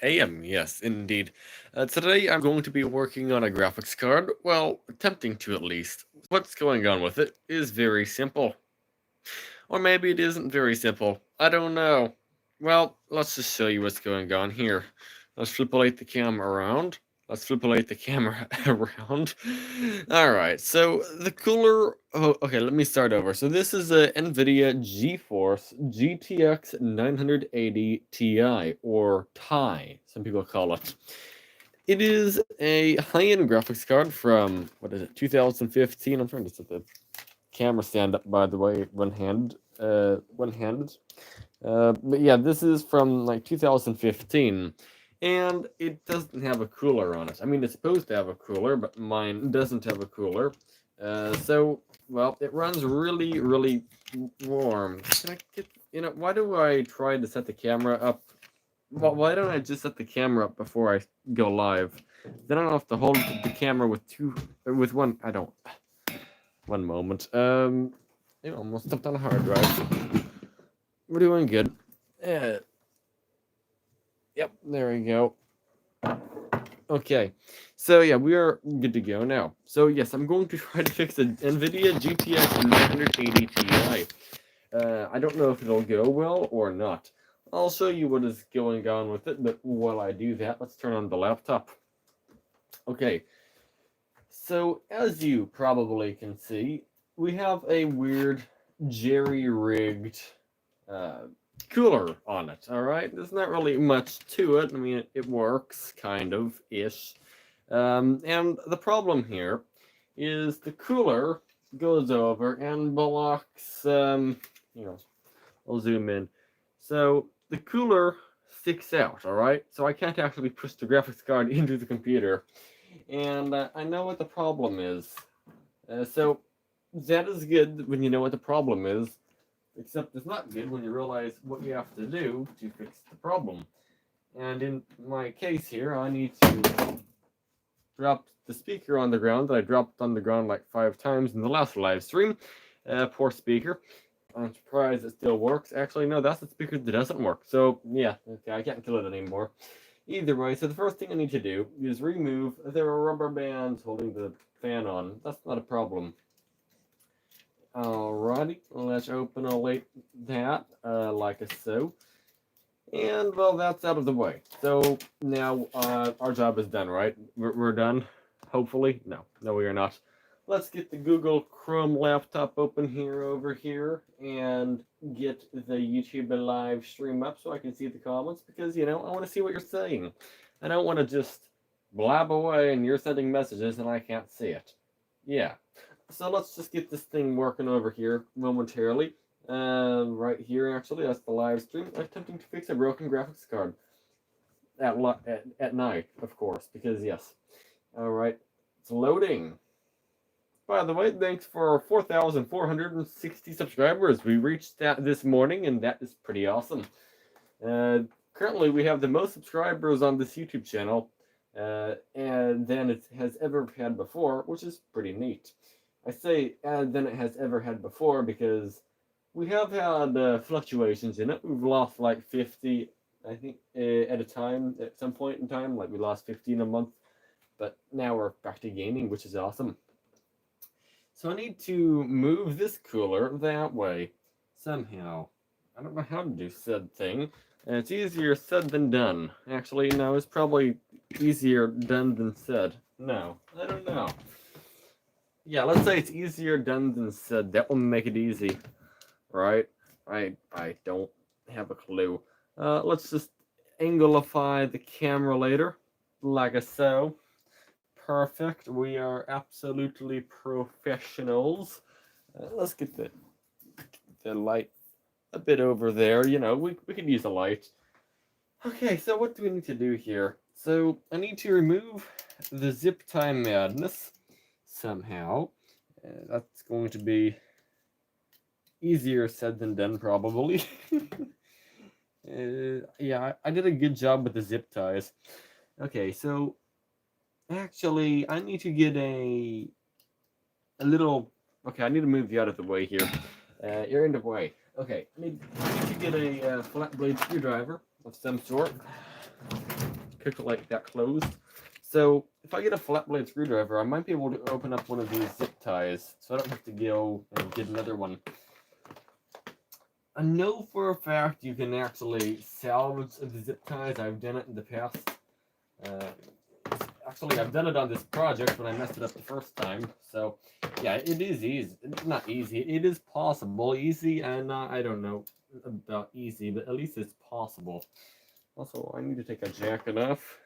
AM, yes, indeed. Today I'm going to be working on a graphics card, well, attempting to at least. What's going on with it is very simple. Or maybe it isn't very simple. I don't know. Well, let's just show you what's going on here. Let's flipulate the camera around. Let's flipulate the camera around. Alright, so the cooler... Oh, okay, let me start over. So this is a NVIDIA GeForce GTX 980 Ti, or TI, some people call it. It is a high-end graphics card from, what is it, 2015? I'm trying to set the camera stand up, by the way, one-handed. But yeah, this is from like 2015, and it doesn't have a cooler on it. I mean, it's supposed to have a cooler, but mine doesn't have a cooler. So, well, it runs really, really warm. Can I get, why do I try to set the camera up? Well, why don't I just set the camera up before I go live? Then I don't have to hold the camera with one. I don't. One moment. It almost stepped on a hard drive. We're doing good. Uh, yep, there we go. Okay, so yeah, we are good to go now. So yes, I'm going to try to fix the NVIDIA GTX 980 Ti. I don't know if it'll go well or not. I'll show you what is going on with it, but while I do that, let's turn on the laptop. Okay, so as you probably can see, we have a weird jerry-rigged cooler on it. All right, there's not really much to it. I mean, it works kind of ish. And the problem here is the cooler goes over and blocks. I'll zoom in. So the cooler sticks out. All right, so I can't actually push the graphics card into the computer, and I know what the problem is. So that is good when you know what the problem is. Except it's not good when you realize what you have to do to fix the problem. And in my case here, I need to drop the speaker on the ground that I dropped on the ground like 5 times in the last live stream. Poor speaker. I'm surprised it still works. Actually, no, that's the speaker that doesn't work. So, yeah, okay, I can't kill it anymore. Either way, so the first thing I need to do is remove the rubber bands holding the fan on. That's not a problem. Alrighty, let's open that like so. And, well, that's out of the way. So, now our job is done, right? We're done? Hopefully? No, we are not. Let's get the Google Chrome laptop open over here, and get the YouTube live stream up so I can see the comments, because, I want to see what you're saying. I don't want to just blab away and you're sending messages and I can't see it. Yeah. So let's just get this thing working over here momentarily. Right here, actually, that's the live stream. I'm attempting to fix a broken graphics card at night, of course, because yes. All right, it's loading. By the way, thanks for 4,460 subscribers. We reached that this morning, and that is pretty awesome. Currently, we have the most subscribers on this YouTube channel, and than it has ever had before, which is pretty neat. I say than it has ever had before because we have had fluctuations in it. We've lost like 50, I think, at a time, at some point in time. Like we lost 15 a month, but now we're back to gaining, which is awesome. So I need to move this cooler that way somehow. I don't know how to do said thing. It's easier said than done. Actually, no, it's probably easier done than said. No, I don't know. Yeah, let's say it's easier done than said. That will make it easy, right? I don't have a clue. Let's just anglify the camera later, like so. Perfect. We are absolutely professionals. Let's get the light a bit over there. We could use a light. Okay, so what do we need to do here? So I need to remove the zip tie madness somehow. That's going to be easier said than done, probably. Yeah, I did a good job with the zip ties. Okay, so actually, I need to get a little. Okay, I need to move you out of the way here. You're in the way. Okay, I need to get a flat blade screwdriver of some sort. pick like that closed. So if I get a flat blade screwdriver, I might be able to open up one of these zip ties, so I don't have to go and get another one. I know for a fact you can actually salvage the zip ties. I've done it in the past. Actually, I've done it on this project when I messed it up the first time. So, yeah, it is easy. It's not easy. It is possible. Easy, and I don't know about easy, but at least it's possible. Also, I need to take a jacket off.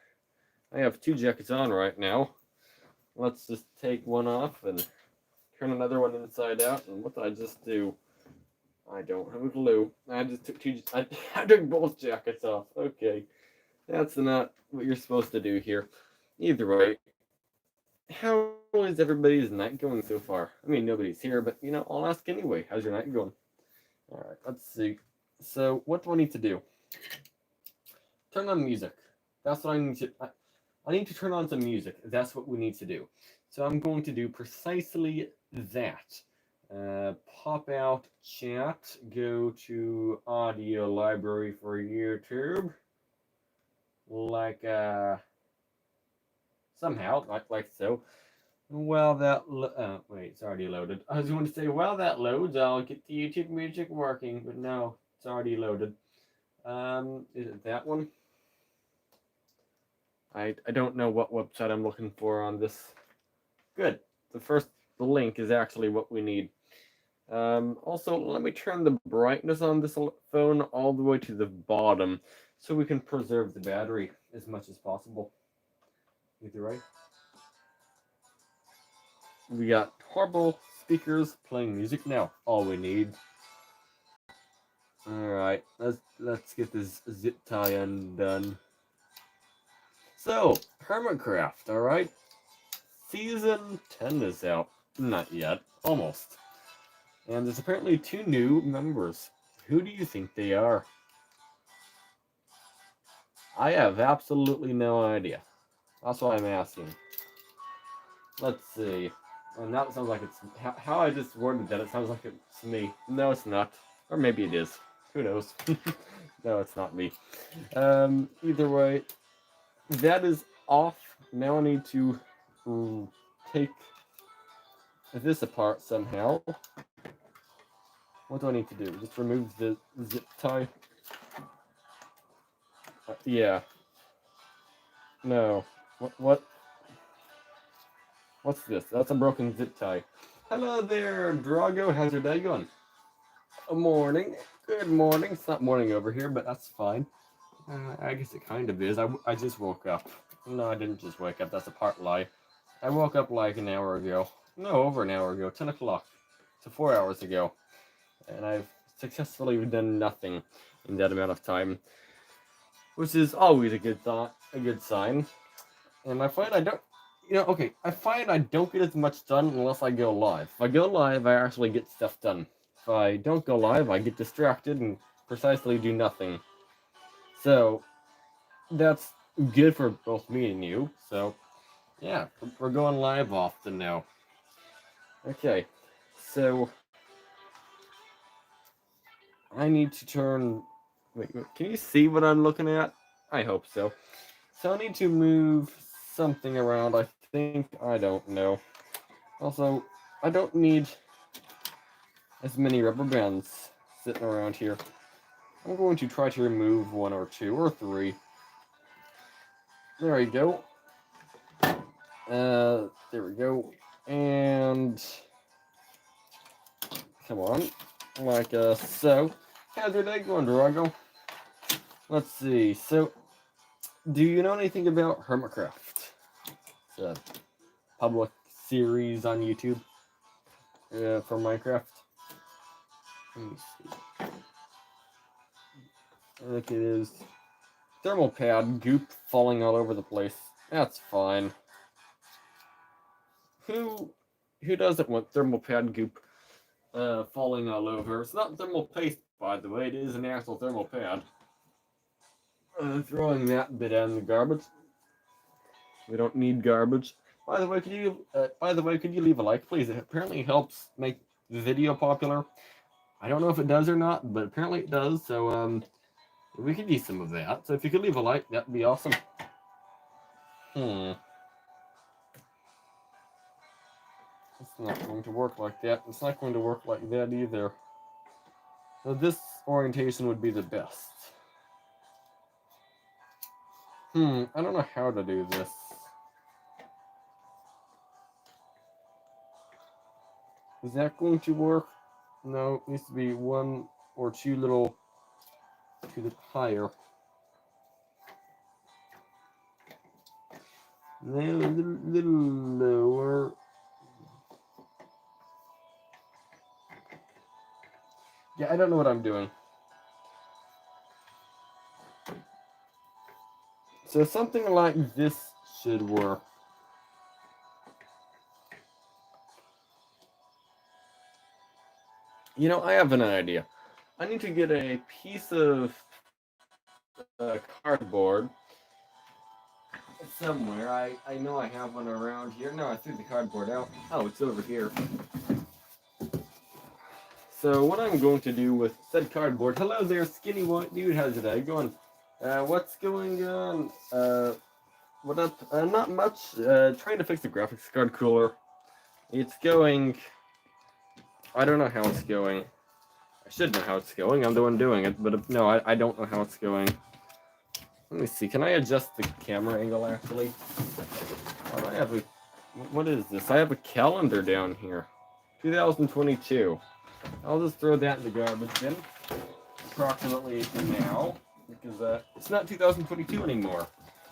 I have 2 jackets on right now. Let's just take one off and turn another one inside out. And what did I just do? I don't have a clue. I just took I took both jackets off. Okay. That's not what you're supposed to do here. Either way, how is everybody's night going so far? I mean, nobody's here, but I'll ask anyway. How's your night going? All right, let's see. So, what do I need to do? Turn on music. That's what I need to. I need to turn on some music. That's what we need to do. So I'm going to do precisely that. Pop out chat. Go to audio library for YouTube. Like somehow like so. While that wait, it's already loaded. I was going to say while that loads, I'll get the YouTube music working, but no, it's already loaded. Is it that one? I don't know what website I'm looking for on this. Good. The link is actually what we need. Also, let me turn the brightness on this phone all the way to the bottom so we can preserve the battery as much as possible. Either way. We got horrible speakers playing music now. All we need. All right, let's get this zip tie undone. So, Hermitcraft, all right. Season 10 is out. Not yet, almost. And there's apparently 2 new members. Who do you think they are? I have absolutely no idea. That's why I'm asking. Let's see. And that sounds like it's how I just worded that. It sounds like it's me. No, it's not. Or maybe it is. Who knows? No, it's not me. Either way, that is off. Now I need to take this apart somehow. What do I need to do? Just remove the zip tie? Yeah. No. What's this? That's a broken zip tie. Hello there, Drago. How's your day going? A morning. Good morning. It's not morning over here, but that's fine. I guess it kind of is. I just woke up. No, I didn't just wake up. That's a part lie. I woke up like an hour ago. No, over an hour ago. 10 o'clock. So 4 hours ago. And I've successfully done nothing in that amount of time, which is always a good sign. And I find I don't, I find I don't get as much done unless I go live. If I go live, I actually get stuff done. If I don't go live, I get distracted and precisely do nothing. So that's good for both me and you. So yeah, we're going live often now. Okay, so I need to turn. Wait, can you see what I'm looking at? I hope so. So I need to move something around. I think I don't know. Also, I don't need as many rubber bands sitting around here. I'm going to try to remove 1 or 2 or 3. There we go. There we go. And come on, like so. How's your day going, Drago? Let's see. So, do you know anything about Hermitcraft? It's a public series on YouTube for Minecraft. Let me see. Look, it is thermal pad goop falling all over the place. That's fine. Who doesn't want thermal pad goop falling all over? It's not thermal paste, by the way. It is an actual thermal pad. Throwing that bit in the garbage. We don't need garbage. By the way, could you leave a like, please? It apparently helps make the video popular. I don't know if it does or not, but apparently it does. So we could use some of that. So if you could leave a like, that'd be awesome. Hmm. It's not going to work like that. It's not going to work like that either. Now this orientation would be the best. I don't know how to do this. Is that going to work? No, it needs to be one or two little higher. Then a little lower. Yeah, I don't know what I'm doing. So something like this should work. You know, I have an idea. I need to get a piece of cardboard somewhere. I know I have one around here. No, I threw the cardboard out. Oh, it's over here. So what I'm going to do with said cardboard. Hello there, skinny white dude. How's it going? What's going on? What up? Not much. Trying to fix the graphics card cooler. It's going. I don't know how it's going. I should know how it's going. I'm the one doing it, but no, I don't know how it's going. Let me see. Can I adjust the camera angle actually? Oh, I have a. What is this? I have a calendar down here. 2022. I'll just throw that in the garbage bin. Approximately now, because it's not 2022 anymore.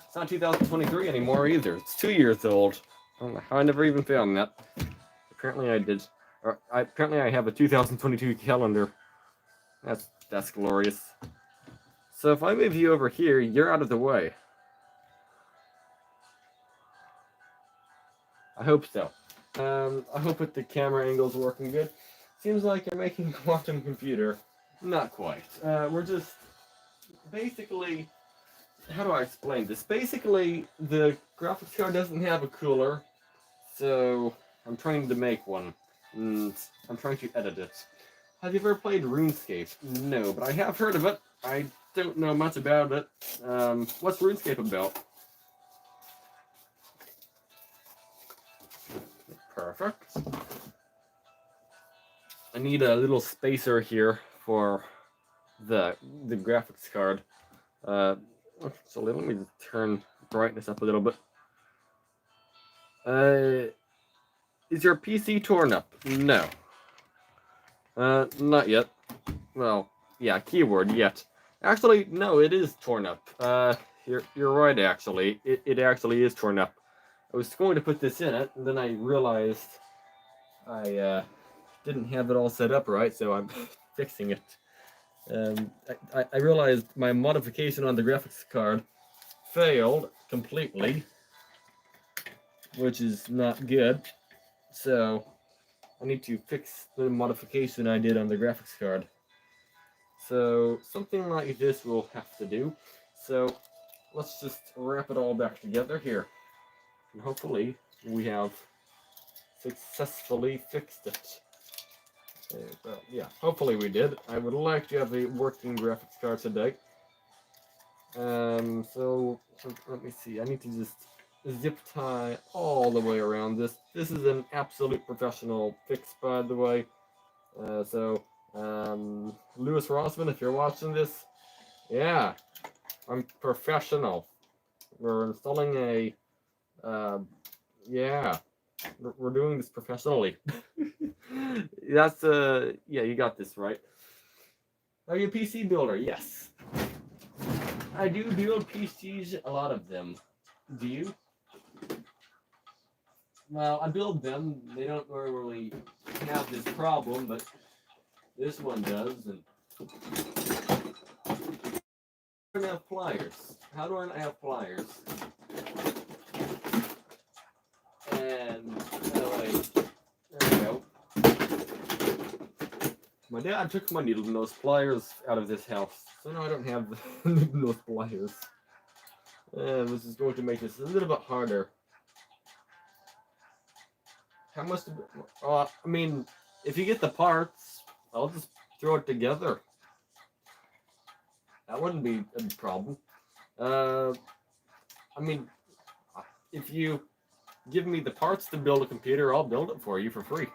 It's not 2023 anymore either. It's 2 years old. I don't know how I never even found that. Apparently I did. Apparently I have a 2022 calendar. That's glorious. So if I move you over here, you're out of the way. I hope so. I hope that the camera angle's working good. Seems like you're making a quantum computer. Not quite. We're just basically. How do I explain this? Basically, the graphics card doesn't have a cooler, so I'm trying to make one. And I'm trying to edit it. Have you ever played RuneScape? No, but I have heard of it. I don't know much about it. What's RuneScape about? Perfect. I need a little spacer here for the graphics card. So let me just turn brightness up a little bit. Is your PC torn up? No. Not yet. Well, yeah, keyword yet. Actually, no, it is torn up. You're right. Actually, it actually is torn up. I was going to put this in it, and then I realized I didn't have it all set up right, so I'm fixing it. I realized my modification on the graphics card failed completely, which is not good. So I need to fix the modification I did on the graphics card. So something like this will have to do. So let's just wrap it all back together here. And hopefully we have successfully fixed it. Well, yeah, hopefully we did. I would like to have a working graphics card today. So let me see. I need to just zip tie all the way around this. This is an absolute professional fix, by the way. Lewis Rossman, if you're watching this, yeah, I'm professional. We're installing a, yeah, we're doing this professionally. That's, yeah, you got this, right? Are you a PC builder? Yes. I do build PCs, a lot of them. Do you? Well, I build them. They don't normally have this problem, but this one does. And I don't have pliers. How do I not have pliers? And there we go. My dad took my needle nose pliers out of this house, so now I don't have the needle nose pliers. This is going to make this a little bit harder. How much? I mean, if you get the parts, I'll just throw it together. That wouldn't be a problem. I mean, if you give me the parts to build a computer, I'll build it for you for free.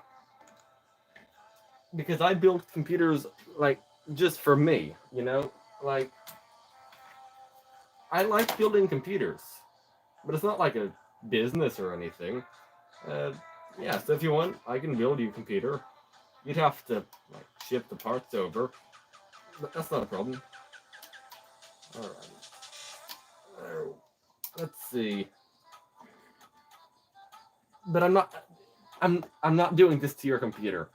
Because I build computers like just for me, you know? Like I like building computers, but it's not like a business or anything. Uh, yeah, so if you want, I can build you a computer. You'd have to like ship the parts over, but that's not a problem. All right. Let's see. But I'm not doing this to your computer.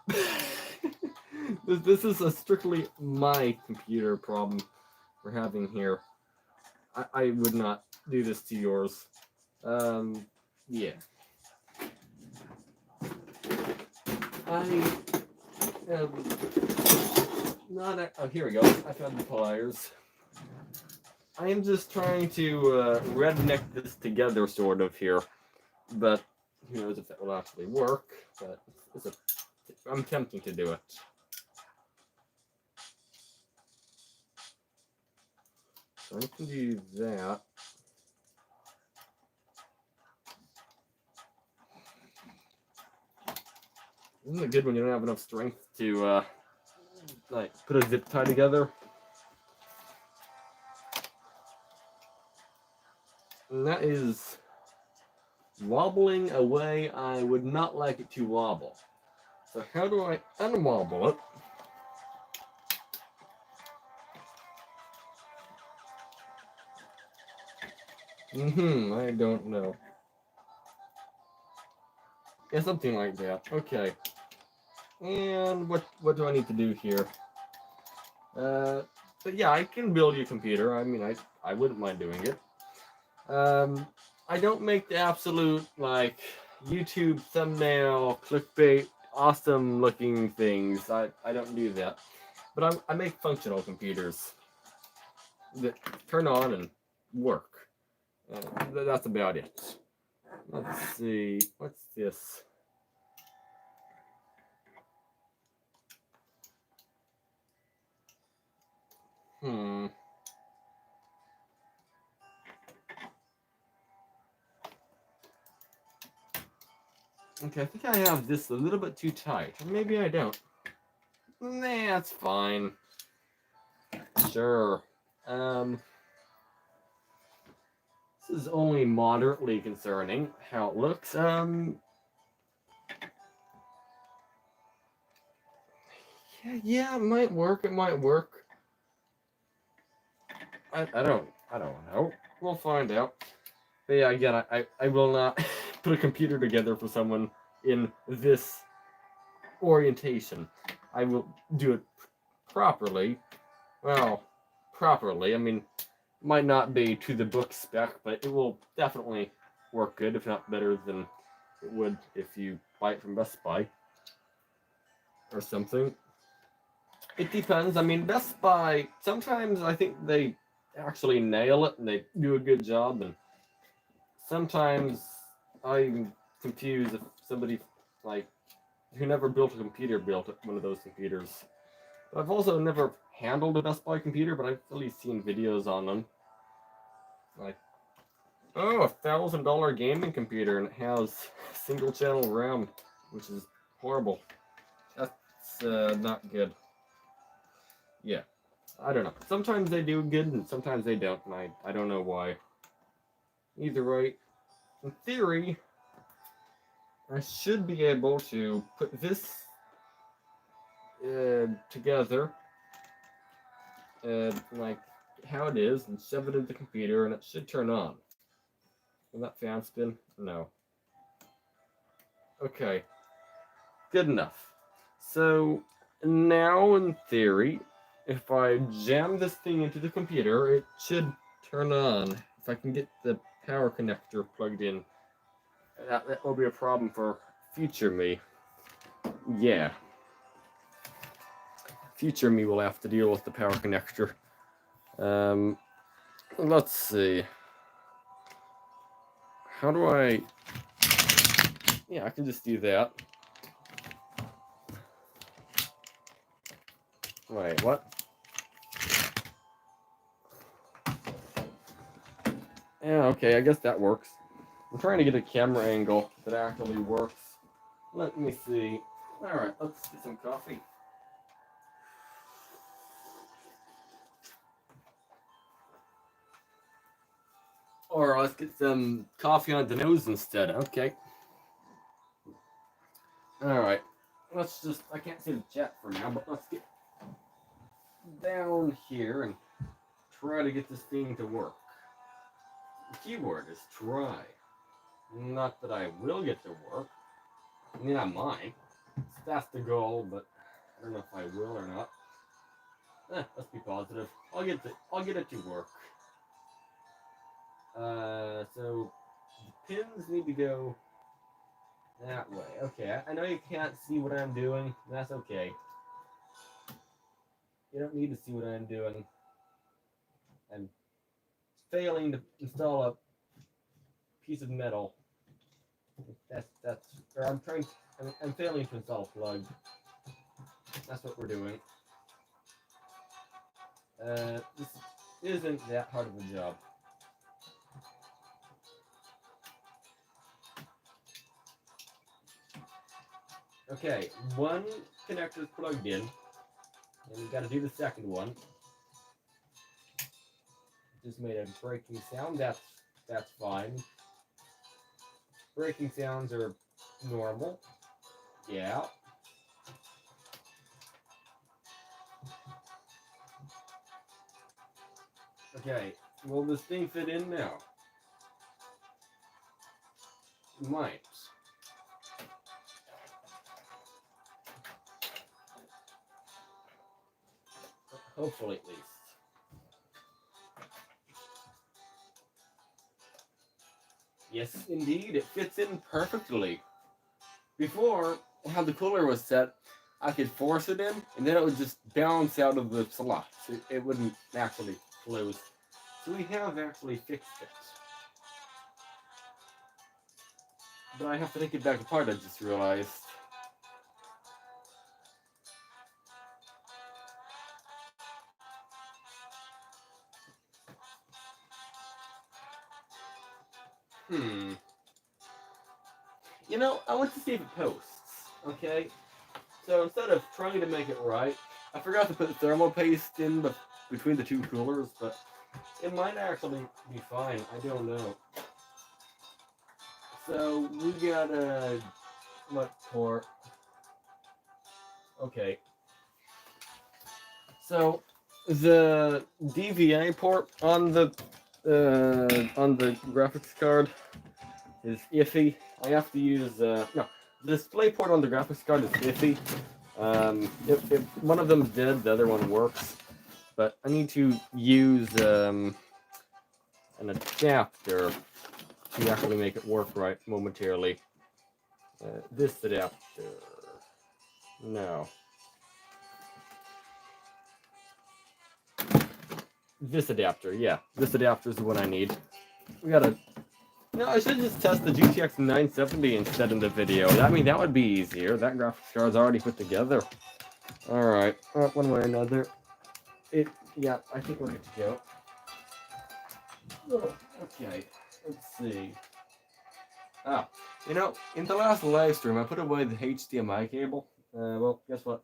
This is a strictly my computer problem we're having here. I would not do this to yours. Yeah. I am not. Oh, here we go. I found the pliers. I am just trying to redneck this together, sort of here, but who knows if that will actually work? But I'm attempting to do it. So I can do that. Isn't it good when you don't have enough strength to like put a zip tie together? And that is wobbling away. I would not like it to wobble. So how do I unwobble it? I don't know. Yeah, something like that. Okay. And what do I need to do here? But yeah, I can build you a computer. I mean, I wouldn't mind doing it. I don't make the absolute like YouTube thumbnail clickbait awesome looking things. I don't do that. But I make functional computers that turn on and work. That's about it. Let's see. What's this? Okay, I think I have this a little bit too tight. Or maybe I don't. Nah, that's fine. Sure. This is only moderately concerning how it looks. Yeah, it might work. It might work. I don't know. We'll find out. But yeah, again, I will not put a computer together for someone in this orientation. I will do it properly. Well, properly. I mean, might not be to the book spec, but it will definitely work good, if not better than it would if you buy it from Best Buy or something. It depends. I mean, Best Buy, sometimes I think they actually nail it and they do a good job, and sometimes I'm confused if somebody like who never built a computer built one of those computers. But I've also never handled a Best Buy computer, but I've at least seen videos on them. Like, oh, $1,000 gaming computer, and it has single channel RAM, which is horrible. That's not good. Yeah, I don't know. Sometimes they do good, and sometimes they don't, and I don't know why. Either way, in theory, I should be able to put this together, like how it is, and shove it in the computer, and it should turn on. Will that fan spin? No. Okay. Good enough. So now, in theory, if I jam this thing into the computer, it should turn on. If I can get the power connector plugged in, that will be a problem for future me. Yeah. Future me will have to deal with the power connector. Let's see. How do I... Yeah, I can just do that. Wait, what? Yeah, okay, I guess that works. I'm trying to get a camera angle that actually works. Let me see. Alright, let's get some coffee. Or let's get some coffee on the nose instead. Okay. Alright. Let's just, I can't see the chat for now, but let's get down here and try to get this thing to work. The keyword is try. Not that I will get to work. I mean, I might. That's the goal, but I don't know if I will or not. Let's be positive. I'll get it to work. So the pins need to go that way. Okay, I know you can't see what I'm doing. That's okay. You don't need to see what I'm doing. I'm failing to install a piece of metal. Or I'm failing to install a plug. That's what we're doing. This isn't that hard of a job. Okay, one connector is plugged in, and we got to do the second one. Just made a breaking sound. That's fine. Breaking sounds are normal. Yeah. Okay, will this thing fit in now? It might. Hopefully, at least. Yes, indeed, it fits in perfectly. Before, how the cooler was set, I could force it in, and then it would just bounce out of the slots. It wouldn't actually close. So we have actually fixed it. But I have to take it back apart, I just realized. You know, I want to see if it posts, okay? So instead of trying to make it right, I forgot to put thermal paste in between the two coolers, but it might actually be fine. I don't know. So we got a what port? Okay. So the DVI port on the graphics card is iffy. I have to use no. The display port on the graphics card is iffy. If one of them's dead, the other one works. But I need to use an adapter to actually make it work right momentarily. This adapter. No. This adapter, yeah. This adapter is the one I need. We gotta... No, I should just test the GTX 970 instead in the video. I mean, that would be easier. That graphics card's already put together. Alright, one way or another. Yeah, I think we're good to go. Oh, okay, let's see. You know, in the last live stream, I put away the HDMI cable. Well, guess what?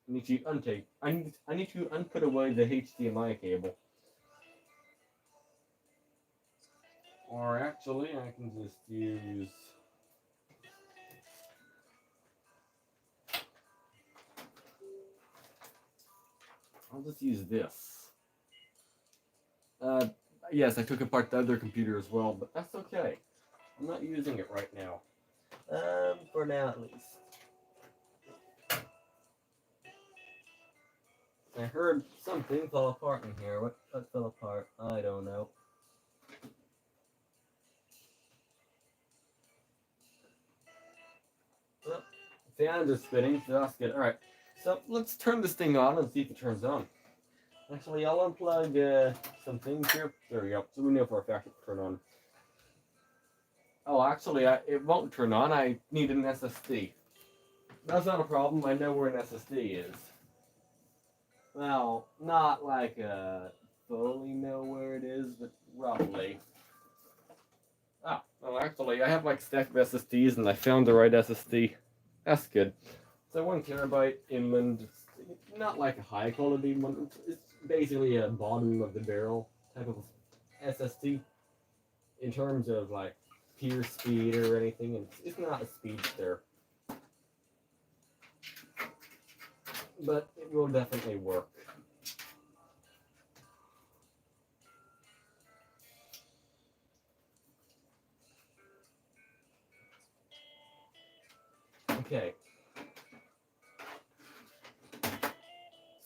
I need to unput away the HDMI cable. Or actually, I can just use... I'll just use this. Yes, I took apart the other computer as well, but that's okay. I'm not using it right now. For now at least. I heard something fall apart in here. What fell apart? I don't know. Well, fans are spinning, so that's good. Alright, so let's turn this thing on and see if it turns on. Actually, I'll unplug some things here. There we go. So we know for a fact it will turn on. Oh, actually, it won't turn on. I need an SSD. That's not a problem. I know where an SSD is. Well, not like fully know where it is, but roughly. Ah, Oh, actually, I have like stack of SSDs, and I found the right SSD. That's good. So 1 TB inland, not like a high quality one. It's basically a bottom of the barrel type of SSD in terms of like peer speed or anything. And it's not a speedster, but it will definitely work. Okay.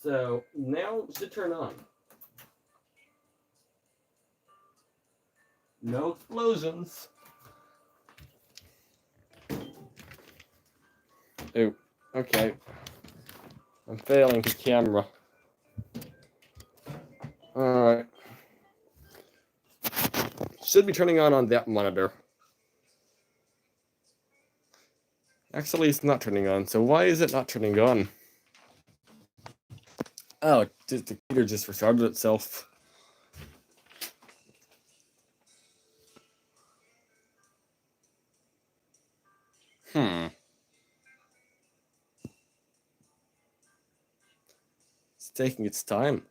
So now it should turn on. No explosions. Oh, okay. I'm failing the camera. Alright. Should be turning on that monitor. Actually, it's not turning on, so why is it not turning on? Oh, the computer just restarted itself. It's taking its time.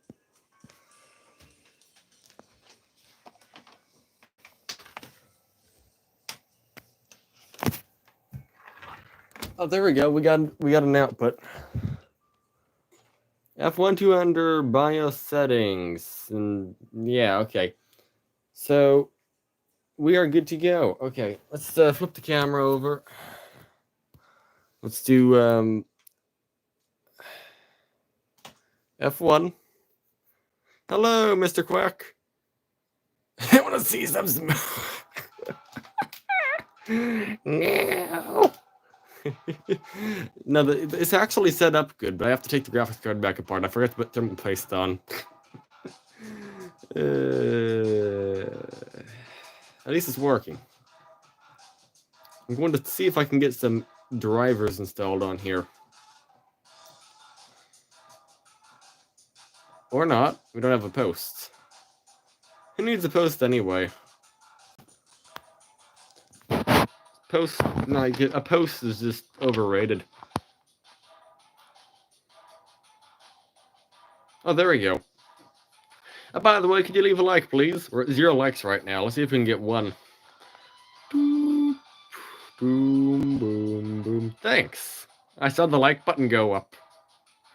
Oh, there we go. We got an output. F12 under BIOS settings, and yeah, okay. So we are good to go. Okay, let's flip the camera over. Let's do F1. Hello, Mr. Quack. I want to see some smoke. No. No, it's actually set up good, but I have to take the graphics card back apart. I forgot to put thermal paste on. At least it's working. I'm going to see if I can get some drivers installed on here. Or not. We don't have a post. Who needs a post anyway? A post is just overrated. Oh, there we go. By the way, could you leave a like, please? We're at 0 likes right now. Let's see if we can get 1. Boom, boom, boom, boom. Thanks. I saw the like button go up.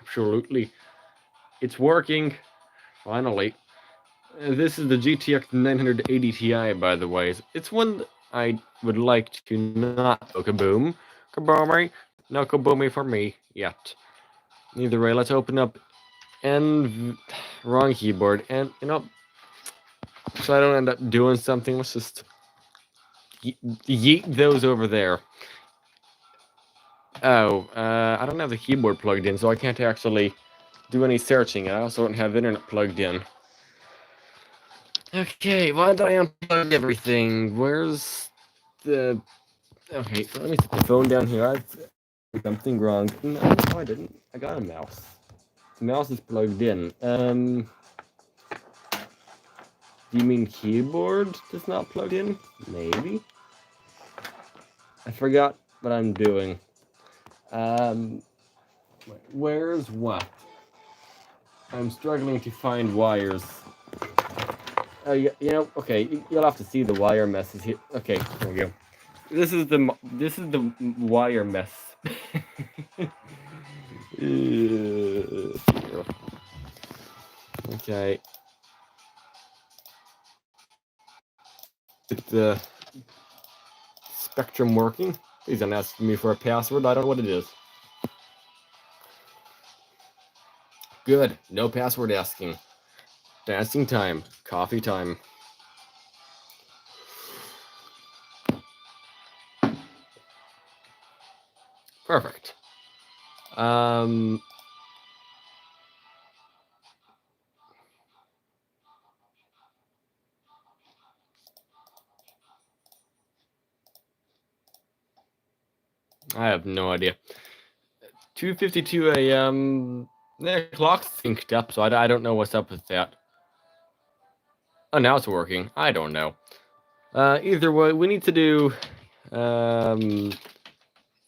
Absolutely. It's working. Finally. This is the GTX 980 Ti, by the way. It's one I would like to not go kaboom. Kaboomy. No kaboomy for me yet. Either way, let's open up wrong keyboard. And, so I don't end up doing something, let's just yeet those over there. Oh, I don't have the keyboard plugged in, so I can't actually do any searching. I also don't have internet plugged in. Okay, why did I unplug everything? Where's the... Okay, so let me set the phone down here. I've done something wrong. No, I didn't. I got a mouse. The mouse is plugged in. Do you mean keyboard is not plugged in? Maybe. I forgot what I'm doing. Where's what? I'm struggling to find wires. Okay, you'll have to see the wire messes here. Okay, there we go. This is the wire mess. Okay. Get the Spectrum working. Please don't ask me for a password. I don't know what it is. Good. No password asking. Dancing time. Coffee time. Perfect. I have no idea. 2:52 a.m. The clock's synced up, so I don't know what's up with that. Oh, now it's working. I don't know. Either way, we need to do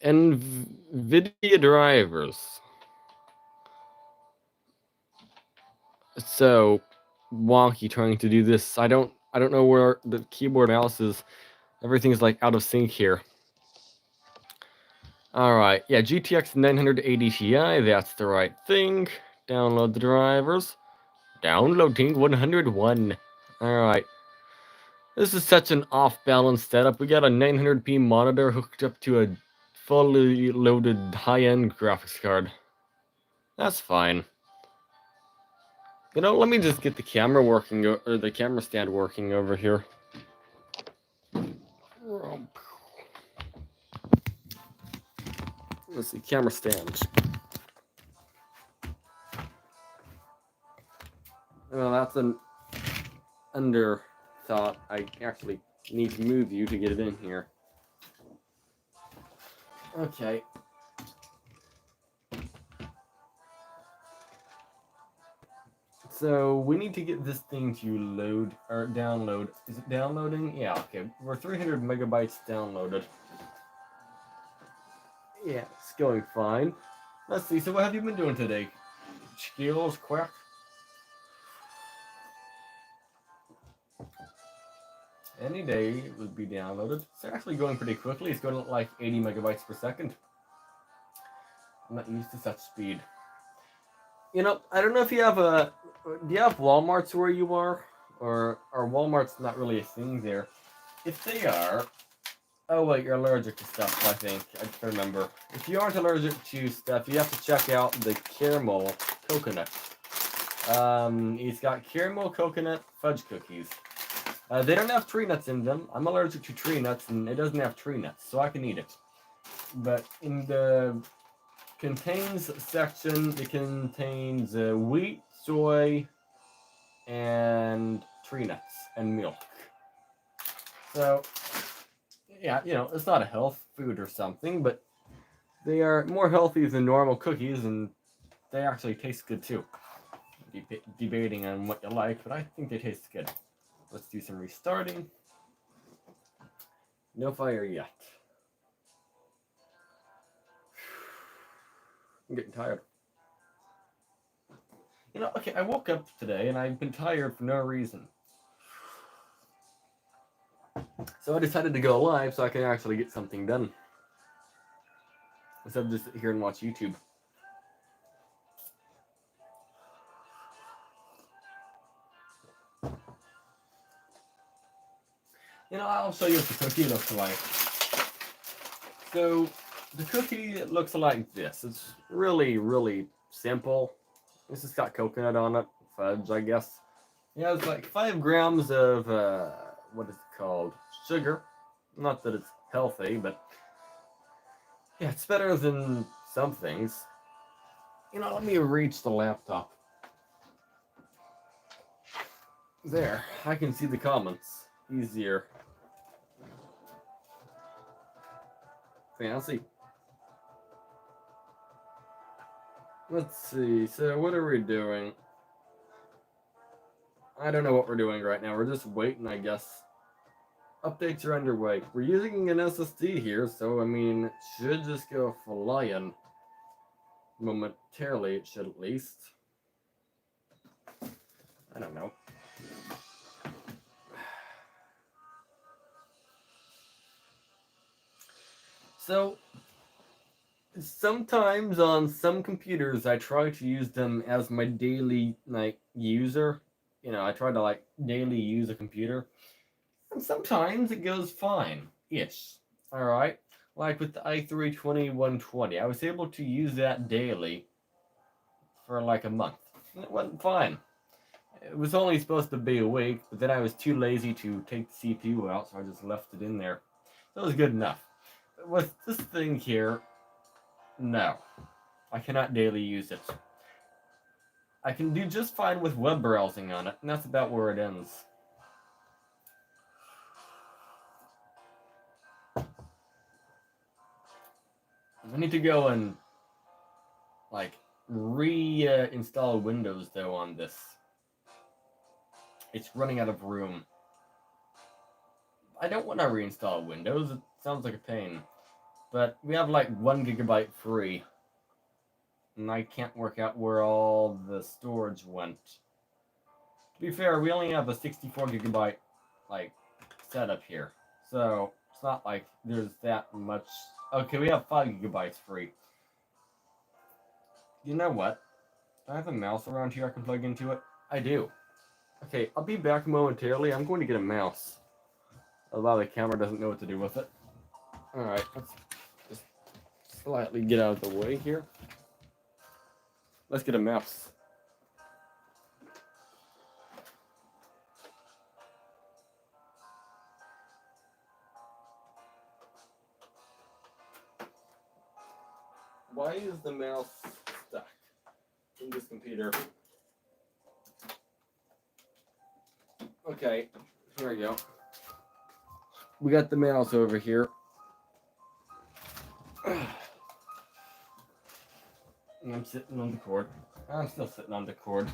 NVIDIA drivers. So wonky trying to do this. I don't know where the keyboard mouse is. Everything's like out of sync here. Alright, yeah, GTX 980 Ti, that's the right thing. Download the drivers. Downloading 101. Alright. This is such an off-balance setup. We got a 900p monitor hooked up to a fully loaded high-end graphics card. That's fine. You know, let me just get the camera working, or the camera stand working over here. Let's see, camera stand. Well, that's an underthought. I actually need to move you to get it in here. Okay. So we need to get this thing to load or download. Is it downloading? Yeah, okay. We're 300 megabytes downloaded. Yeah, it's going fine. Let's see. So what have you been doing today? Skills, quack? Any day it would be downloaded. It's actually going pretty quickly. It's going at like 80 megabytes per second. I'm not used to such speed. You know, I don't know if you have a... Do you have Walmarts where you are? Or Walmart's not really a thing there? If they are... Oh wait, you're allergic to stuff, I think. I remember. If you aren't allergic to stuff, you have to check out the caramel coconut. It's got caramel coconut fudge cookies. They don't have tree nuts in them. I'm allergic to tree nuts, and it doesn't have tree nuts, so I can eat it. But in the contains section, it contains wheat, soy, and tree nuts, and milk. So, yeah, you know, it's not a health food or something, but they are more healthy than normal cookies, and they actually taste good too. Debating on what you like, but I think they taste good. Let's do some restarting. No fire yet. I'm getting tired. You know, okay, I woke up today and I've been tired for no reason. So I decided to go live so I can actually get something done. Instead of just sit here and watch YouTube. You know, I'll show you what the cookie looks like. So, the cookie looks like this. It's really, really simple. This has got coconut on it, fudge, I guess. It has like 5 grams of, what is it called? Sugar. Not that it's healthy, but yeah, it's better than some things. You know, let me reach the laptop. There, I can see the comments easier. Fancy. Let's see, so what are we doing? I don't know what we're doing right now. We're just waiting, I guess. Updates are underway. We're using an SSD here, so I mean, it should just go flying. Momentarily, it should at least. I don't know. So, sometimes on some computers, I try to use them as my daily, like, user. You know, I try to, like, daily use a computer. And sometimes it goes fine-ish. Alright? Like with the i3-2120, I was able to use that daily for like a month. And it went fine. It was only supposed to be a week, but then I was too lazy to take the CPU out, so I just left it in there. That was good enough. With this thing here, no. I cannot daily use it. I can do just fine with web browsing on it, and that's about where it ends. I need to go and, like, reinstall Windows, though, on this. It's running out of room. I don't want to reinstall Windows. It sounds like a pain. But we have like 1 GB free. And I can't work out where all the storage went. To be fair, we only have a 64 GB like setup here. So it's not like there's that much. Okay, we have 5 GB free. You know what? Do I have a mouse around here I can plug into it? I do. Okay, I'll be back momentarily. I'm going to get a mouse. Although the camera doesn't know what to do with it. Alright, let's just slightly get out of the way here. Let's get a mouse. Why is the mouse stuck in this computer? Okay, here we go. We got the mouse over here. And I'm sitting on the cord. I'm still sitting on the cord.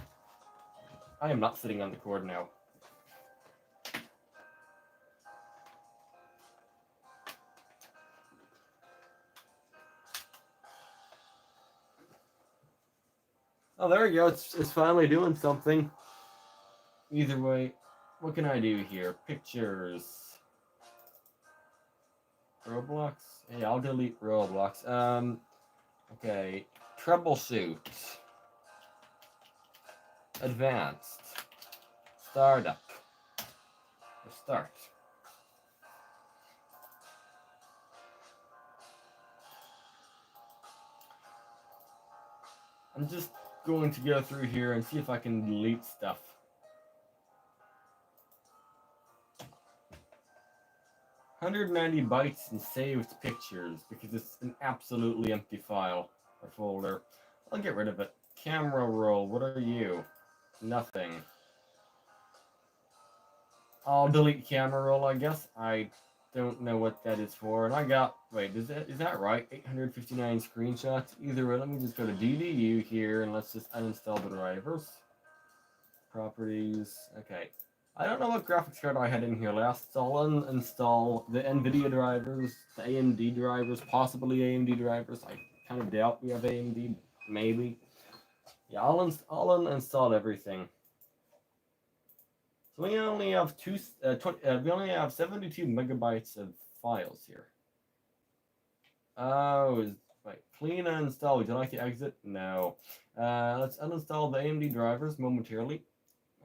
I am not sitting on the cord now. Oh, there we go. It's finally doing something. Either way, what can I do here? Pictures. Roblox? Hey, I'll delete Roblox. Okay. Troubleshoot. Advanced. Startup. Or start. I'm just going to go through here and see if I can delete stuff. $190 in saved pictures because it's an absolutely empty file or folder. I'll get rid of it. Camera roll, what are you? Nothing. I'll delete camera roll, I guess. I don't know what that is for. And I got, wait, is that right? 859 screenshots. Either way, let me just go to DDU here and let's just uninstall the drivers. Properties, okay. I don't know what graphics card I had in here last, so I'll uninstall the NVIDIA drivers, the AMD drivers, possibly AMD drivers. I kind of doubt we have AMD, maybe. Yeah, I'll uninstall everything. So we only have we only have 72 megabytes of files here. Oh, wait, clean and install. Would you like to exit? No. Let's uninstall the AMD drivers momentarily.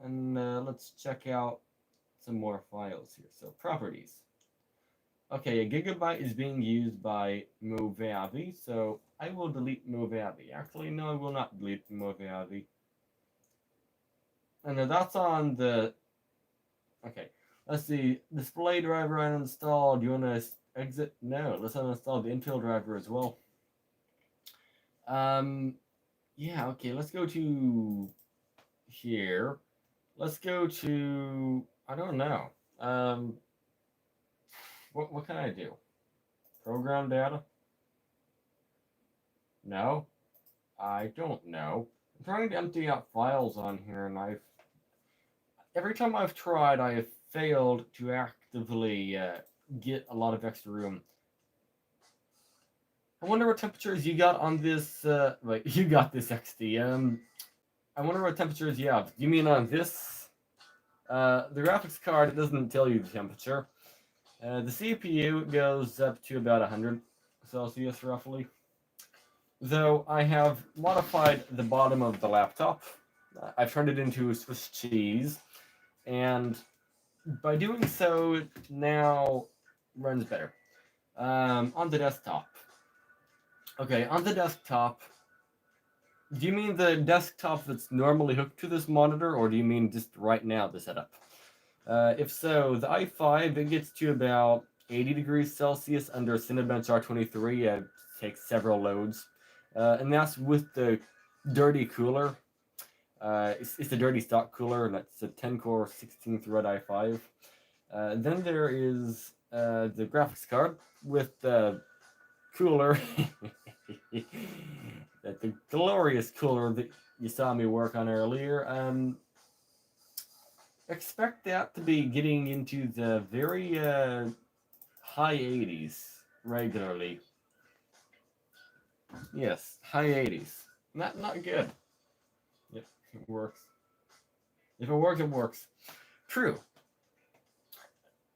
And let's check out some more files here. So properties. Okay, a gigabyte is being used by Movavi, so I will delete Movavi. Actually, no, I will not delete Movavi. And that's on the... Okay, let's see. Display driver uninstalled. Do you want to exit? No, let's uninstall the Intel driver as well. Yeah, okay, let's go to here. Let's go to, I don't know. What can I do? Program data? No, I don't know. I'm trying to empty out files on here, and every time I've tried, I have failed to actively get a lot of extra room. I wonder what temperatures you got on this. Wait, you got this XD. I wonder what temperatures you have. You mean on this? The graphics card, it doesn't tell you the temperature. The CPU goes up to about 100 Celsius roughly. Though I have modified the bottom of the laptop. I've turned it into a Swiss cheese. And by doing so, it now runs better. On the desktop. Okay, on the desktop, do you mean the desktop that's normally hooked to this monitor, or do you mean just right now the setup? If so, the i5, it gets to about 80 degrees Celsius under Cinebench R23. It takes several loads. And that's with the dirty cooler. It's the dirty stock cooler, and that's a 10-core, 16-thread i5. Then there is the graphics card with the cooler. The glorious cooler that you saw me work on earlier. expect that to be getting into the very high 80s regularly. Yes, high 80s. Not good. Yep, it works. If it works, it works. True.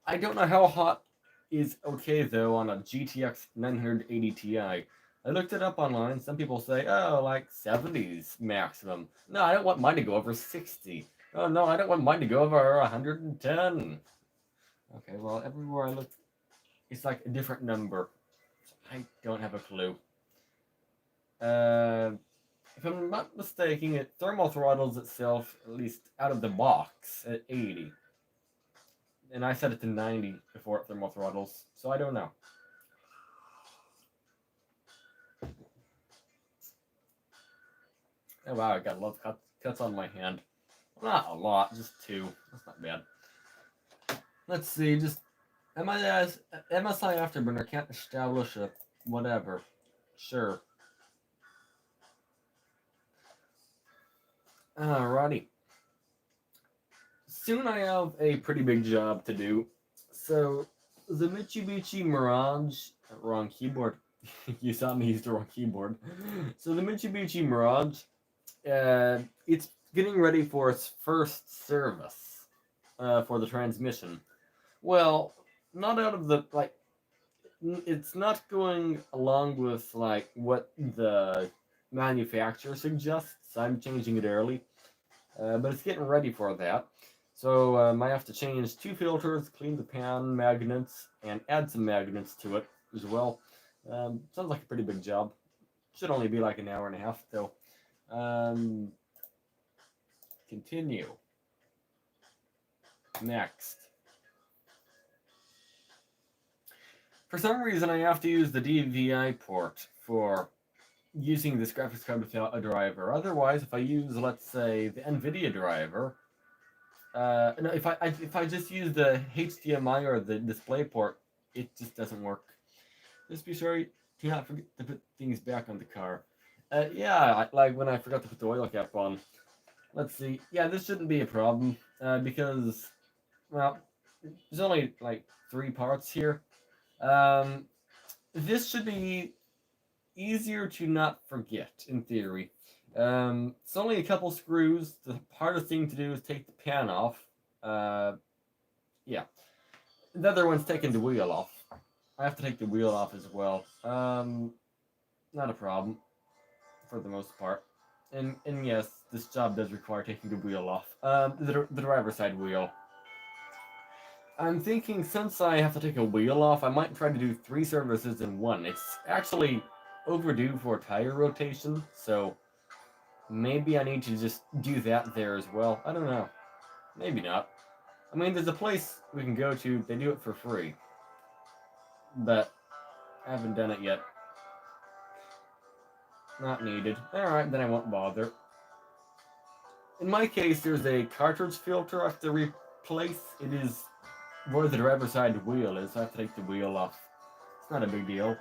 I don't know how hot is okay though on a GTX 980 Ti. I looked it up online. Some people say, oh, like 70s maximum. No, I don't want mine to go over 60. Oh no, I don't want mine to go over 110. Okay, well, everywhere I look, it's like a different number. I don't have a clue. If I'm not mistaken, it thermal throttles itself, at least out of the box, at 80. And I set it to 90 before it thermal throttles, so I don't know. Oh wow, I got a lot of cuts on my hand. Not a lot, just 2. That's not bad. Let's see, just MSI Afterburner can't establish a whatever. Sure. Alrighty. Soon I have a pretty big job to do. So, the Mitsubishi Mirage... Wrong keyboard. You saw me use the wrong keyboard. So the Mitsubishi Mirage, it's getting ready for its first service for the transmission. Well, not out of the, like, it's not going along with, like, what the manufacturer suggests. I'm changing it early. But it's getting ready for that. So I have to change 2 filters, clean the pan magnets, and add some magnets to it as well. Sounds like a pretty big job. Should only be like an hour and a half though. Continue. Next. For some reason I have to use the DVI port for using this graphics card without a driver. Otherwise, if I use, let's say, the NVIDIA driver, no, if I just use the HDMI or the DisplayPort, it just doesn't work. Just be sure to not forget to put things back on the car. Yeah, like when I forgot to put the oil cap on. Let's see. Yeah, this shouldn't be a problem because, well, there's only like 3 parts here. This should be easier to not forget, in theory. It's only a couple screws. The hardest thing to do is take the pan off. Yeah. The other one's taking the wheel off. I have to take the wheel off as well. Not a problem, for the most part. And yes, this job does require taking the wheel off. The driver's side wheel. I'm thinking since I have to take a wheel off, I might try to do 3 services in one. It's actually overdue for tire rotation, so maybe I need to just do that there as well. I don't know. Maybe not. I mean, there's a place we can go to, they do it for free. But I haven't done it yet. Not needed. Alright, then I won't bother. In my case, there's a cartridge filter I have to replace. It is where the driver's side wheel is, so I have to take the wheel off. It's not a big deal.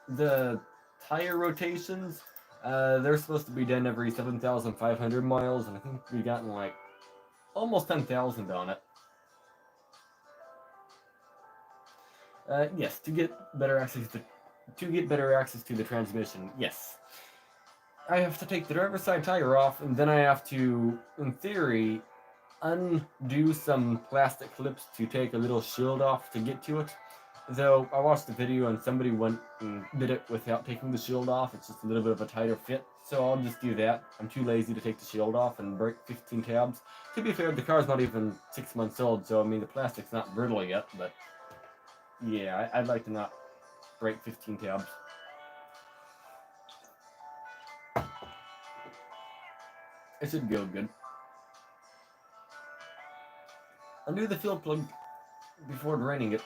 The tire rotations, they're supposed to be done every 7,500 miles, and I think we've gotten like almost 10,000 on it. Yes, to get better access to the transmission. Yes, I have to take the driver's side tire off, and then I have to, in theory, undo some plastic clips to take a little shield off to get to it. Though I watched the video and somebody went and did it without taking the shield off. It's just a little bit of a tighter fit, so I'll just do that. I'm too lazy to take the shield off and break 15 tabs. To be fair, the car's not even 6 months old, so I mean the plastic's not brittle yet, but yeah, I'd like to not break 15 tabs. It should go good. Undo the fuel plug before draining it.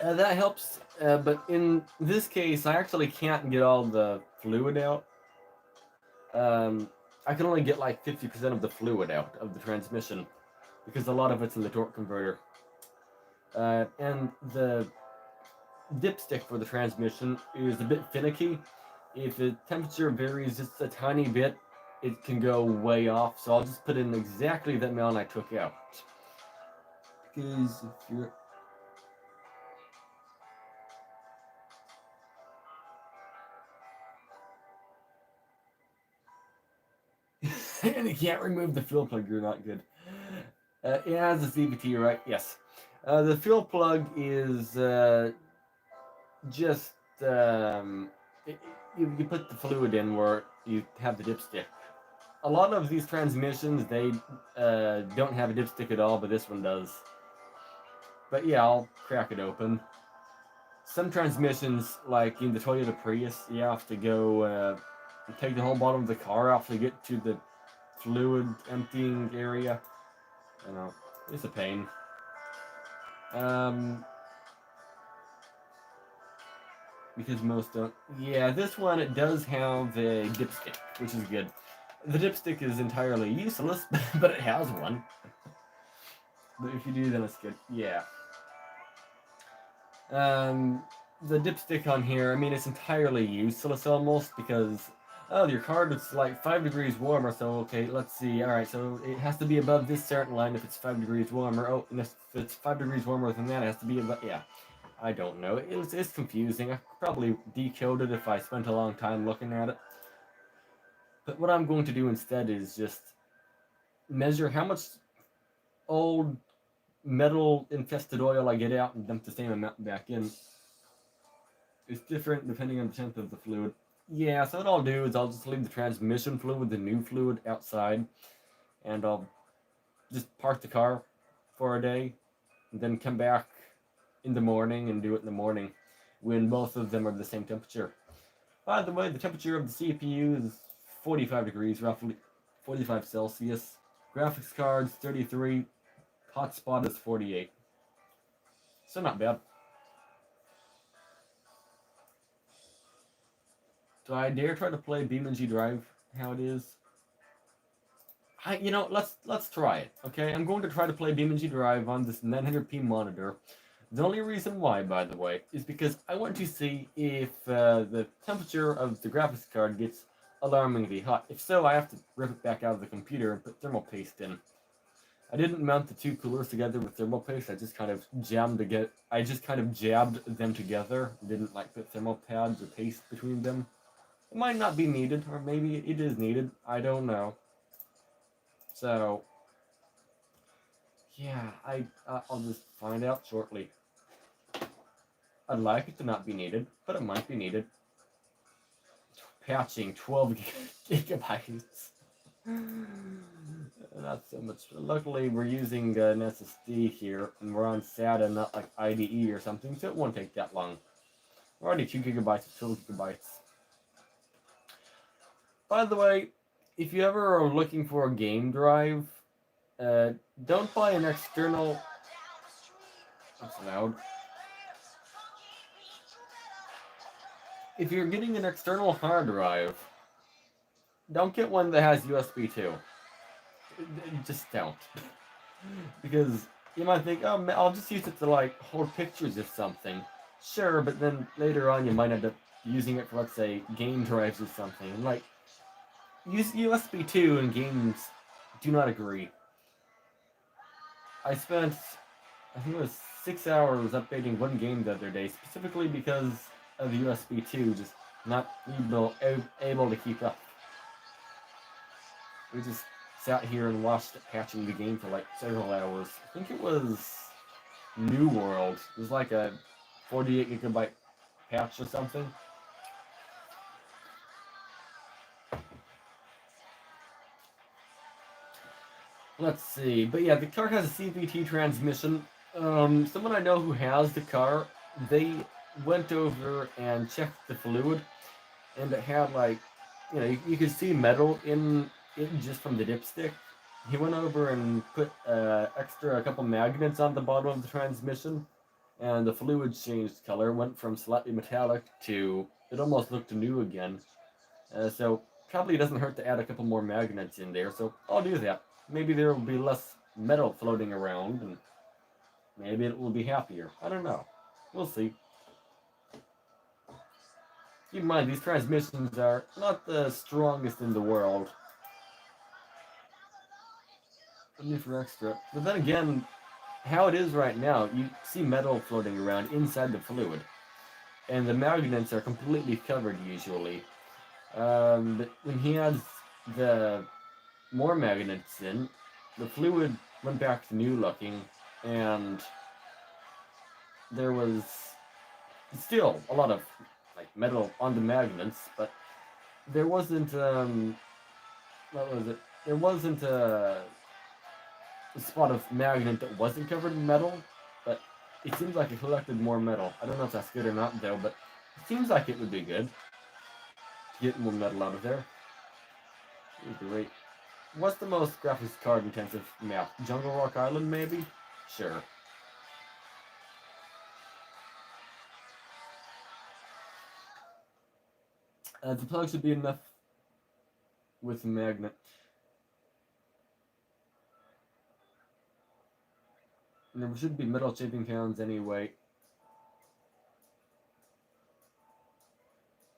That helps, but in this case, I actually can't get all the fluid out. I can only get like 50% of the fluid out of the transmission, because a lot of it's in the torque converter. And the dipstick for the transmission is a bit finicky, If the temperature varies just a tiny bit, it can go way off. So I'll just put in exactly that amount I took out. Because if you're and you can't remove the fuel plug, you're not good. It has a CVT, right? Yes. The fuel plug is just you put the fluid in where you have the dipstick. A lot of these transmissions they don't have a dipstick at all, but this one does. But yeah, I'll crack it open. Some transmissions, like in the Toyota Prius, you have to go take the whole bottom of the car off to get to the fluid emptying area. You know, it's a pain. Um, because most don't. Yeah, this one it does have a dipstick, which is good. The dipstick is entirely useless, but it has one. But if you do, then it's good. Yeah. Um, the dipstick on here, I mean, it's entirely useless almost because oh, your card is like 5 degrees warmer. So okay, let's see. All right, so it has to be above this certain line if it's 5 degrees warmer. Oh, and if it's 5 degrees warmer than that, it has to be above. Yeah. I don't know. It's confusing. I could probably decode it if I spent a long time looking at it. But what I'm going to do instead is just measure how much old metal infested oil I get out and dump the same amount back in. It's different depending on the temp of the fluid. Yeah, so what I'll do is I'll just leave the transmission fluid, the new fluid, outside, and I'll just park the car for a day, and then come back in the morning and do it in the morning when both of them are the same temperature. By the way, the temperature of the CPU is 45 degrees, roughly 45 Celsius. Graphics cards 33, hotspot is 48. So not bad. Do I dare try to play BeamNG Drive how it is? Let's try it. Okay, I'm going to try to play BeamNG Drive on this 900p monitor. The only reason why, by the way, is because I want to see if the temperature of the graphics card gets alarmingly hot. If so, I have to rip it back out of the computer and put thermal paste in. I didn't mount the two coolers together with thermal paste. I just kind of jabbed them together. Didn't like put thermal pads or paste between them. It might not be needed, or maybe it is needed. I don't know. So yeah, I'll just find out shortly. I'd like it to not be needed, but it might be needed. Patching 12 gigabytes. Not so much. Luckily, we're using an SSD here, and we're on SATA, not like IDE or something, so it won't take that long. We're already 2 gigabytes of 12 gigabytes. By the way, if you ever are looking for a game drive, don't buy an external. That's loud. If you're getting an external hard drive, don't get one that has USB 2. Just don't. Because you might think, oh, I'll just use it to like hold pictures of something. Sure, but then later on you might end up using it for, let's say, game drives or something. Like, use USB 2 and games do not agree. I spent, I think it was 6 hours updating one game the other day, specifically because of the USB 2 just not able to keep up. We just sat here and watched it patching the game for like several hours. I think it was New World. It was like a 48 gigabyte patch or something. Let's see. But yeah, the car has a CVT transmission. Someone I know who has the car, they went over and checked the fluid, and it had like, you could see metal in it just from the dipstick. He went over and put a couple magnets on the bottom of the transmission, and the fluid changed color, went from slightly metallic to it almost looked new again. So probably doesn't hurt to add a couple more magnets in there. So I'll do that. Maybe there will be less metal floating around, and maybe it will be happier. I don't know. We'll see. Keep in mind, these transmissions are not the strongest in the world. Need for extra. But then again, how it is right now, you see metal floating around inside the fluid, and the magnets are completely covered usually. But when he adds the more magnets in, the fluid went back to new looking, and there was still a lot of like metal on the magnets, but there wasn't what was it? There wasn't a spot of magnet that wasn't covered in metal, but it seems like it collected more metal. I don't know if that's good or not though, but it seems like it would be good to get more metal out of there. Great. What's the most graphics card intensive map? Jungle Rock Island, maybe? Sure. The plug should be enough with a magnet. And there should be metal shaping pounds anyway.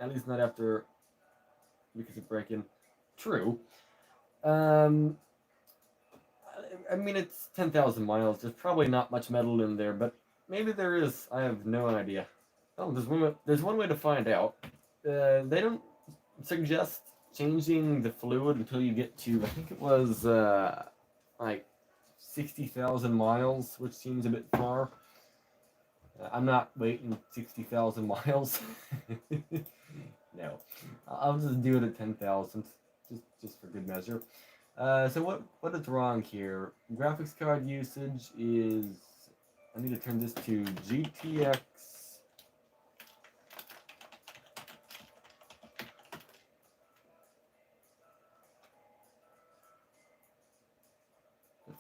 At least not after, because of break-in. True. I mean, it's 10,000 miles. There's probably not much metal in there, but maybe there is. I have no idea. Oh, there's one way to find out. They don't suggest changing the fluid until you get to, I think it was like 60,000 miles, which seems a bit far. I'm not waiting 60,000 miles. No, I'll just do it at 10,000, just for good measure. So what is wrong here? Graphics card usage is. I need to turn this to GTX.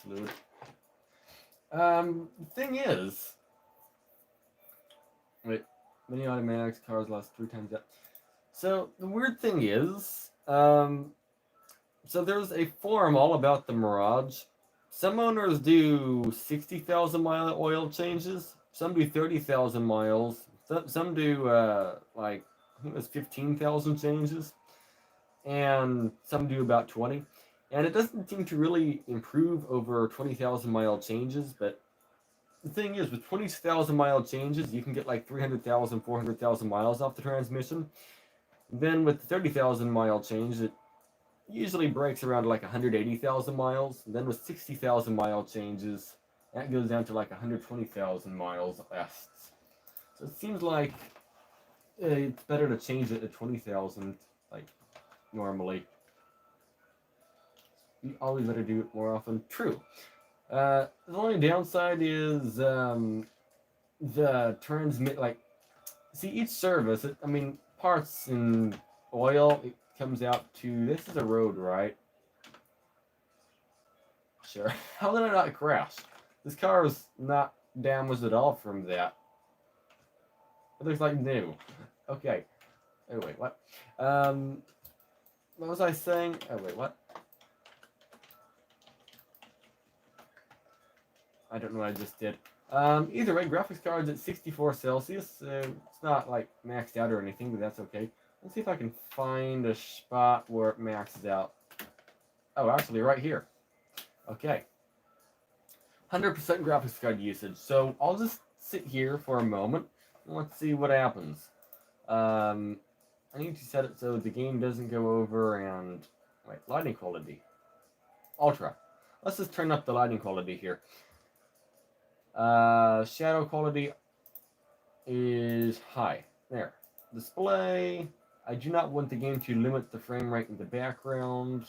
Fluid. Thing is, wait, many automatics cars last 3 times that. So the weird thing is, so there's a forum all about the Mirage. Some owners do 60,000 mile oil changes. Some do 30,000 miles. Some do like I think it was 15,000 changes, and some do about 20. And it doesn't seem to really improve over 20,000 mile changes, but the thing is, with 20,000 mile changes, you can get like 300,000, 400,000 miles off the transmission. Then with the 30,000 mile change, it usually breaks around like 180,000 miles. And then with 60,000 mile changes, that goes down to like 120,000 miles lasts. So it seems like it's better to change it to 20,000, like normally. You always better do it more often. True. The only downside is the transmit. Like, see, each service. I mean, parts in oil. It comes out to. This is a road, right? Sure. How did I not crash? This car is not damaged at all from that. It looks like new. Okay. Oh wait, what? What was I saying? Oh wait, what? I don't know what I just did. Either way, graphics card's at 64 Celsius. It's not like maxed out or anything, but that's okay. Let's see if I can find a spot where it maxes out. Oh, actually, right here. Okay. 100% graphics card usage. So I'll just sit here for a moment and let's see what happens. I need to set it so the game doesn't go over and wait, lighting quality. Ultra. Let's just turn up the lighting quality here. Shadow quality is high. There. Display. I do not want the game to limit the frame rate in the background.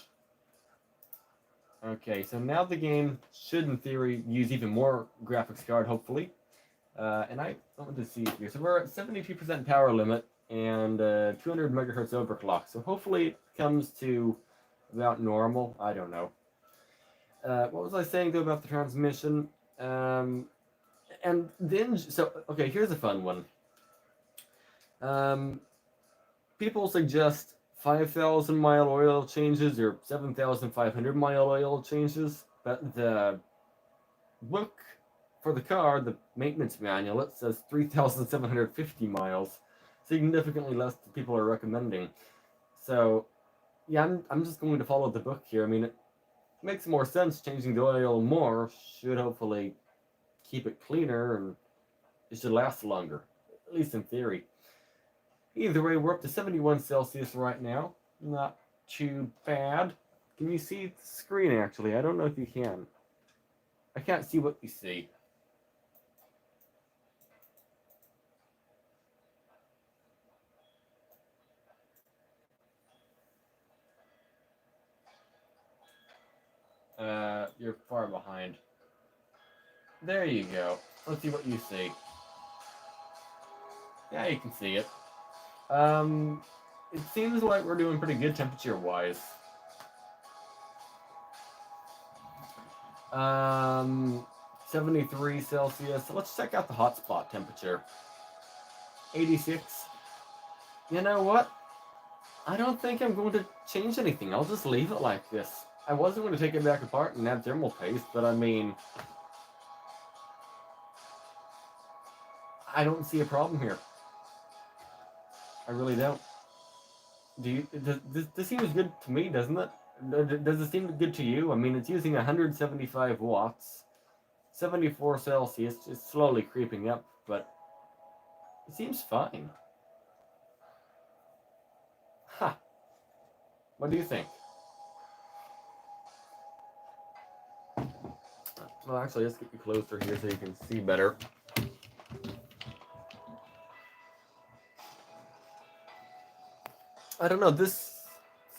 Okay, so now the game should, in theory, use even more graphics card, hopefully. And I want to see here. So we're at 72% power limit and 200 megahertz overclock. So hopefully it comes to about normal. I don't know. What was I saying, though, about the transmission? And then, so, okay, here's a fun one. People suggest 5,000 mile oil changes or 7,500 mile oil changes, but the book for the car, the maintenance manual, it says 3,750 miles. So significantly less than people are recommending. So, yeah, I'm just going to follow the book here. I mean, it makes more sense changing the oil more, should hopefully keep it cleaner, and it should last longer, at least in theory. Either way, we're up to 71 Celsius right now. Not too bad. Can you see the screen, actually? I don't know if you can. I can't see what you see. You're far behind. There you go. Let's see what you see. Yeah, you can see it. It seems like we're doing pretty good temperature-wise. 73 Celsius. Let's check out the hotspot temperature. 86. You know what? I don't think I'm going to change anything. I'll just leave it like this. I wasn't going to take it back apart and add thermal paste, but I mean, I don't see a problem here. I really don't. Do you? This seems good to me, doesn't it? Does it seem good to you? I mean, it's using 175 watts, 74 Celsius, just slowly creeping up, but it seems fine. Ha! What do you think? Well, actually, let's get you closer here so you can see better. I don't know, this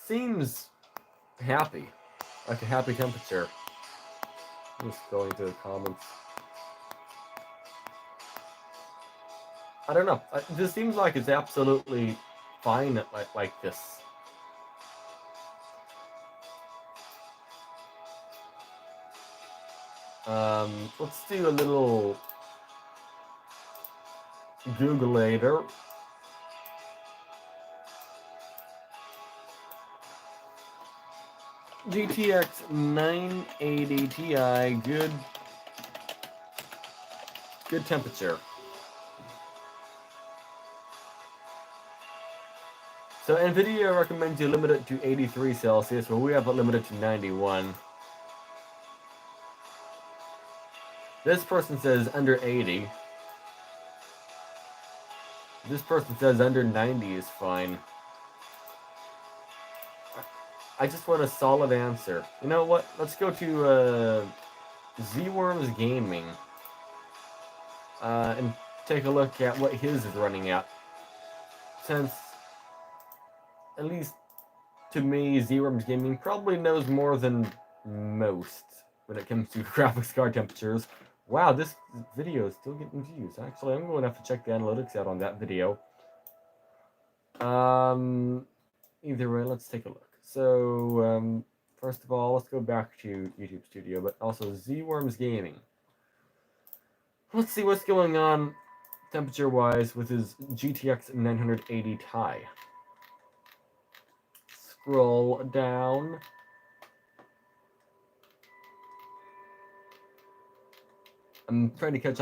seems happy, like a happy temperature. Just going to the comments. I don't know, this seems like it's absolutely fine like this. Let's do a little Googleator. GTX 980 Ti, good temperature. So NVIDIA recommends you limit it to 83 Celsius, but we have it limited to 91. This person says under 80. This person says under 90 is fine. I just want a solid answer. You know what? Let's go to Z-Worms Gaming and take a look at what his is running at. Since, at least to me, Z-Worms Gaming probably knows more than most when it comes to graphics card temperatures. Wow, this video is still getting views. Actually, I'm going to have to check the analytics out on that video. Either way, let's take a look. So, first of all, let's go back to YouTube Studio, but also Z-Worms Gaming. Let's see what's going on temperature-wise with his GTX 980 Ti. Scroll down. I'm trying to catch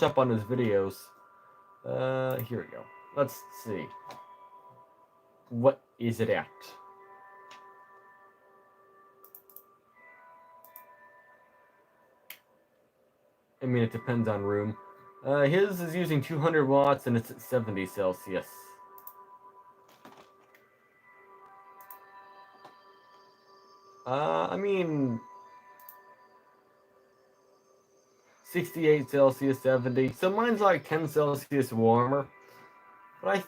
up on his videos. Here we go. Let's see. What is it at? I mean, it depends on room. His is using 200 watts and it's at 70 Celsius. I mean, 68 Celsius, 70. So mine's like 10 Celsius warmer. But I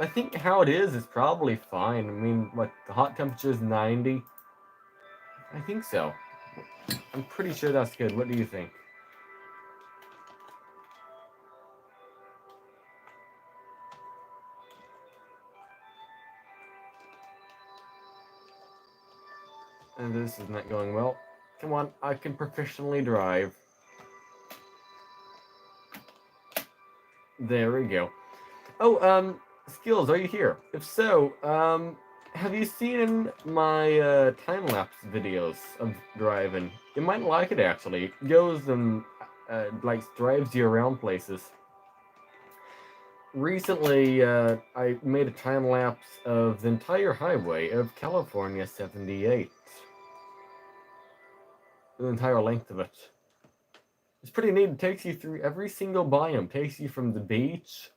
think how it is probably fine. I mean, what, the hot temperature is 90? I think so. I'm pretty sure that's good. What do you think? And this is not going well. Come on, I can professionally drive. There we go. Oh, Skills, are you here? If so, have you seen my time-lapse videos of driving? You might like it, actually. It goes and like drives you around places. recently, I made a time lapse of the entire highway of California 78. The entire length of it. It's pretty neat. It takes you through every single biome. Takes you from the beach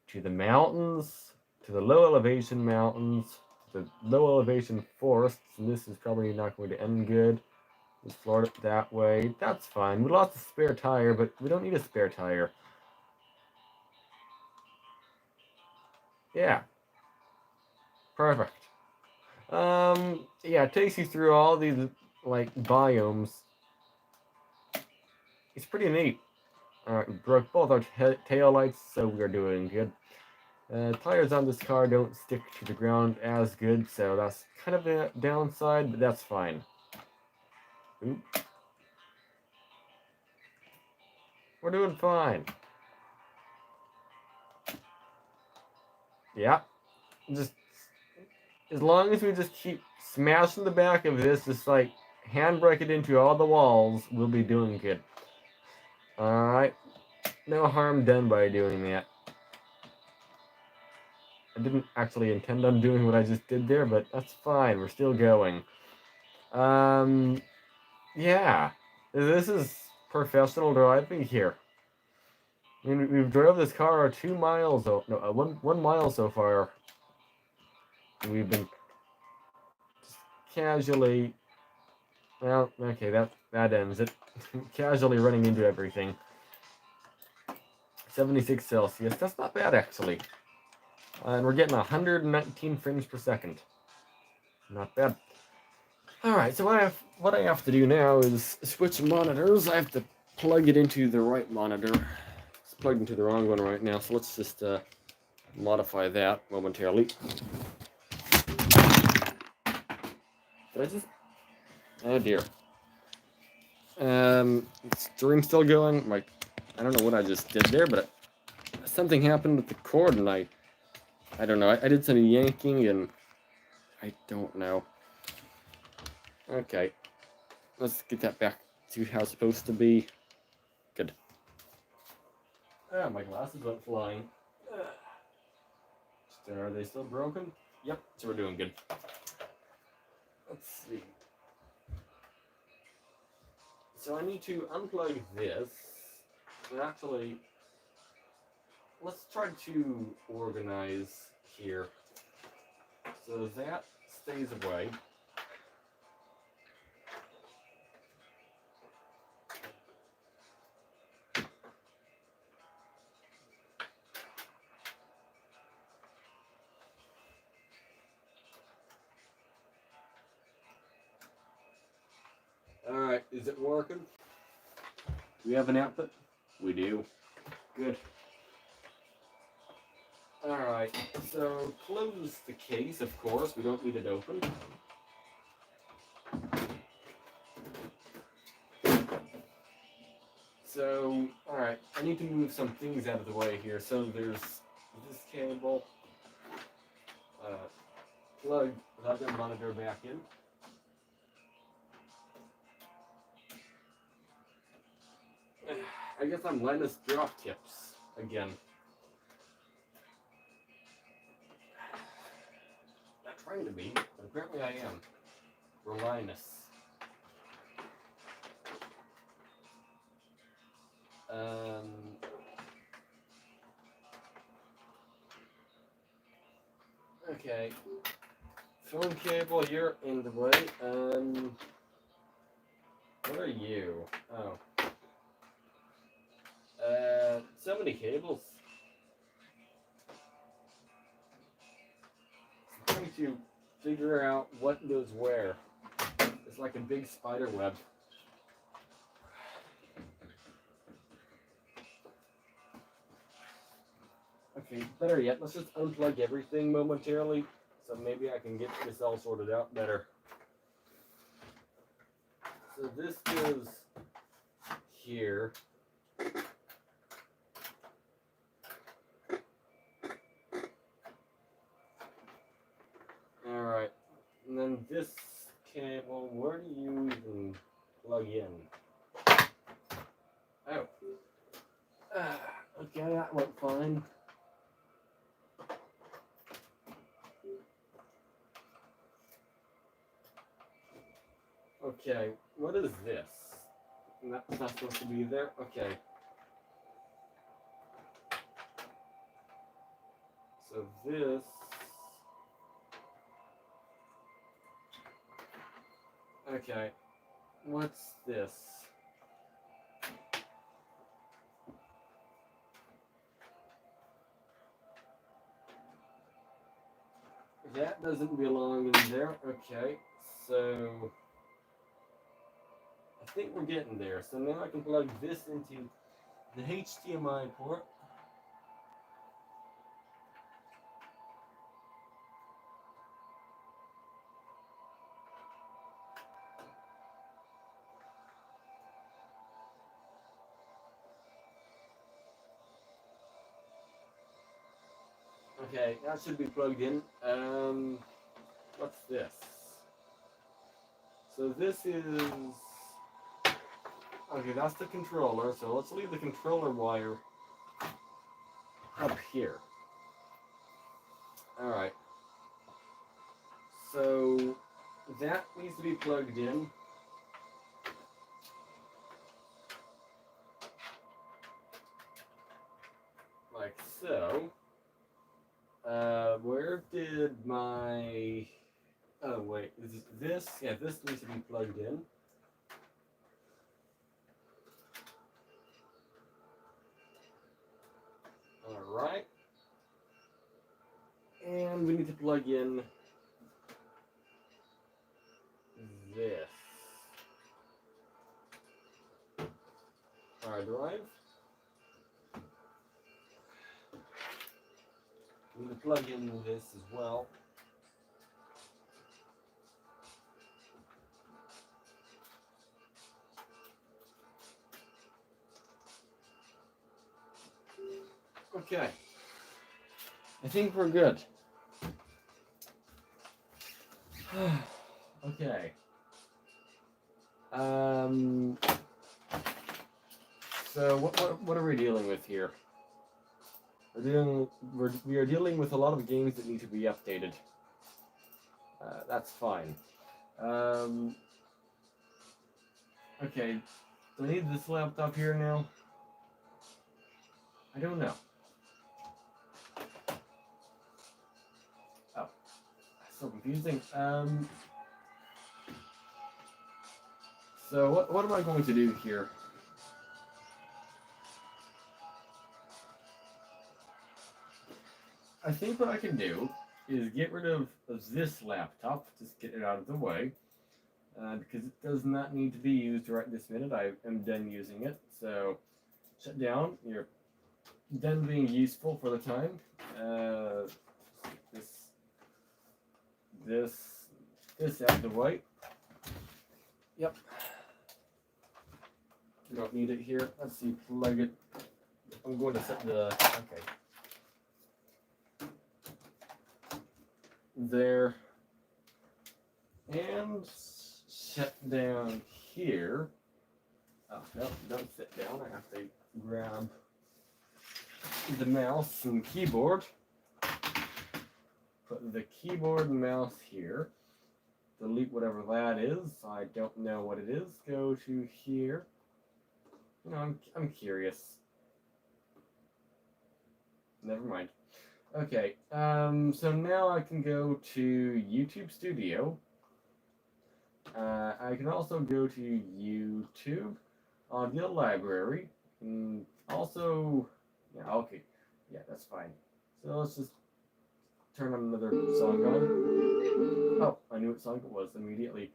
to the mountains, to the low elevation mountains, the low elevation forests, and this is probably not going to end good. Let's floor it that way. That's fine. We lost a spare tire, but we don't need a spare tire. Yeah. Perfect. Yeah, it takes you through all these, like, biomes. It's pretty neat. Alright, we broke both our tail lights, so we are doing good. Tires on this car don't stick to the ground as good, so that's kind of a downside, but that's fine. Oop. We're doing fine. Yeah. Just as long as we just keep smashing the back of this, just like handbrake it into all the walls, we'll be doing good. Alright. No harm done by doing that. I didn't actually intend on doing what I just did there, but that's fine. We're still going. Yeah. This is professional driving here. I mean, we've drove this car 2 miles, no, 1 mile so far. We've been just casually, well, okay, that ends it. Casually running into everything. 76 Celsius, that's not bad actually. And we're getting 119 frames per second. Not bad. Alright, so what I have to do now is switch monitors. I have to plug it into the right monitor. It's plugged into the wrong one right now, so let's just modify that momentarily. Did I just... Oh dear. Stream's still going. I don't know what I just did there, but something happened with the cord, and I don't know. I did some yanking, and I don't know. Okay, let's get that back to how it's supposed to be. Good. Ah, my glasses went flying. Are they still broken? Yep, so we're doing good. Let's see. So I need to unplug this. And actually, let's try to organize here. So that stays away. Alright, is it working? Do we have an output? We do. Good. Alright, so close the case, of course. We don't need it open. So, alright, I need to move some things out of the way here. So there's this cable. Plug the other monitor back in. I guess I'm Linus drop tips again. Not trying to be, but apparently I am. We're Linus. Okay. Phone cable, you're in the way. What are you? Oh. So many cables. I'm trying to figure out what goes where. It's like a big spider web. Okay, better yet, let's just unplug everything momentarily, so maybe I can get this all sorted out better. So this goes here. Alright, and then this cable, where do you even plug in? Oh. Okay, that went fine. Okay, what is this? That's not supposed to be there? Okay. So this... Okay. What's this? That doesn't belong in there. Okay. So... I think we're getting there. So now I can plug this into the HDMI port. Okay, that should be plugged in. What's this? So this is... Okay, that's the controller. So let's leave the controller wire up here. Alright. So that needs to be plugged in. Like so. Where did my... Oh wait, is this? Yeah, this needs to be plugged in. Alright. And we need to plug in this. Hard drive. We need to plug in this as well. Okay. I think we're good. Okay. So what are we dealing with here? We are dealing with a lot of games that need to be updated. That's fine. Okay. Do I need this laptop here now? I don't know. Oh, so confusing. So what am I going to do here? I think what I can do is get rid of this laptop, just get it out of the way, because it does not need to be used right this minute. I am done using it, so shut down. You're done being useful for the time. This out of the way. Yep. We don't need it here. Let's see, plug it. I'm going to set the, okay. There. And set down here. Oh, no, don't sit down. I have to grab the mouse and keyboard. Put the keyboard and mouse here. Delete whatever that is. I don't know what it is. Go to here. You know, I'm curious. Never mind. Okay, so now I can go to YouTube Studio. I can also go to YouTube Audio Library. And also, yeah, okay. Yeah, that's fine. So let's just turn on another song on. Oh, I knew what song it was immediately.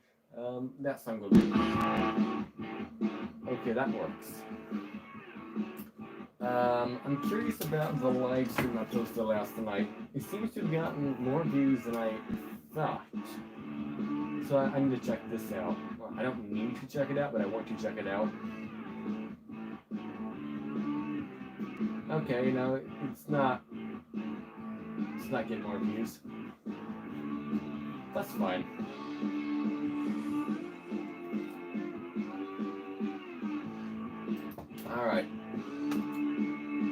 That song will do. Okay, that works. I'm curious about the live stream I posted last night. It seems to have gotten more views than I thought. So I need to check this out. Well, I don't need to check it out, but I want to check it out. Okay, no, it's not getting more views. That's fine. Alright.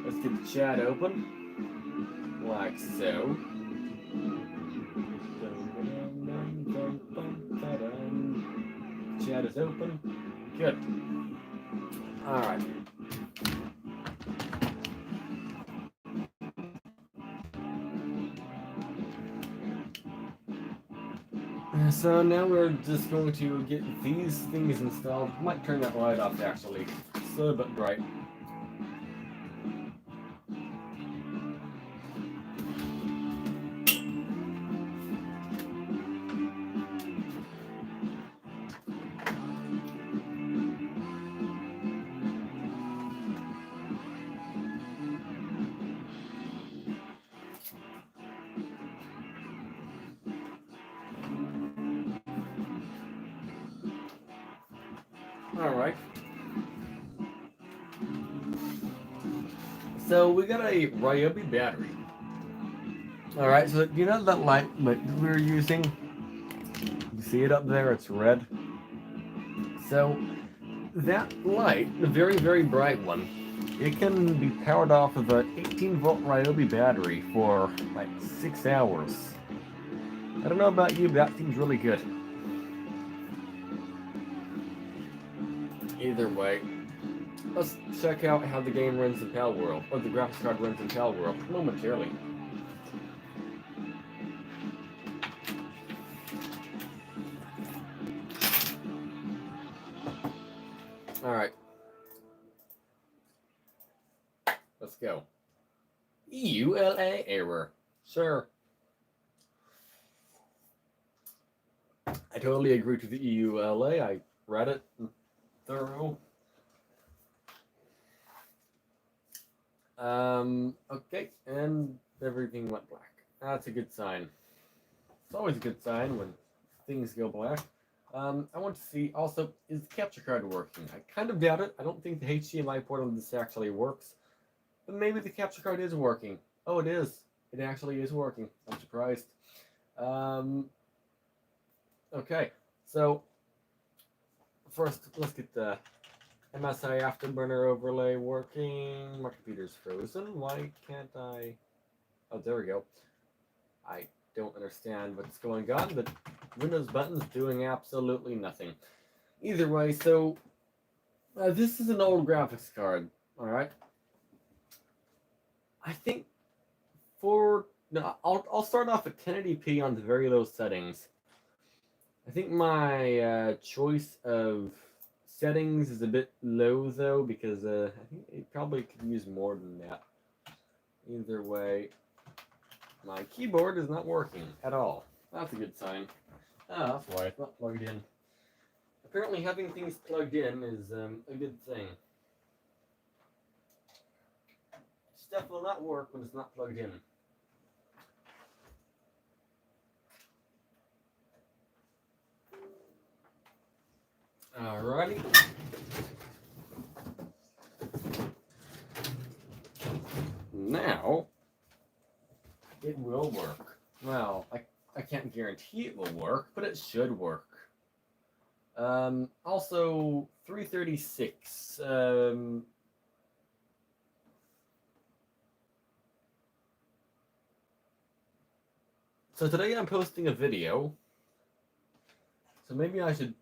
Let's get the chat open. Like so. chat is open. Good. Alright. So now we're just going to get these things installed. Might turn that light off actually. It's a little bit bright. Alright. So we got a Ryobi battery. Alright, so you know that light that we're using? You see it up there? It's red. So that light, the very, very bright one, it can be powered off of an 18-volt Ryobi battery for like 6 hours. I don't know about you, but that seems really good. Either way, let's check out how the game runs in Palworld, or the graphics card runs in Palworld momentarily. Alright. Let's go. EULA error. Sure. I totally agree to the EULA. I read it thorough. Okay, and everything went black. That's a good sign. It's always a good sign when things go black. I want to see also, is the capture card working? I kind of doubt it. I don't think the HDMI port on this actually works. But maybe the capture card is working. Oh, it is. It actually is working. I'm surprised. Okay, so first let's get the MSI Afterburner overlay working. My computer's frozen. Why can't I? Oh, there we go. I don't understand what's going on, but Windows button's doing absolutely nothing. Either way, so this is an old graphics card, all right? I think I'll start off at 1080p on the very low settings. I think my choice of settings is a bit low though, because I think it probably could use more than that. Either way, my keyboard is not working at all. That's a good sign. Ah, that's why it's not plugged in. Apparently having things plugged in is a good thing. Stuff will not work when it's not plugged in. Alrighty. Now, it will work. Well, I can't guarantee it will work, but it should work. Also, 336. So today I'm posting a video. So maybe I should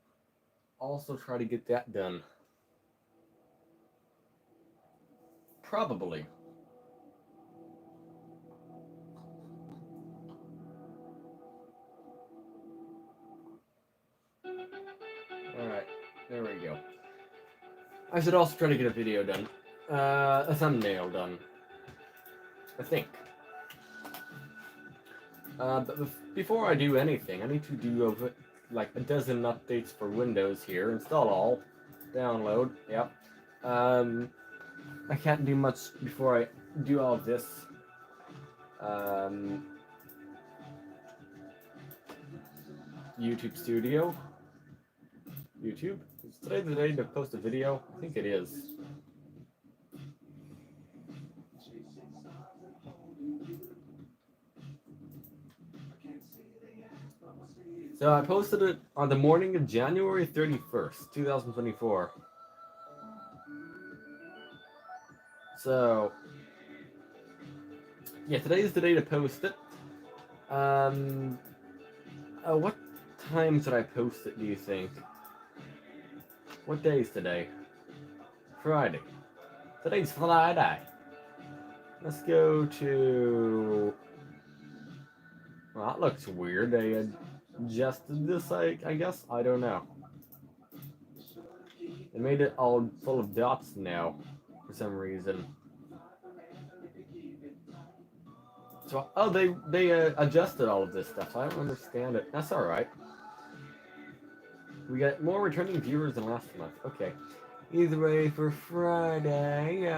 also try to get that done. Probably. Alright, there we go. I should also try to get a video done. A thumbnail done. I think. But before I do anything, I need to do like a dozen updates for Windows here. Install all. Download. Yep. I can't do much before I do all of this. YouTube Studio. YouTube? Is today the day to post a video? I think it is. So I posted it on the morning of January 31st, 2024. So, yeah, today is the day to post it. What time should I post it, do you think? What day is today? Friday. Today's Friday. Let's go to... Well, that looks weird. They adjusted this, I guess? I don't know. They made it all full of dots now, for some reason. So, oh, they adjusted all of this stuff. I don't understand it. That's alright. We got more returning viewers than last month. Okay. Either way, for Friday,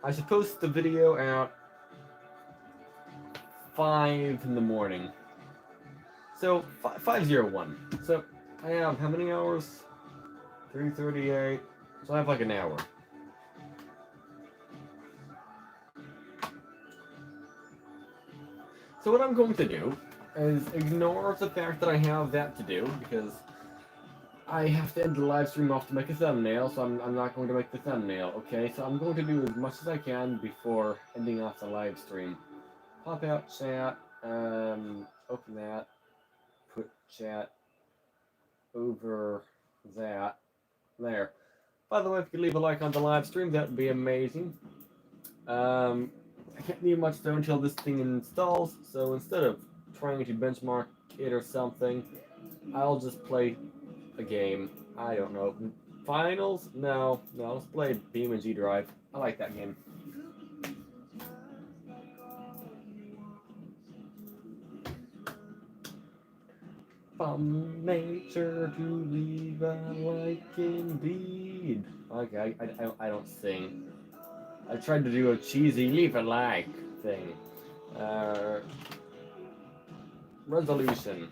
I should post the video at 5 in the morning. So, 5:01. So, I have how many hours? 3:38. So I have like an hour. So what I'm going to do is ignore the fact that I have that to do, because I have to end the live stream off to make a thumbnail, so I'm not going to make the thumbnail, okay? So I'm going to do as much as I can before ending off the live stream. Pop out chat, open that, put chat over that, there. By the way, if you could leave a like on the live stream, that would be amazing. I can't do much though until this thing installs, so instead of trying to benchmark it or something, I'll just play a game. I don't know. Finals? No, let's play BeamNG Drive. I like that game. From nature to leave a like indeed. Okay, I don't sing. I tried to do a cheesy leave a like thing. Resolution.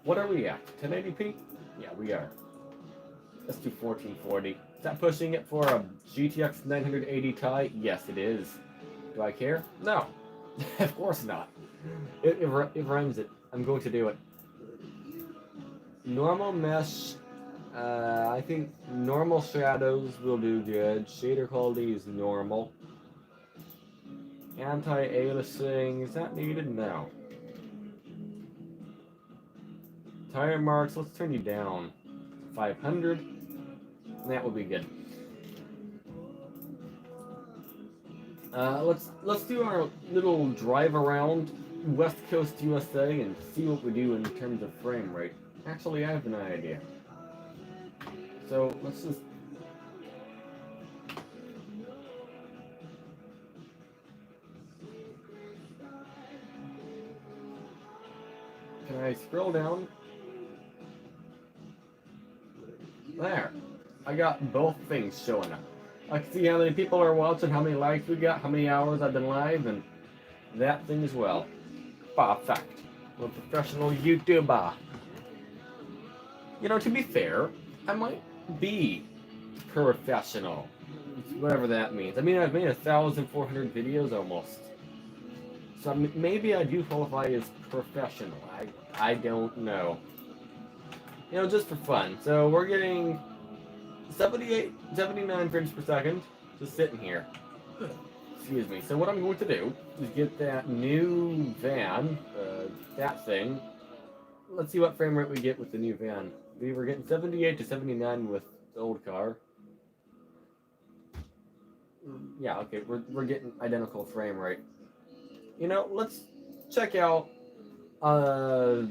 What are we at? 1080p? Yeah, we are. Let's do 1440. Is that pushing it for a GTX 980 Ti? Yes, it is. Do I care? No. Of course not. It rhymes it. I'm going to do it. Normal mesh. I think normal shadows will do good. Shader quality is normal. Anti-aliasing, is that needed? No. Tire marks, let's turn you down. 500. That will be good. Let's do our little drive around West Coast USA and see what we do in terms of frame rate. Actually, I have an idea. So let's just... Can I scroll down? There. I got both things showing up. I can see how many people are watching, how many likes we got, how many hours I've been live, and that thing as well. Perfect. I'm a professional YouTuber. You know, to be fair, I might be professional. Whatever that means. I mean, I've made 1,400 videos almost. So maybe I do qualify as professional. I don't know. You know, just for fun. So we're getting 79 frames per second, just sitting here. Excuse me. So what I'm going to do is get that new van, that thing. Let's see what frame rate we get with the new van. We were getting 78 to 79 with the old car. Yeah, okay, we're getting identical frame rate. You know, let's check out a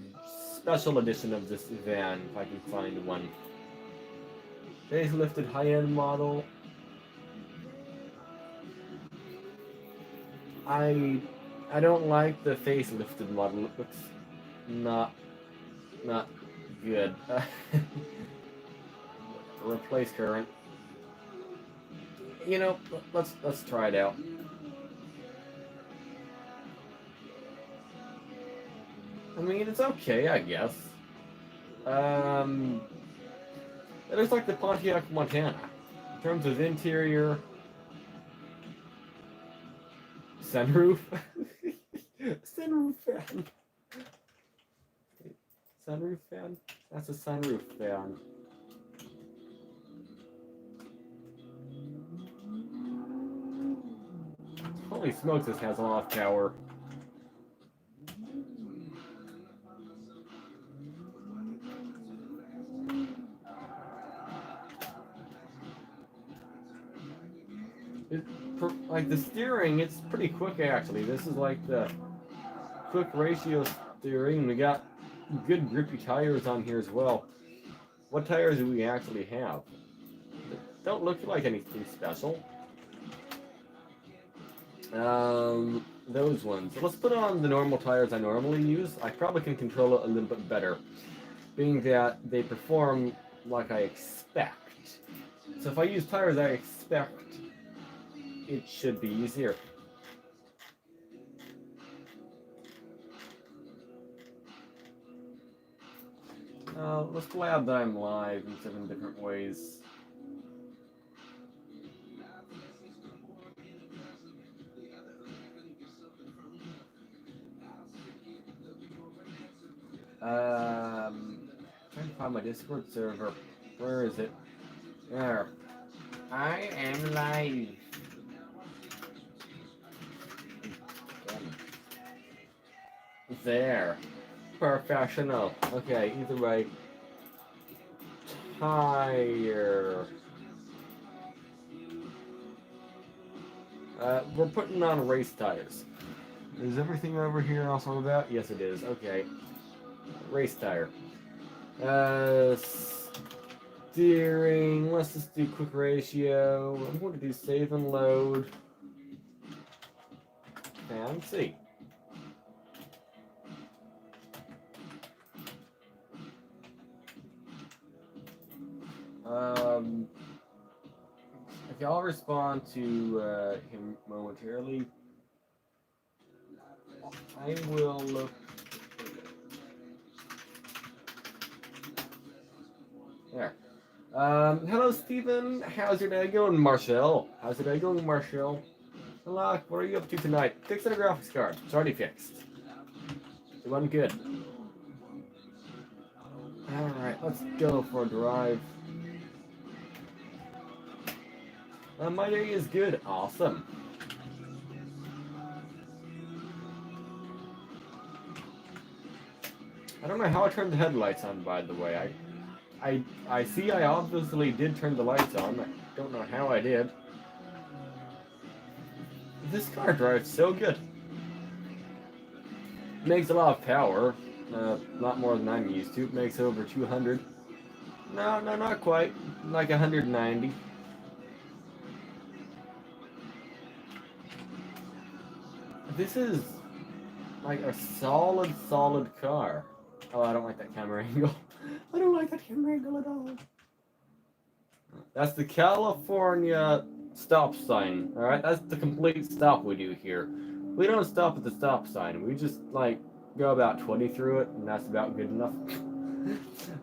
special edition of this van, if I can find one. Facelifted high-end model. I don't like the facelifted model. It looks not good. Replace current. You know, let's try it out. I mean, it's okay, I guess. It looks like the Pontiac Montana. In terms of interior... Sunroof? Sunroof fan. Sunroof fan? That's a sunroof fan. Holy smokes, this has a lot of power. Like the steering, it's pretty quick actually. This is like the quick ratio steering. We got good grippy tires on here as well. What tires do we actually have? They don't look like anything special. Those ones. So let's put on the normal tires I normally use. I probably can control it a little bit better, being that they perform like I expect. So if I use tires I expect, it should be easier. Let's glad that I'm live in 7 different ways. Trying to find my Discord server. Where is it? There. I am live. There. Professional. Okay, either way. Tire. We're putting on race tires. Is everything over here also that? Yes, it is. Okay. Race tire. Steering. Let's just do quick ratio. I'm going to do save and load. Fancy. Okay, I'll respond to him momentarily. I will look. There. Hello, Stephen. How's your day going, Marshall? How's your day going, Marshall? Hello, what are you up to tonight? Fixing a graphics card. It's already fixed. It went good. Alright, let's go for a drive. My day is good. Awesome. I don't know how I turned the headlights on, by the way. I see I obviously did turn the lights on. I don't know how I did. This car drives so good. Makes a lot of power. A lot more than I'm used to. It makes over 200. No, not quite. Like 190. This is like a solid car. Oh, I don't like that camera angle. I don't like that camera angle at all. That's the California stop sign. Alright, that's the complete stop we do here. We don't stop at the stop sign. We just, like, go about 20 through it, and that's about good enough.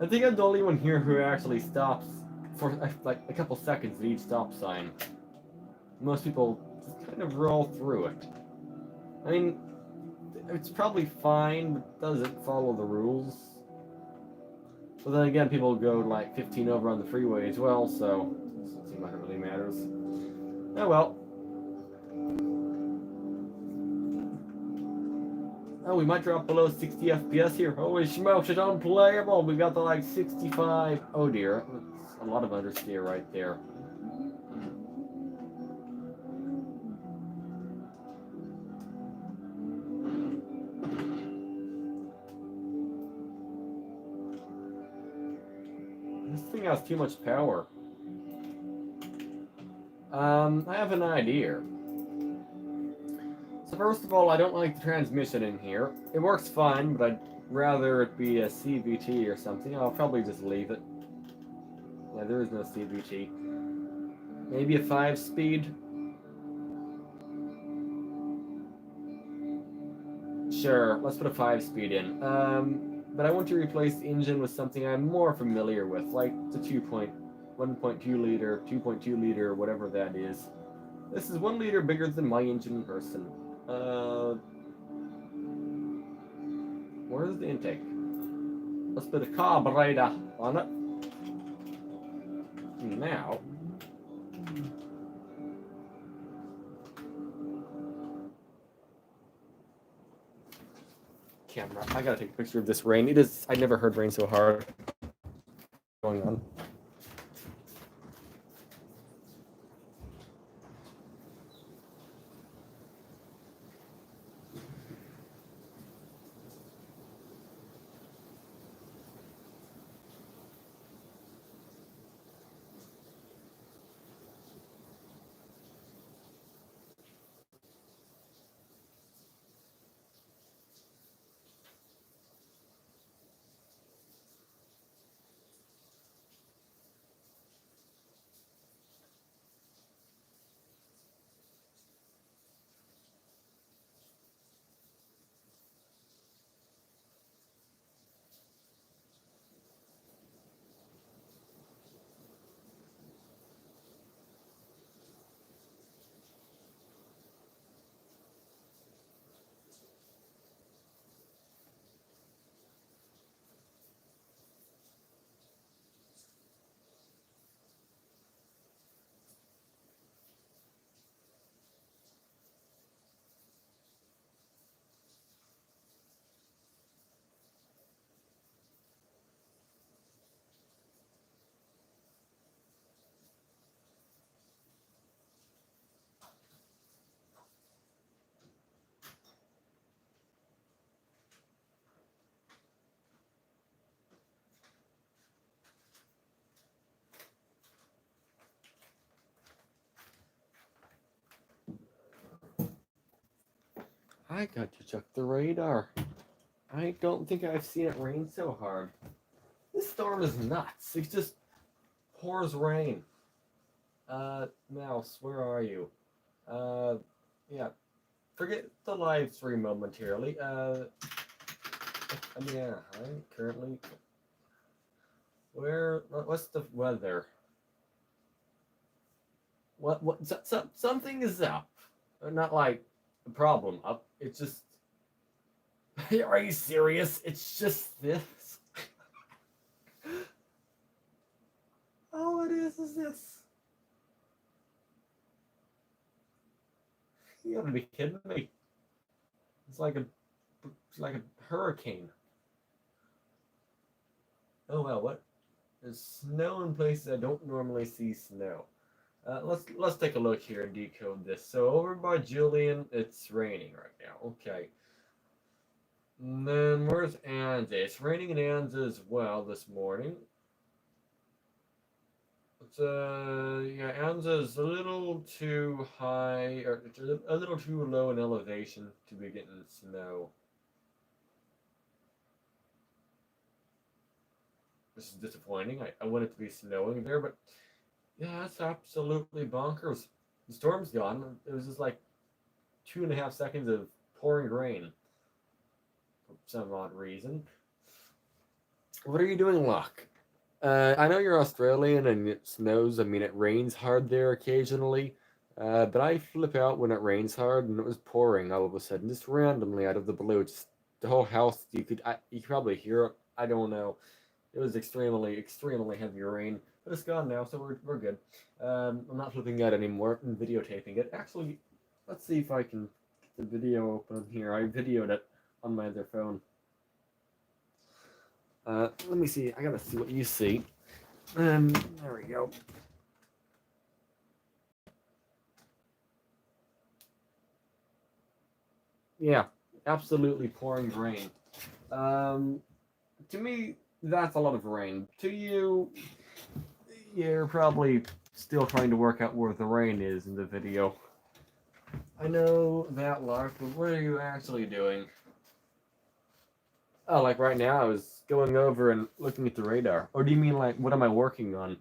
I think I'm the only one here who actually stops for, like, a couple seconds at each stop sign. Most people just kind of roll through it. I mean, it's probably fine, but doesn't follow the rules. But then again, people go like 15 over on the freeway as well, so it doesn't seem like it really matters. Oh well. Oh, we might drop below 60 FPS here. Holy smokes, it's unplayable. We got the like 65. Oh dear, that's a lot of understeer right there. This thing has too much power. I have an idea. So first of all, I don't like the transmission in here. It works fine, but I'd rather it be a CVT or something. I'll probably just leave it. Yeah, there is no CVT. Maybe a 5-speed? Sure, let's put a 5-speed in. But I want to replace the engine with something I'm more familiar with, like the 1.2 liter, 2.2 liter, whatever that is. This is 1 liter bigger than my engine in person. Where's the intake? Let's put a carburetor on it. Now, camera. I gotta take a picture of this rain. It is. I never heard rain so hard. Going on. I got to check the radar. I don't think I've seen it rain so hard. This storm is nuts. It just pours rain. Mouse, where are you? Yeah. Forget the live stream momentarily. I'm in Anaheim currently. What's the weather? Something is up. Not like a problem up. It's just. Are you serious? It's just this. All it is this. You gotta be kidding me. It's like a hurricane. Oh well, what? There's snow in places I don't normally see snow. Let's take a look here and decode this. So over by Julian, it's raining right now. Okay. And then where's Anza? It's raining in Anza as well this morning. It's yeah, Anza is a little too high, or a little too low in elevation to be getting snow. This is disappointing. I want it to be snowing there, but yeah, that's absolutely bonkers. The storm's gone. It was just like 2.5 seconds of pouring rain for some odd reason. What are you doing, Locke? I know you're Australian and it snows. I mean, it rains hard there occasionally. But I flip out when it rains hard, and it was pouring all of a sudden, just randomly out of the blue. Just the whole house. You could probably hear it. I don't know. It was extremely heavy rain, but it's gone now, so we're good. I'm not flipping out anymore. I'm videotaping it. Actually, let's see if I can get the video open here. I videoed it on my other phone. Let me see. I gotta see what you see. There we go. Yeah, absolutely pouring rain. To me, that's a lot of rain. To you, you're probably still trying to work out where the rain is in the video. I know that, Lark, but what are you actually doing? Oh, like right now, I was going over and looking at the radar. Or do you mean like, what am I working on?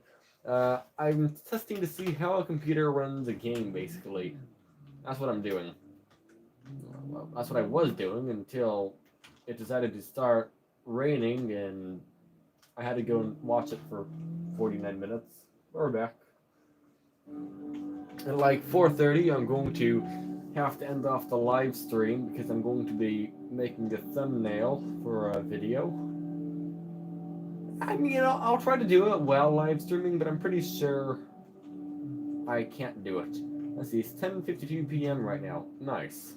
I'm testing to see how a computer runs a game, basically. That's what I'm doing. Well, that's what I was doing until it decided to start raining, and I had to go and watch it for 49 minutes. We're back. At like 4:30, I'm going to have to end off the live stream because I'm going to be making a thumbnail for a video. I mean, I'll try to do it while live streaming, but I'm pretty sure I can't do it. Let's see, it's 10:52 p.m. right now. Nice.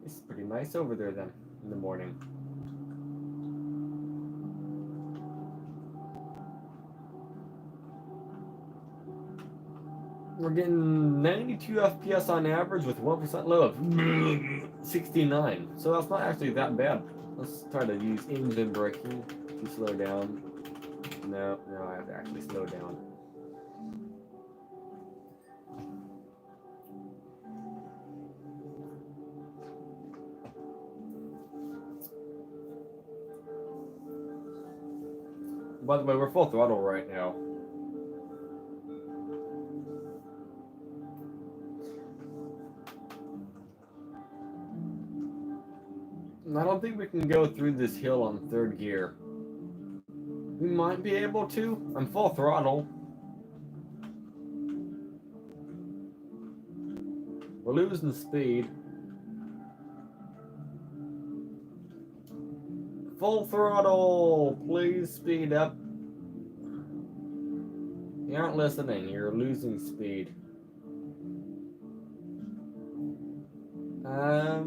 It's pretty nice over there then in the morning. We're getting 92 FPS on average with 1% low of 69. So that's not actually that bad. Let's try to use engine braking to slow down. No, I have to actually slow down. By the way, we're full throttle right now. I don't think we can go through this hill on 3rd gear. We might be able to. I'm full throttle. We're losing speed. Full throttle! Please speed up. You aren't listening. You're losing speed. I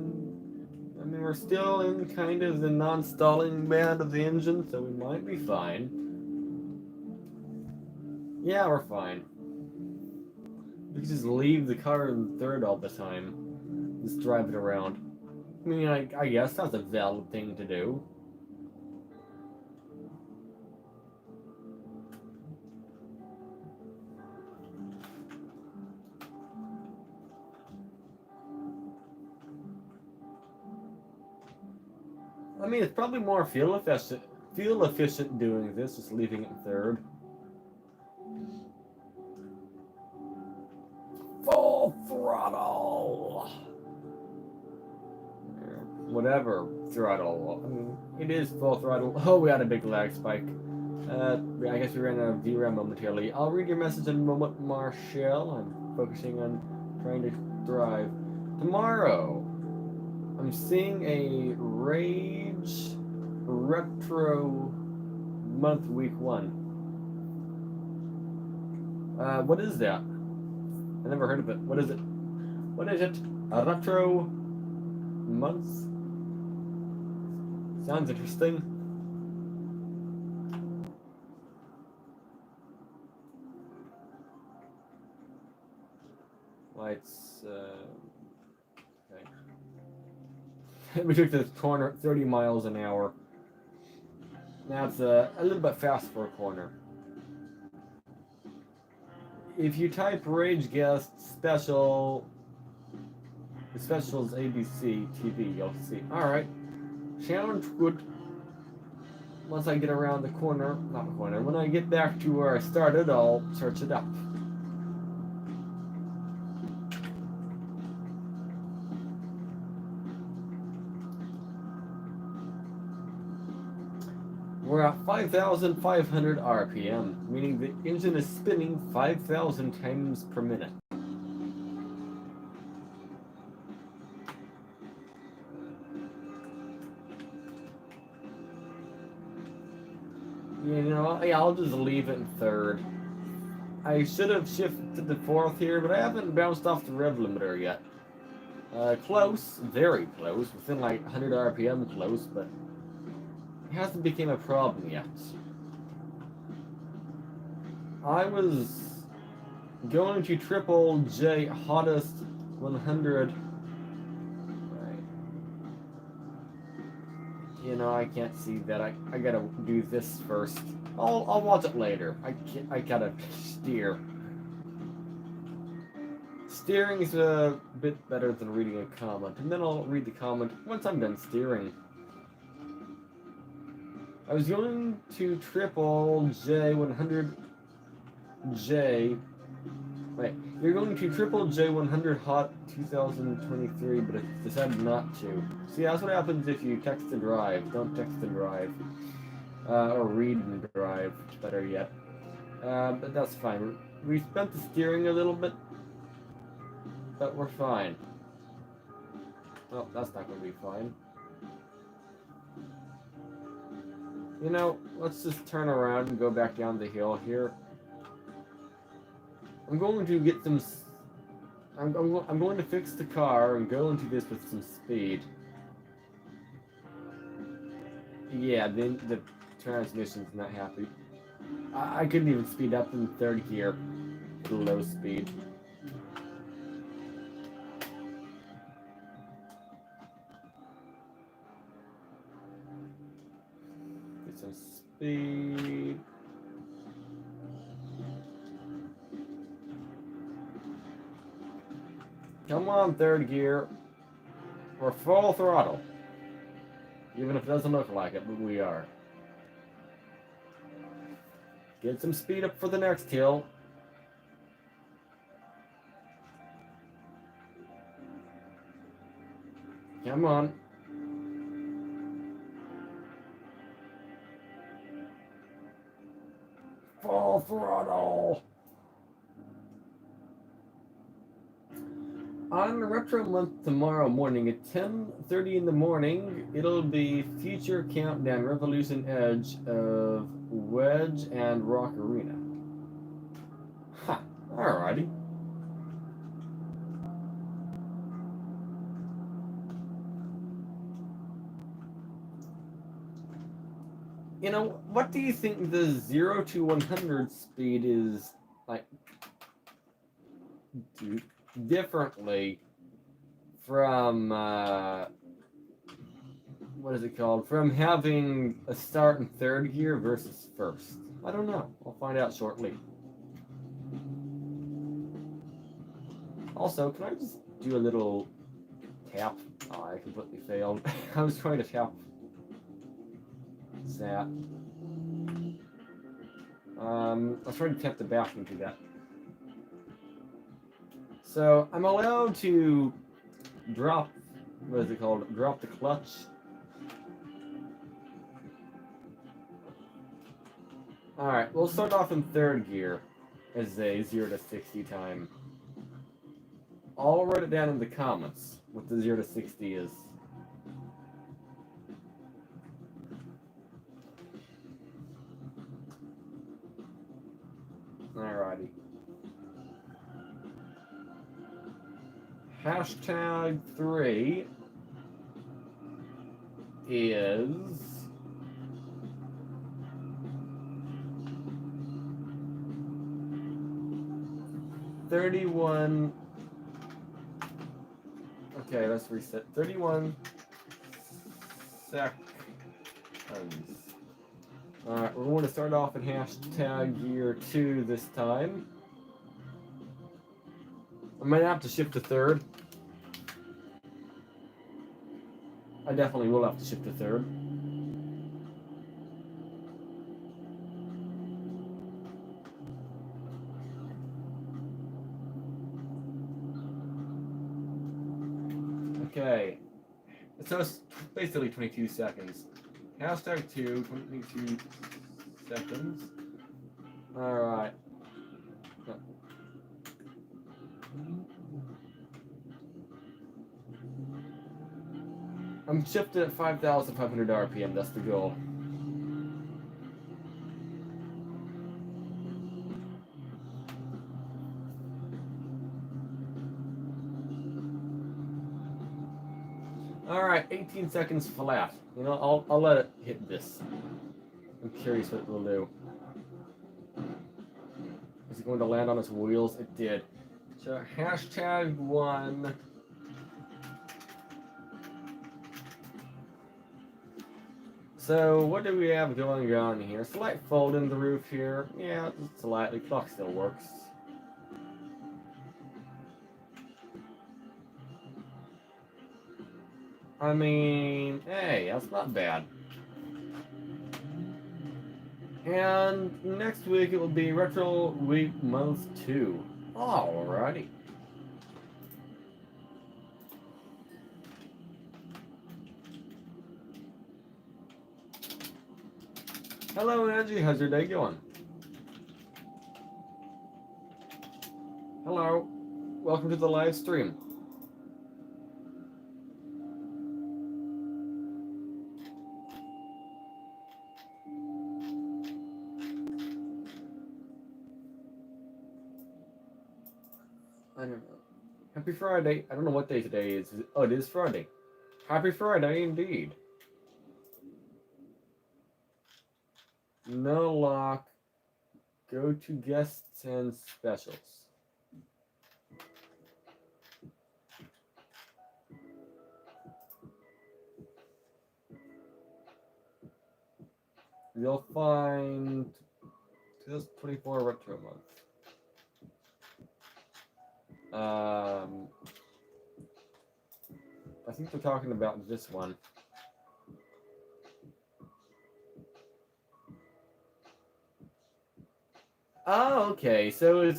mean, we're still in kind of the non-stalling band of the engine, so we might be fine. Yeah, we're fine. We can just leave the car in 3rd all the time. Just drive it around. I mean, I guess that's a valid thing to do. I mean, it's probably more fuel efficient. Fuel efficient doing this, just leaving it in third. Full throttle. Whatever throttle. I mean, it is full throttle. Oh, we had a big lag spike. I guess we ran out of VRAM momentarily. I'll read your message in a moment, Marshall. I'm focusing on trying to thrive. Tomorrow, I'm seeing a Rage Retro Month Week 1. What is that? I never heard of it. What is it? What is it? A Retro Month? Sounds interesting. Lights, okay. We took this corner 30 miles an hour. That's a little bit fast for a corner. If you type Rage Guest Specials ABC TV, you'll see. Alright. Sounds good. Once I get around the corner, not the corner, when I get back to where I started, I'll search it up. We're at 5,500 RPM, meaning the engine is spinning 5,000 times per minute. You know, yeah, I'll just leave it in third. I should have shifted to fourth here, but I haven't bounced off the rev limiter yet. Close, very close, within like 100 RPM close, but it hasn't become a problem yet. I was going to Triple J hottest 100. Right. You know, I can't see that. I gotta do this first. I'll watch it later. I gotta steer. Steering's a bit better than reading a comment, and then I'll read the comment once I'm done steering. I was going to Triple J 100J. Wait, you're going to Triple J 100 Hot 2023, but I decided not to. See, that's what happens if you text and drive. Don't text and drive. Or read and drive, better yet. But that's fine. We spent the steering a little bit, but we're fine. Well, that's not going to be fine. You know, let's just turn around and go back down the hill here. I'm going to get some... I'm going to fix the car and go into this with some speed. Yeah, the transmission's not happy. I couldn't even speed up in third gear at low speed. Get some speed. Come on, third gear. We're full throttle. Even if it doesn't look like it, but we are. Get some speed up for the next hill. Come on. Full throttle. On Retro Month tomorrow morning at 10:30 in the morning, it'll be Future Countdown Revolution Edge of Wedge and Rock Arena. Ha, alrighty. You know, what do you think the 0 to 100 speed is like differently from what is it called? From having a start in third gear versus first? I don't know. I'll find out shortly. Also, can I just do a little tap? Oh, I completely failed. I was trying to tap Zap. Let's try to tap the bathroom to that. So I'm allowed to drop, what is it called? Drop the clutch. Alright, we'll start off in third gear as a 0 to 60 time. I'll write it down in the comments what the 0 to 60 is. Alrighty. Hashtag 3 is 31. Okay, let's reset. 31 seconds. Alright, we're going to start off in hashtag year 2 this time. I might have to shift to third. I definitely will have to shift to third. Okay. So it's basically 22 seconds. Hashtag 2, 22 seconds. Alright. I'm shifted at 5,500 RPM, that's the goal. Alright, 18 seconds flat. You know, I'll let it hit this. I'm curious what it will do. Is it going to land on its wheels? It did. So, hashtag 1. So, what do we have going on here? Slight fold in the roof here. Yeah, slightly. Clock still works. I mean, hey, that's not bad. And next week it will be Retro Week Month 2. Alrighty. Hello, Angie. How's your day going? Hello. Welcome to the live stream. I don't know. Happy Friday. I don't know what day today is. Oh, it is Friday. Happy Friday indeed. No lock. Go to guests and specials. You'll find 2024 Retro Month. I think they're talking about this one. Oh, okay. So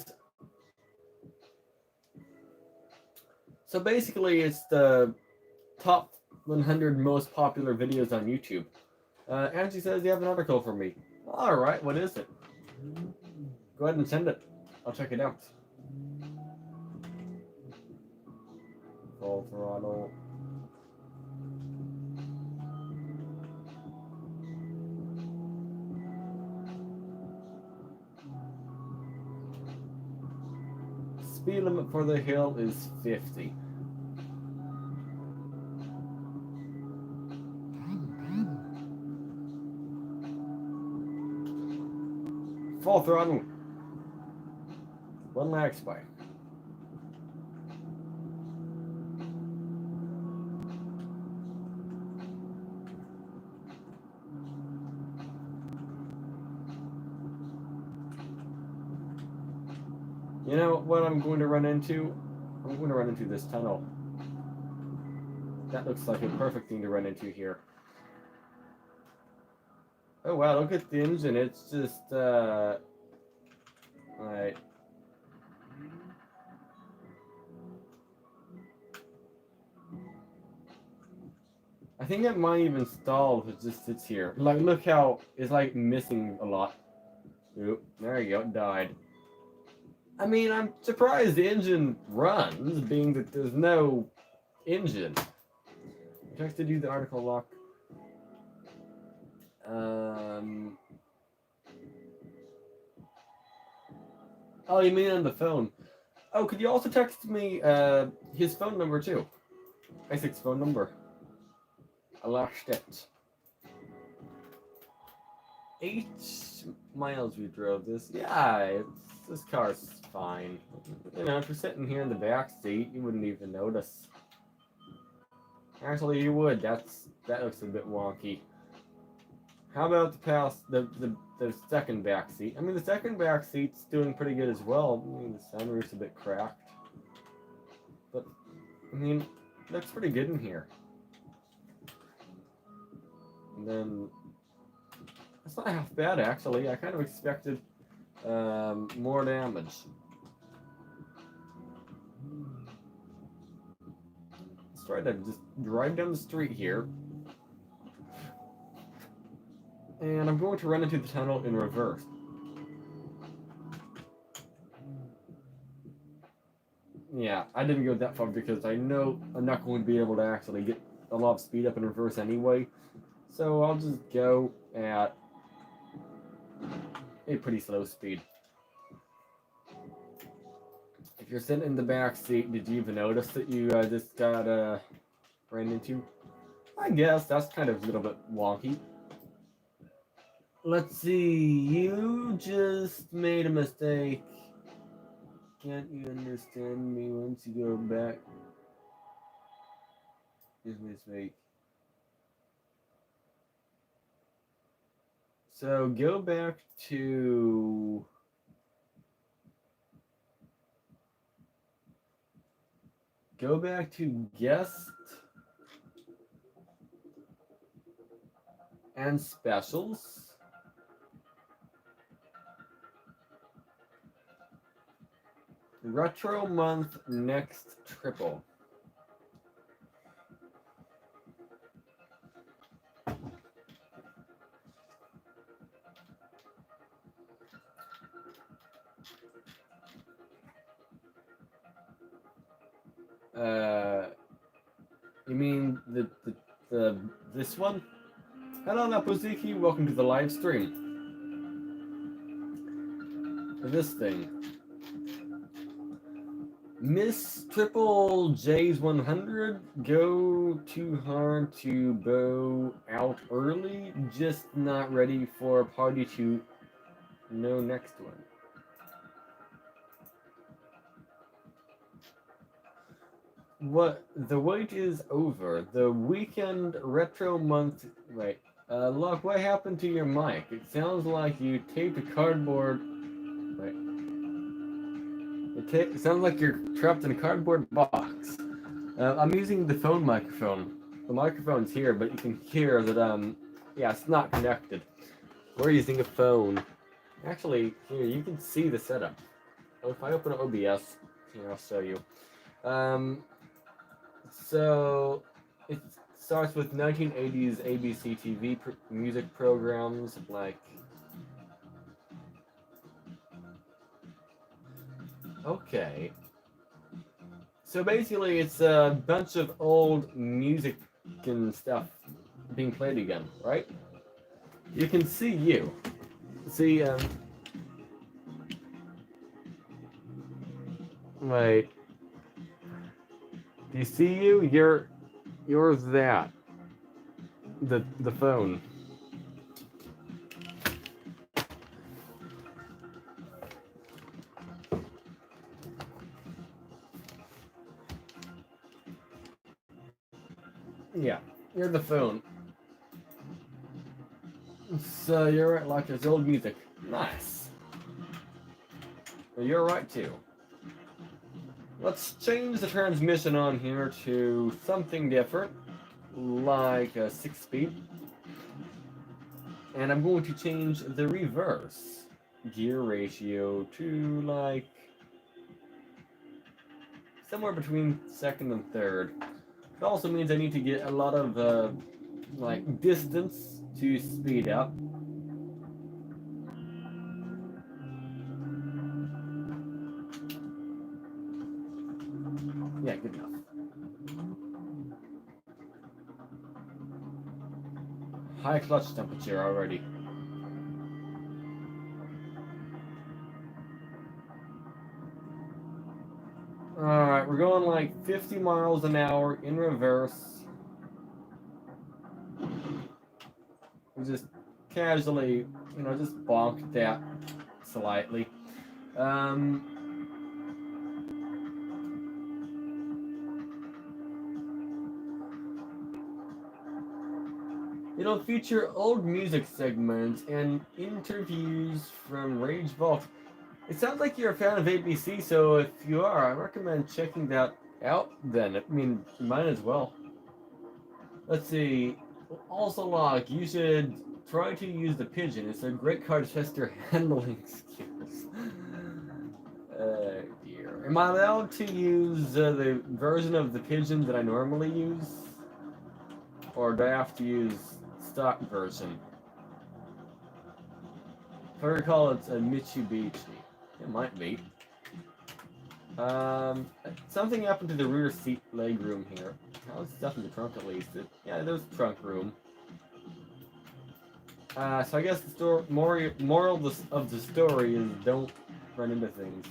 basically it's the top 100 most popular videos on YouTube. Angie says you have an article for me. All right, what is it? Go ahead and send it. I'll check it out. Full throttle. Speed limit for the hill is 50. Full throttle. One lag spike. You know what I'm going to run into? I'm going to run into this tunnel. That looks like a perfect thing to run into here. Oh wow, look at the engine. It's just right. I think it might even stall if it just sits here. Like, look how it's like missing a lot. Oop, there you go, it died. I mean, I'm surprised the engine runs, being that there's no engine. I tried to do the article lock. Oh, you mean on the phone? Oh, could you also text me his phone number too? Isaac's phone number. I lost it. 8 miles we drove this. Yeah, this car's fine. You know, if you're sitting here in the back seat, you wouldn't even notice. Actually, you would. That looks a bit wonky. How about the second back seat? I mean, the second back seat's doing pretty good as well. I mean, the sunroof's a bit cracked, but I mean, it looks pretty good in here. And then it's not half bad actually. I kind of expected more damage. Let's try to just drive down the street here. And I'm going to run into the tunnel in reverse. Yeah, I didn't go that far because I know I'm not going to be able to actually get a lot of speed up in reverse anyway. So I'll just go at a pretty slow speed. If you're sitting in the back seat, did you even notice that you just got ran into? I guess that's kind of a little bit wonky. Let's see, you just made a mistake. Can't you understand me once you go back? Here's a mistake. So go back to guest and specials. Retro month next triple. You mean the this one? Hello, Napuziki. Welcome to the live stream. This thing. Miss Triple J's 100, go too hard to bow out early, just not ready for a party to no next one. What? The wait is over. The weekend retro month. Wait. Look, what happened to your mic? It sounds like you taped a cardboard. Wait. It sounds like you're trapped in a cardboard box. I'm using the phone microphone. The microphone's here, but you can hear that, yeah, it's not connected. We're using a phone. Actually, here, you can see the setup. Oh, if I open OBS, here, I'll show you. So, it starts with 1980s ABC TV music programs like... Okay. So basically, it's a bunch of old music and stuff being played again, right? You can see you. See, wait. Do you see you? You're that. The phone. Yeah, you're the phone. So you're right, like there's old music. Nice. Well, you're right too. Let's change the transmission on here to something different, like a 6-speed. And I'm going to change the reverse gear ratio to like somewhere between second and third. It also means I need to get a lot of like distance to speed up. Yeah, good enough. High clutch temperature already. Alright, we're going like 50 miles an hour in reverse. We just casually, just bonked that slightly. Feature old music segments and interviews from Rage Vault. It sounds like you're a fan of ABC, so if you are, I recommend checking that out then. I mean, you might as well. Let's see. Also, Locke, you should try to use the pigeon. It's a great car to test your handling skills. Dear. Am I allowed to use the version of the pigeon that I normally use? Or do I have to use stock version? If I recall, it's a Mitsubishi. It might be. Something happened to the rear seat leg room here. How's stuff in the trunk at least? Yeah, there's trunk room. So I guess the moral of the story is don't run into things.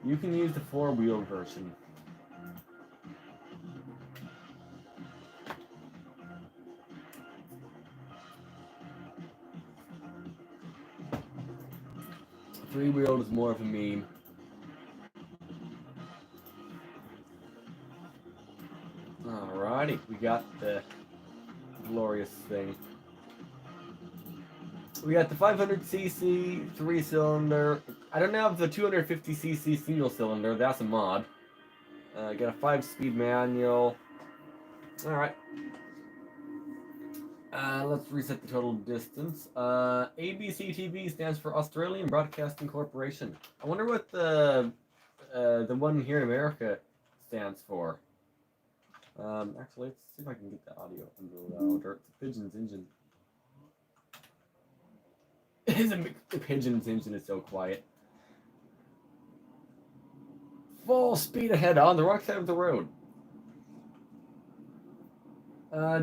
You can use the four-wheel version. Three-wheeled is more of a meme. Alrighty, we got the glorious thing. We got the 500cc 3-cylinder. I don't have the 250cc single cylinder. That's a mod. Got a 5-speed manual. Alright. Let's reset the total distance. ABCTV stands for Australian Broadcasting Corporation. I wonder what the one here in America stands for. Actually, let's see if I can get the audio a little louder. It's a Pigeon's engine. The Pigeon's engine is so quiet. Full speed ahead on the wrong side of the road.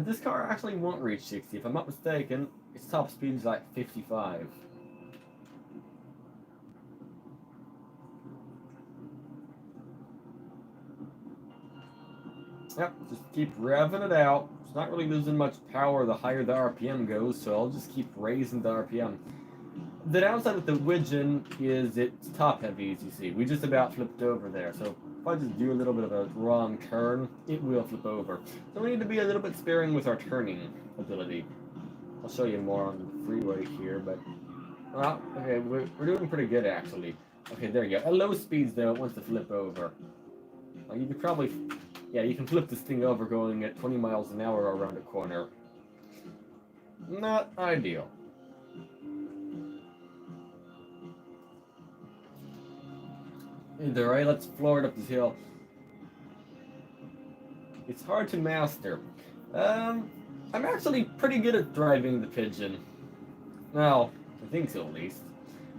This car actually won't reach 60. If I'm not mistaken, its top speed is like 55. Yep, just keep revving it out. It's not really losing much power the higher the RPM goes, so I'll just keep raising the RPM. The downside with the Widgeon is it's top heavy, as you see. We just about flipped over there, so if I just do a little bit of a wrong turn, it will flip over. So we need to be a little bit sparing with our turning ability. I'll show you more on the freeway here, but... Well, okay, we're doing pretty good, actually. Okay, there you go. At low speeds, though, it wants to flip over. You could probably... Yeah, you can flip this thing over going at 20 miles an hour around a corner. Not ideal. Either way, let's floor it up this hill. It's hard to master. I'm actually pretty good at driving the Pigeon. Well, I think so at least.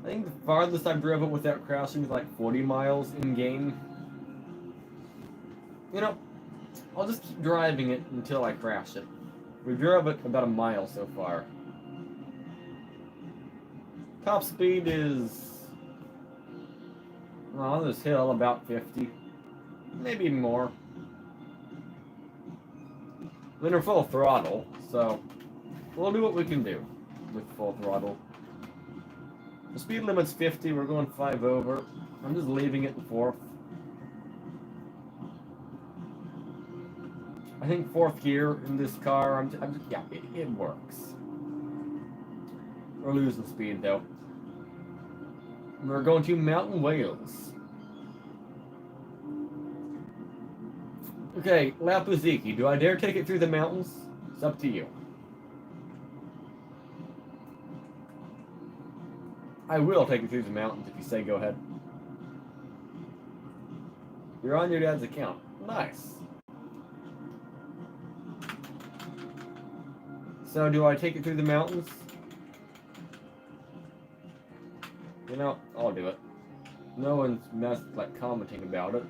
I think the farthest I've driven without crashing is like 40 miles in game. I'll just keep driving it until I crash it. We drove it about a mile so far. Top speed is... on this hill, about 50. Maybe more. Then we're full throttle, so we'll do what we can do with full throttle. The speed limit's 50, we're going 5 over. I'm just leaving it in fourth. I think fourth gear in this car, yeah, it works. We're losing speed though. We're going to Mountain Wales. Okay, Lapuziki, do I dare take it through the mountains? It's up to you. I will take you through the mountains if you say go ahead. You're on your dad's account. Nice. So do I take it through the mountains? You know, I'll do it. No one's commenting about it.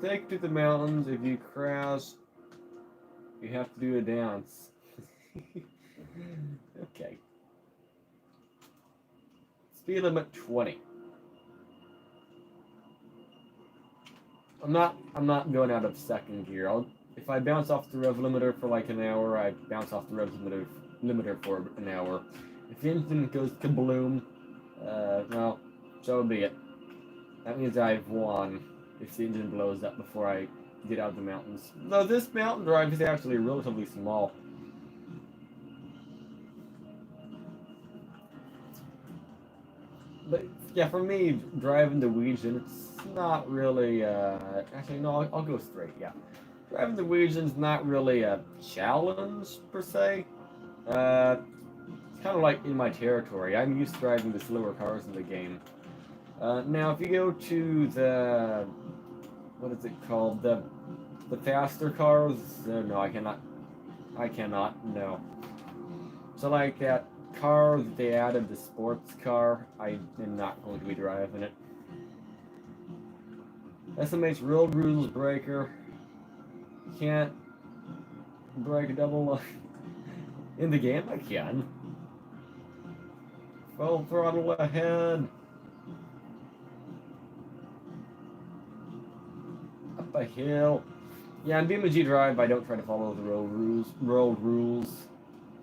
Take it to the mountains. If you crash, you have to do a dance. Okay. Speed limit 20. I'm not going out of second gear. If I bounce off the rev limiter for like an hour, I bounce off the rev limiter for an hour. If the engine goes kabloom, well, so be it. That means I've won if the engine blows up before I get out of the mountains. Though this mountain drive is actually relatively small. But yeah, for me, driving the Weezen, it's not really, actually, no, I'll go straight, yeah. Driving the Weezen's not really a challenge, per se. It's kind of like in my territory. I'm used to driving the slower cars in the game. Now, if you go to the, what is it called? The faster cars? No, I cannot, no. So like that car that they added, the sports car, I am not going to be driving it. SMH Road Rules Breaker. Can't break a double line. In the game, I can. Full throttle ahead. Up a hill. Yeah, in BeamNG Drive, I don't try to follow the road rules.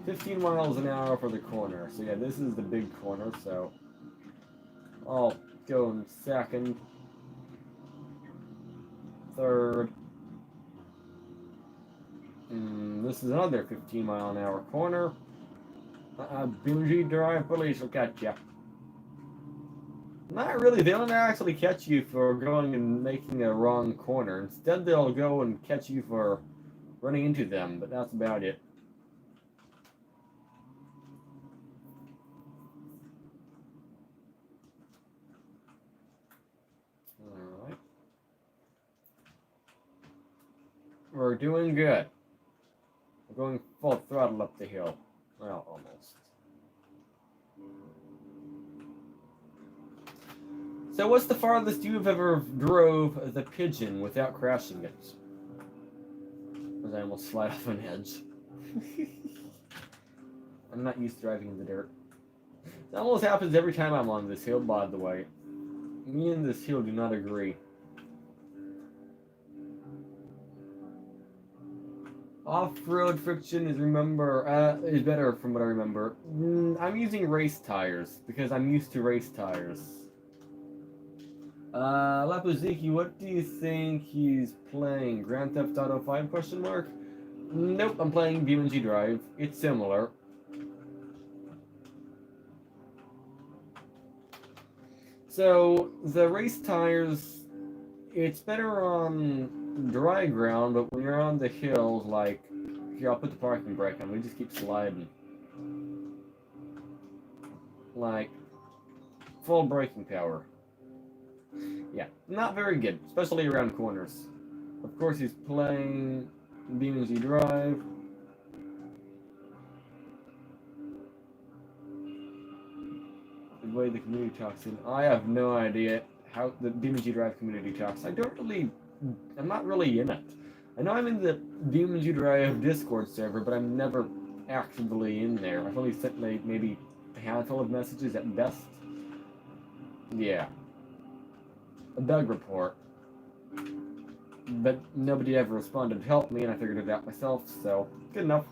15 miles an hour for the corner. So yeah, this is the big corner, so I'll go in second, third. This is another 15 mile an hour corner. BeamNG Drive police will catch ya. Not really, they don't actually catch you for going and making a wrong corner. Instead, they'll go and catch you for running into them, but that's about it. Alright. We're doing good. We're going full throttle up the hill. Well, almost. So what's the farthest you've ever drove the Pigeon without crashing it? As I almost slide off an edge. I'm not used to driving in the dirt. It almost happens every time I'm on this hill, by the way. Me and this hill do not agree. Off-road friction is better from what I remember. I'm using race tires because I'm used to race tires. Lapuziki, what do you think he's playing? Grand Theft Auto 5 question mark? Nope, I'm playing BeamNG Drive. It's similar. So the race tires, it's better on dry ground, but when you're on the hills, like here, I'll put the parking brake on. We just keep sliding, like full braking power. Yeah, not very good, especially around corners. Of course, he's playing BeamNG Drive. The way the community talks in. I have no idea how the BeamNG Drive community talks. I'm not really in it. I know I'm in the BeamNG Drive Discord server, but I'm never actively in there. I've only sent maybe a handful of messages at best. Yeah. A bug report. But nobody ever responded to help me, and I figured it out myself, so good enough.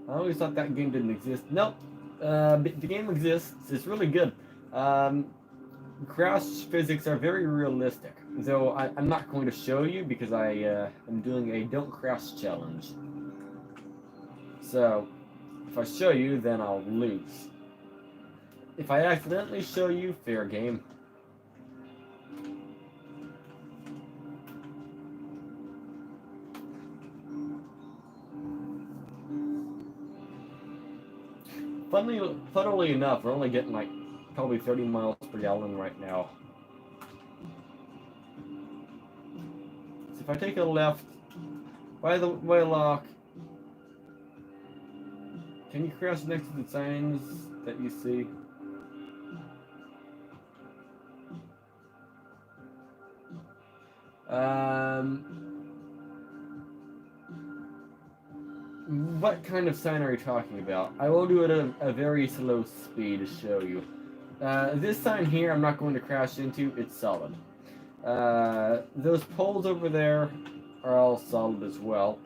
I always thought that game didn't exist. Nope. The game exists. It's really good. Crash physics are very realistic. Though I'm not going to show you because I am doing a don't crash challenge. So if I show you, then I'll lose. If I accidentally show you, fair game. Funnily enough, we're only getting like probably 30 miles per gallon right now. So if I take a left, by the way, Locke, can you crash next to the signs that you see? What kind of sign are you talking about? I will do it at a very slow speed to show you. This sign here, I'm not going to crash into. It's solid. Those poles over there are all solid as well.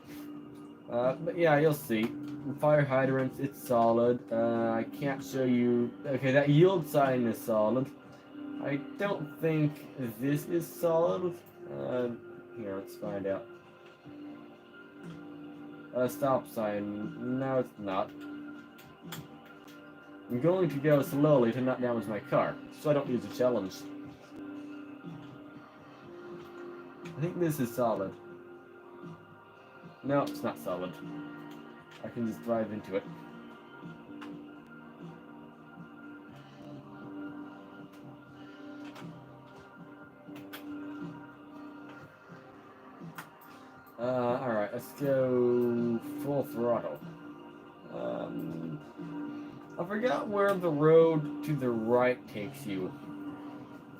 But yeah, you'll see. Fire hydrants, it's solid. I can't show you. Okay, that yield sign is solid. I don't think this is solid. Here, let's find out. Stop sign. No, it's not. I'm going to go slowly to not damage my car, so I don't use a challenge. I think this is solid. No, it's not solid. I can just drive into it. Alright, let's go full throttle. I forgot where the road to the right takes you.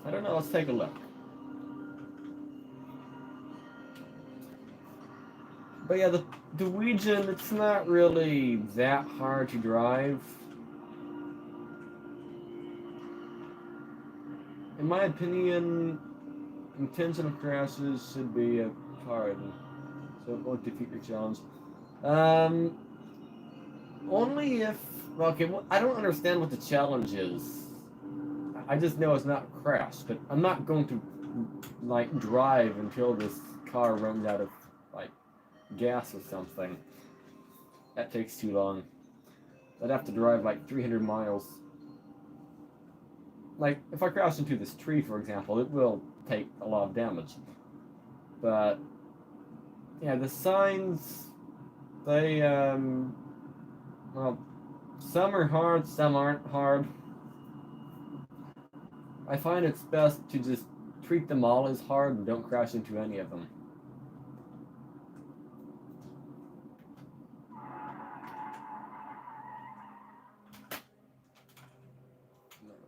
I don't know, let's take a look. But yeah, the Norwegian, it's not really that hard to drive. In my opinion, intentional crashes should be hard. So it won't defeat your challenge. Only if... Okay, well, I don't understand what the challenge is. I just know it's not crash, but I'm not going to, like, drive until this car runs out of, like, gas or something. That takes too long. I'd have to drive, like, 300 miles. Like, if I crash into this tree, for example, it will take a lot of damage. But... yeah, the signs, they, well, some are hard, some aren't hard. I find it's best to just treat them all as hard and don't crash into any of them.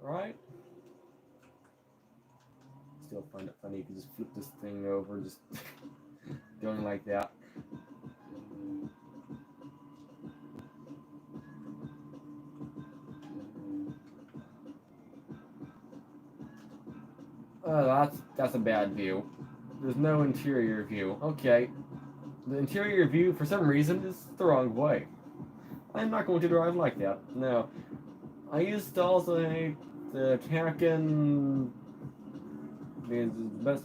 Right? Still find it funny, you can just flip this thing over, just going like that. Oh, that's a bad view. There's no interior view. Okay. The interior view, for some reason, is the wrong way. I'm not going to drive like that. No. I used to also hate the Taken... the best...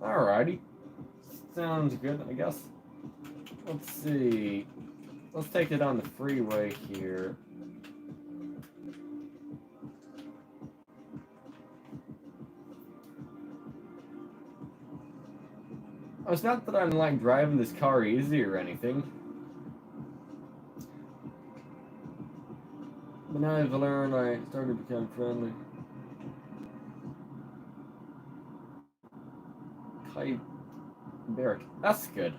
Alrighty. Sounds good, I guess. Let's see. Let's take it on the freeway here. It's not that I'm like driving this car easy or anything. But now I've learned I started to become friendly. Kai Barrack. That's good.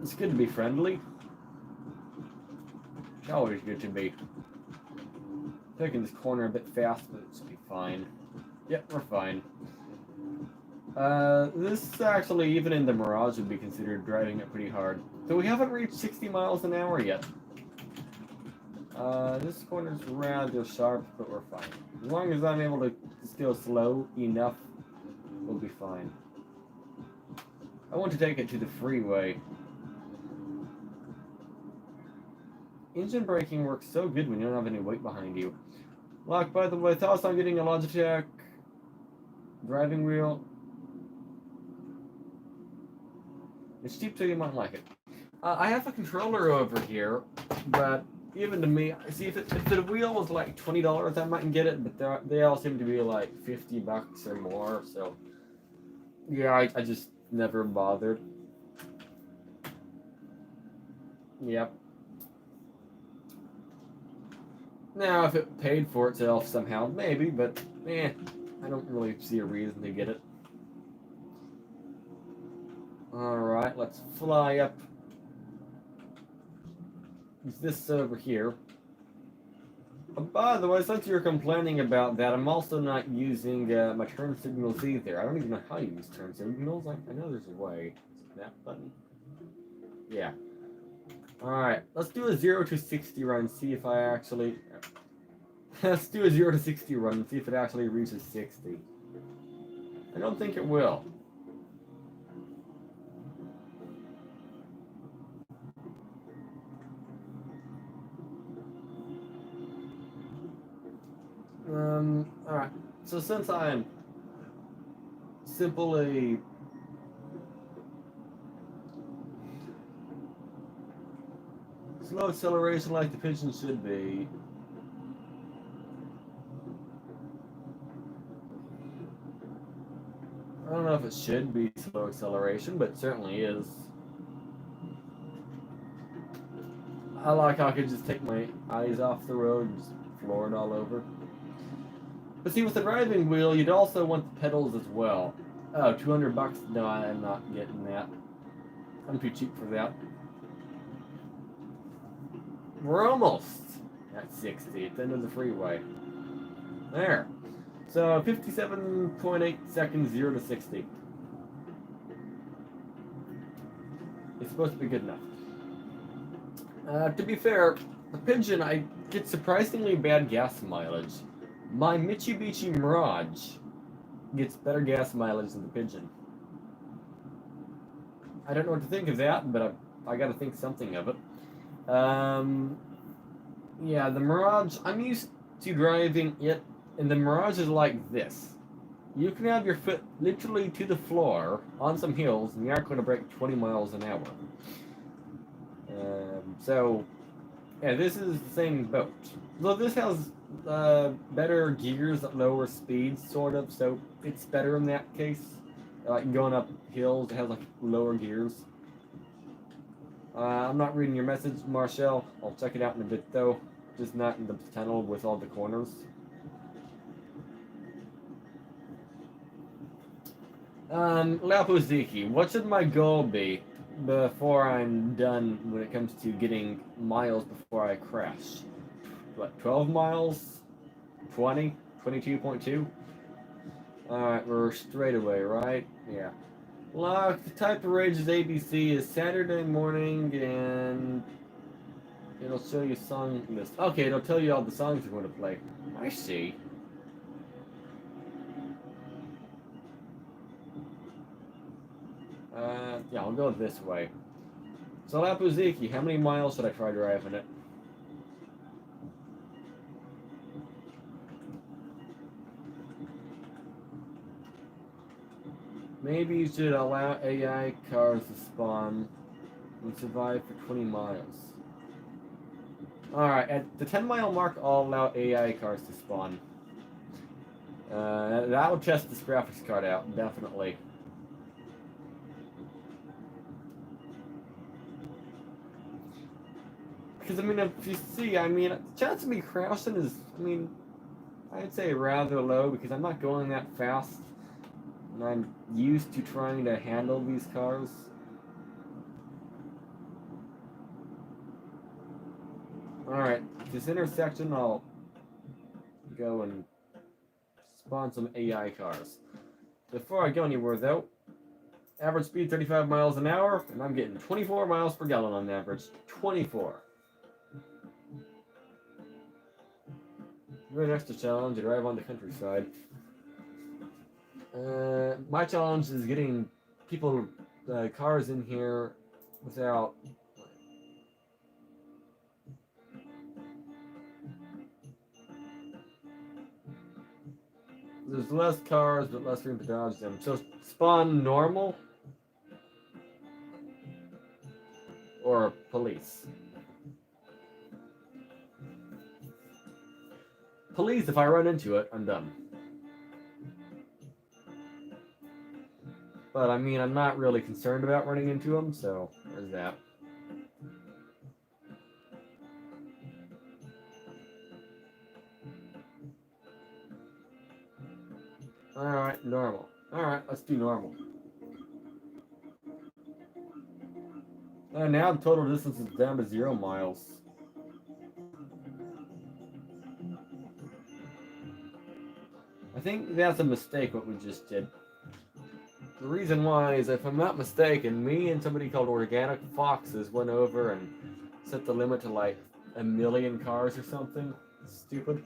It's good to be friendly. It's always good to be. Taking this corner a bit fast, but it should be fine. Yep, we're fine. This actually, even in the Mirage, would be considered driving it pretty hard. So we haven't reached 60 miles an hour yet. This corner's rather sharp, but we're fine. As long as I'm able to just go slow enough, we'll be fine. I want to take it to the freeway. Engine braking works so good when you don't have any weight behind you. Locke, by the way, thoughts on getting a Logitech driving wheel? It's cheap, so you might like it. I have a controller over here, but even to me, see, if the wheel was like $20, I might get it, but they all seem to be like $50 or more, so yeah, I just never bothered. Yep. Now, if it paid for itself somehow, maybe, but I don't really see a reason to get it. Alright, let's fly up. Use this over here. By the way, since you're complaining about that, I'm also not using my turn signals either. I don't even know how you use turn signals. I know there's a way. That button. Yeah. Alright, let's do a 0 to 60 run, see if I actually... Let's do a 0 to 60 run and see if it actually reaches 60. I don't think it will. Alright. So since I'm simply slow acceleration like the Pigeon should be, I don't know if it should be slow acceleration, but it certainly is. I like how I could just take my eyes off the road and just floor it all over. But see, with the driving wheel, you'd also want the pedals as well. Oh, 200 bucks? No, I'm not getting that. I'm too cheap for that. We're almost at 60. It's the end of the freeway. There. So 57.8 seconds, 0 to 60. It's supposed to be good enough. To be fair, the Pigeon, I get surprisingly bad gas mileage. My Mitsubishi Mirage gets better gas mileage than the Pigeon. I don't know what to think of that, but I gotta think something of it. Yeah, the Mirage, I'm used to driving it, and the Mirage is like this. You can have your foot literally to the floor on some hills, and you aren't going to break 20 miles an hour. So, yeah, this is the same boat. Though this has better gears at lower speeds, sort of, so it's better in that case. Like going up hills, it has like lower gears. I'm not reading your message, Marshall. I'll check it out in a bit, though. Just not in the tunnel with all the corners. Lapuziki, what should my goal be before I'm done when it comes to getting miles before I crash? What, 12 miles? 20? 22.2? Alright, we're straight away, right? Yeah. Lock, the type of rages ABC is Saturday morning, and it'll show you song list. Okay, it'll tell you all the songs you're going to play. I see. Yeah, I'll go this way. So Lapuziki, how many miles should I try driving it? Maybe you should allow AI cars to spawn and survive for 20 miles. Alright, at the 10-mile mark, I'll allow AI cars to spawn. That'll test this graphics card out, definitely. Because, I mean, if you see, I mean, the chance of me crashing is, I mean, I'd say rather low because I'm not going that fast. And I'm used to trying to handle these cars. Alright, this intersection, I'll go and spawn some AI cars. Before I go anywhere, though, average speed 35 miles an hour, and I'm getting 24 miles per gallon on average. 24. Your next challenge, drive on the countryside. My challenge is getting people, cars in here without... There's less cars, but less room to dodge them. So spawn normal or police. Police, if I run into it, I'm done. But I mean, I'm not really concerned about running into them, so there's that. Alright, normal. Alright, let's do normal. Now the total distance is down to 0 miles. I think that's a mistake what we just did. The reason why is, if I'm not mistaken, me and somebody called Organic Foxes went over and set the limit to like 1,000,000 cars or something. Stupid.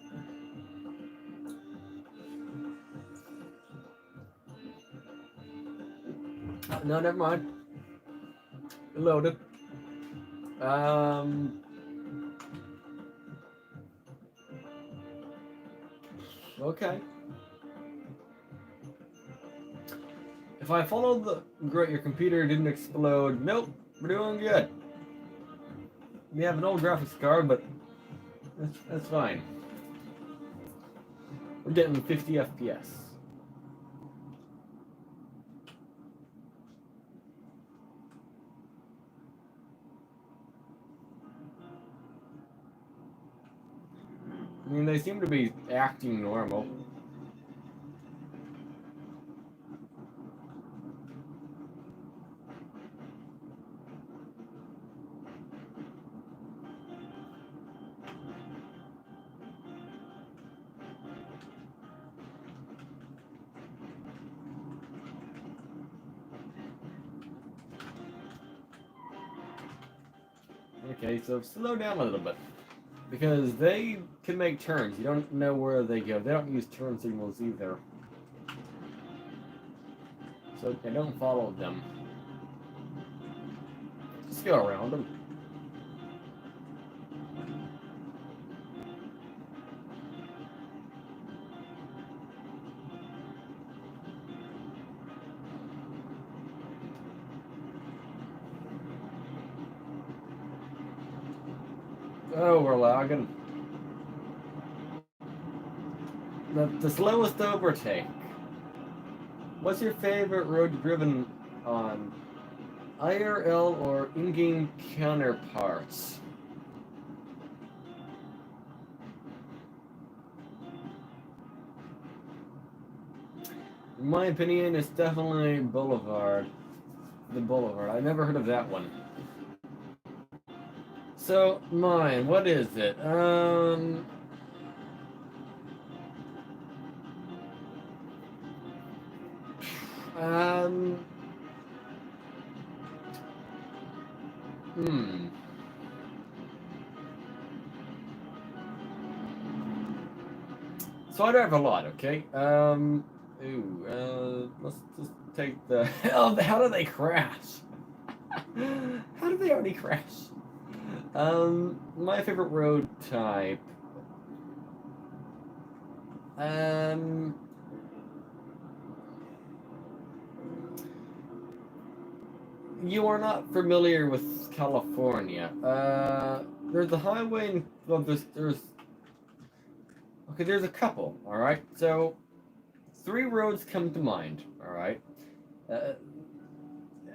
No, never mind. It loaded. Okay. If I followed the... Great, your computer didn't explode. Nope, we're doing good. We have an old graphics card, but that's fine. We're getting 50 FPS. I mean, they seem to be acting normal. Okay, so slow down a little bit. Because they can make turns. You don't know where they go. They don't use turn signals either. So I don't follow them. Just go around them. Oh, we're lagging. The slowest overtake. What's your favorite road driven on? IRL or in-game counterparts? In my opinion, it's definitely Boulevard. The Boulevard. I never heard of that one. So, mine, what is it? So I drive a lot, okay? Let's just take the... how do they crash? How do they already crash? My favorite road type. You are not familiar with California. There's a highway. Well, there's. Okay, there's a couple. All right, so 3 roads come to mind. All right.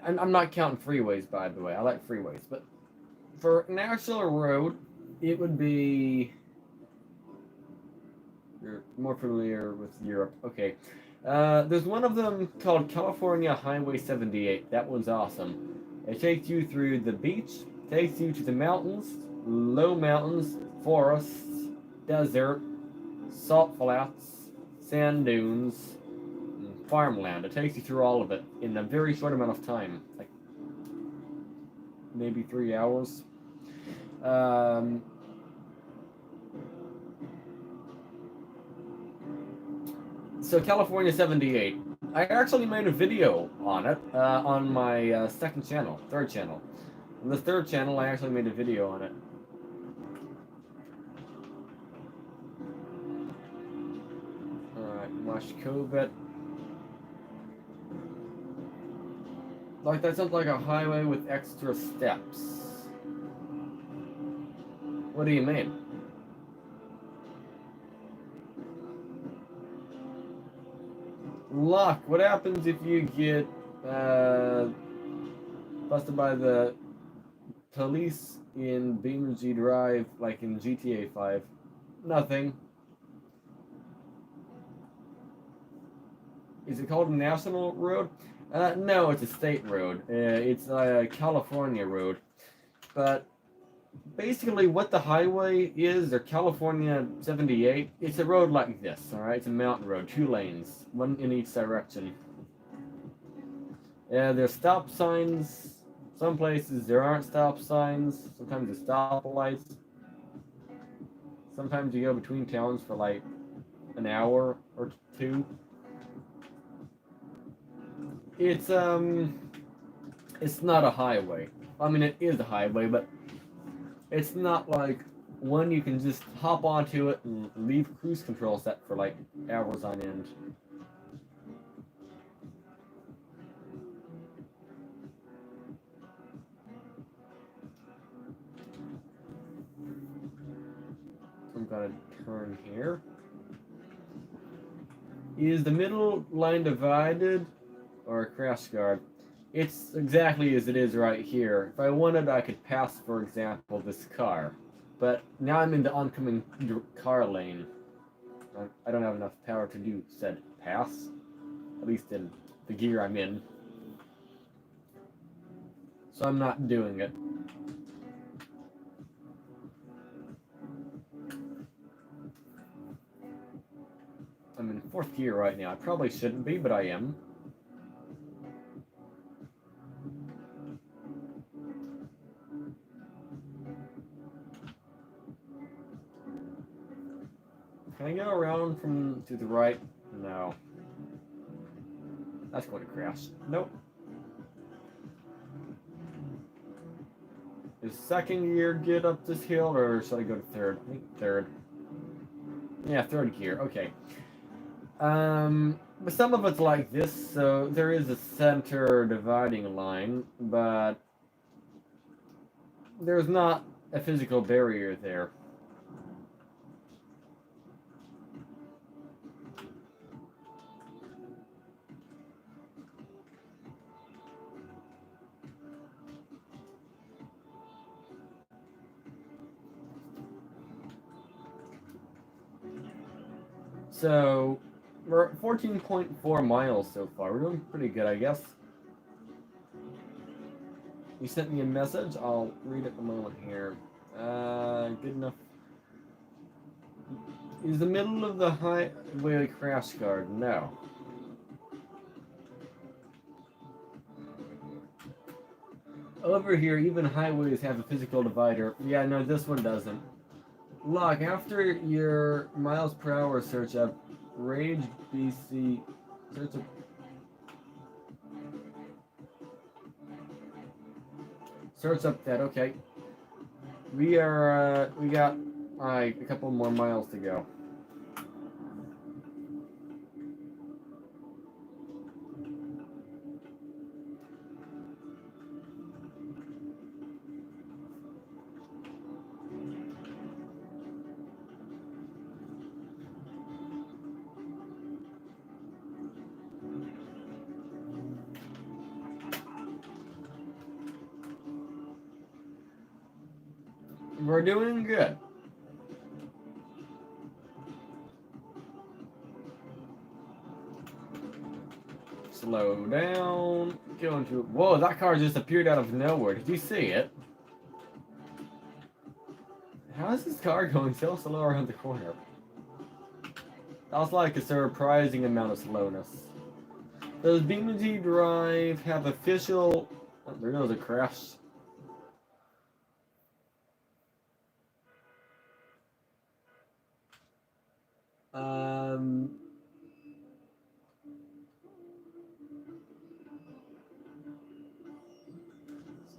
I'm not counting freeways, by the way. I like freeways, but for national road, it would be. You're more familiar with Europe. Okay. There's one of them called California Highway 78. That one's awesome. It takes you through the beach, takes you to the mountains, low mountains, forests, desert, salt flats, sand dunes, and farmland. It takes you through all of it in a very short amount of time, like maybe 3 hours. So California 78. I actually made a video on it on my second channel, third channel. On the third channel, I actually made a video on it. Alright, Mashkovat. Like, that sounds like a highway with extra steps. What do you mean? Luck. What happens if you get busted by the police in Beamersy Drive, like in GTA 5? Nothing. Is it called a national road? No, it's a state road. It's a California road. But basically, what the highway is, or California 78, it's a road like this, alright? It's a mountain road, 2 lanes, 1 in each direction. There's stop signs. Some places there aren't stop signs. Sometimes there's stoplights. Sometimes you go between towns for like an hour or 2. It's not a highway. I mean, it is a highway, but it's not like one you can just hop onto it and leave cruise control set for like hours on end. I'm gonna turn here. Is the middle line divided or a crash guard? It's exactly as it is right here. If I wanted, I could pass, for example, this car. But now I'm in the oncoming car lane. I don't have enough power to do said pass. At least in the gear I'm in. So I'm not doing it. I'm in 4th gear right now. I probably shouldn't be, but I am. Can I go around from to the right? No. That's going to crash. Nope. Is 2nd gear get up this hill, or should I go to 3rd? I think 3rd. Yeah, 3rd gear. Okay. But some of it's like this, so there is a center dividing line, but there's not a physical barrier there. So, we're at 14.4 miles so far. We're doing pretty good, I guess. You sent me a message. I'll read it in a moment here. Good enough. Is the middle of the highway crash guard? No. Over here, even highways have a physical divider. Yeah, no, this one doesn't. Look, after your miles per hour search up, Rage BC search up. Search up that, okay. We got a couple more miles to go. We're doing good. Slow down. Go into. Whoa, that car just appeared out of nowhere. Did you see it? How is this car going so slow around the corner? That was like a surprising amount of slowness. Does BeamNG Drive have official... Oh, there goes a crash.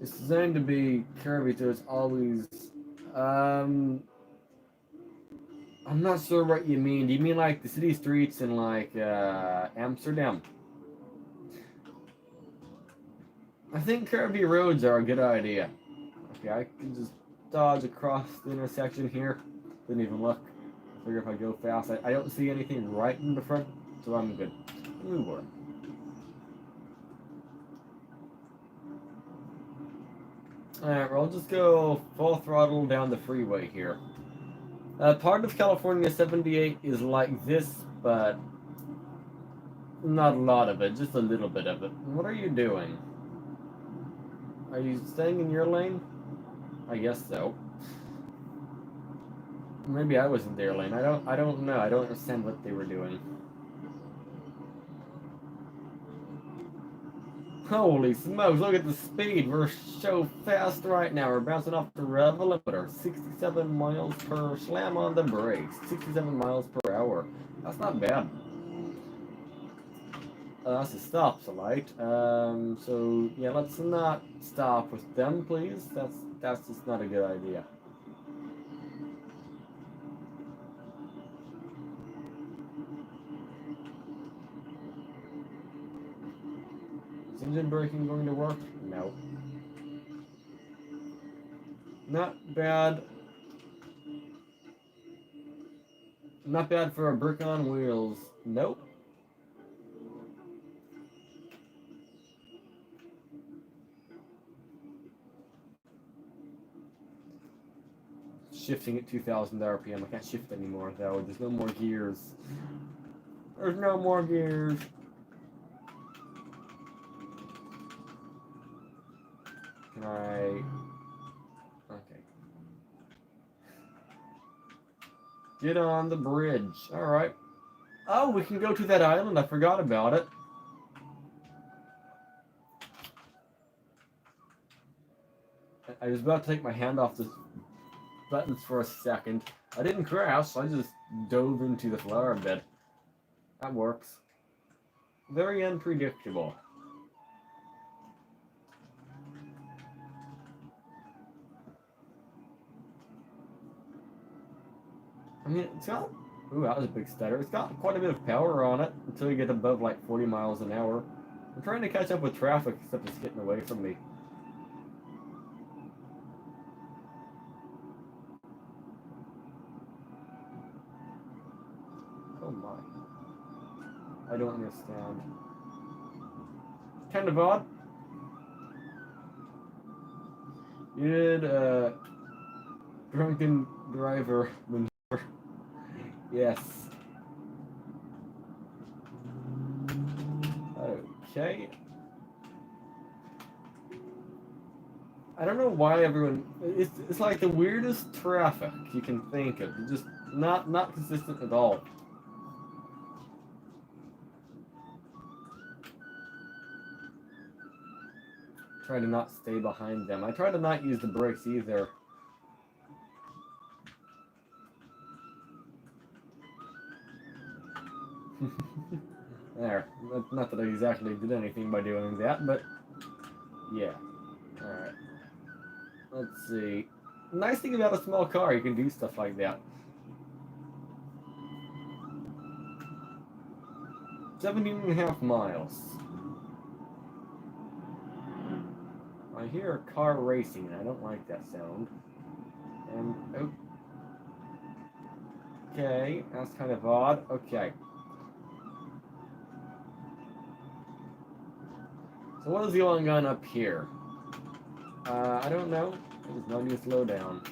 It's designed to be curvy, so it's always... I'm not sure what you mean. Do you mean like the city streets in like Amsterdam? I think curvy roads are a good idea. Okay, I can just dodge across the intersection here. Didn't even look. I figure if I go fast, I don't see anything right in the front, so I'm good. We were. Alright, well, I'll just go full throttle down the freeway here. Part of California 78 is like this, but Not a lot of it, just a little bit of it. What are you doing? Are you staying in your lane? I guess so. Maybe I was in their lane. I don't know. I don't understand what they were doing. Holy smokes, look at the speed. We're so fast right now. We're bouncing off the rev limiter. 67 miles per slam on the brakes. 67 miles per hour. That's not bad. That's a stop light. So yeah, let's not stop with them, please. That's just not a good idea. Is engine braking going to work? No. Not bad. Not bad for a brick on wheels. Nope. Shifting at 2,000 RPM. I can't shift anymore though. There's no more gears. There's no more gears. Can I... Okay. Get on the bridge. Alright. Oh, we can go to that island. I forgot about it. I was about to take my hand off the buttons for a second. I didn't crash. I just dove into the flower bed. That works. Very unpredictable. I mean, it's got... Ooh, that was a big stutter. It's got quite a bit of power on it until you get above like 40 miles an hour. I'm trying to catch up with traffic, except it's getting away from me. Oh my. I don't understand. Kind of odd. You did, drunken driver maneuver. Yes. Okay. I don't know why everyone... It's like the weirdest traffic you can think of. It's just not consistent at all. Try to not stay behind them. I try to not use the brakes either. There. Not that I exactly did anything by doing that, but yeah. Alright. Let's see. Nice thing about a small car, you can do stuff like that. 17.5 miles. I hear a car racing, and I don't like that sound. And, oh. Okay, that's kind of odd. Okay. So what is going on up here? I don't know. There's no need to slow down.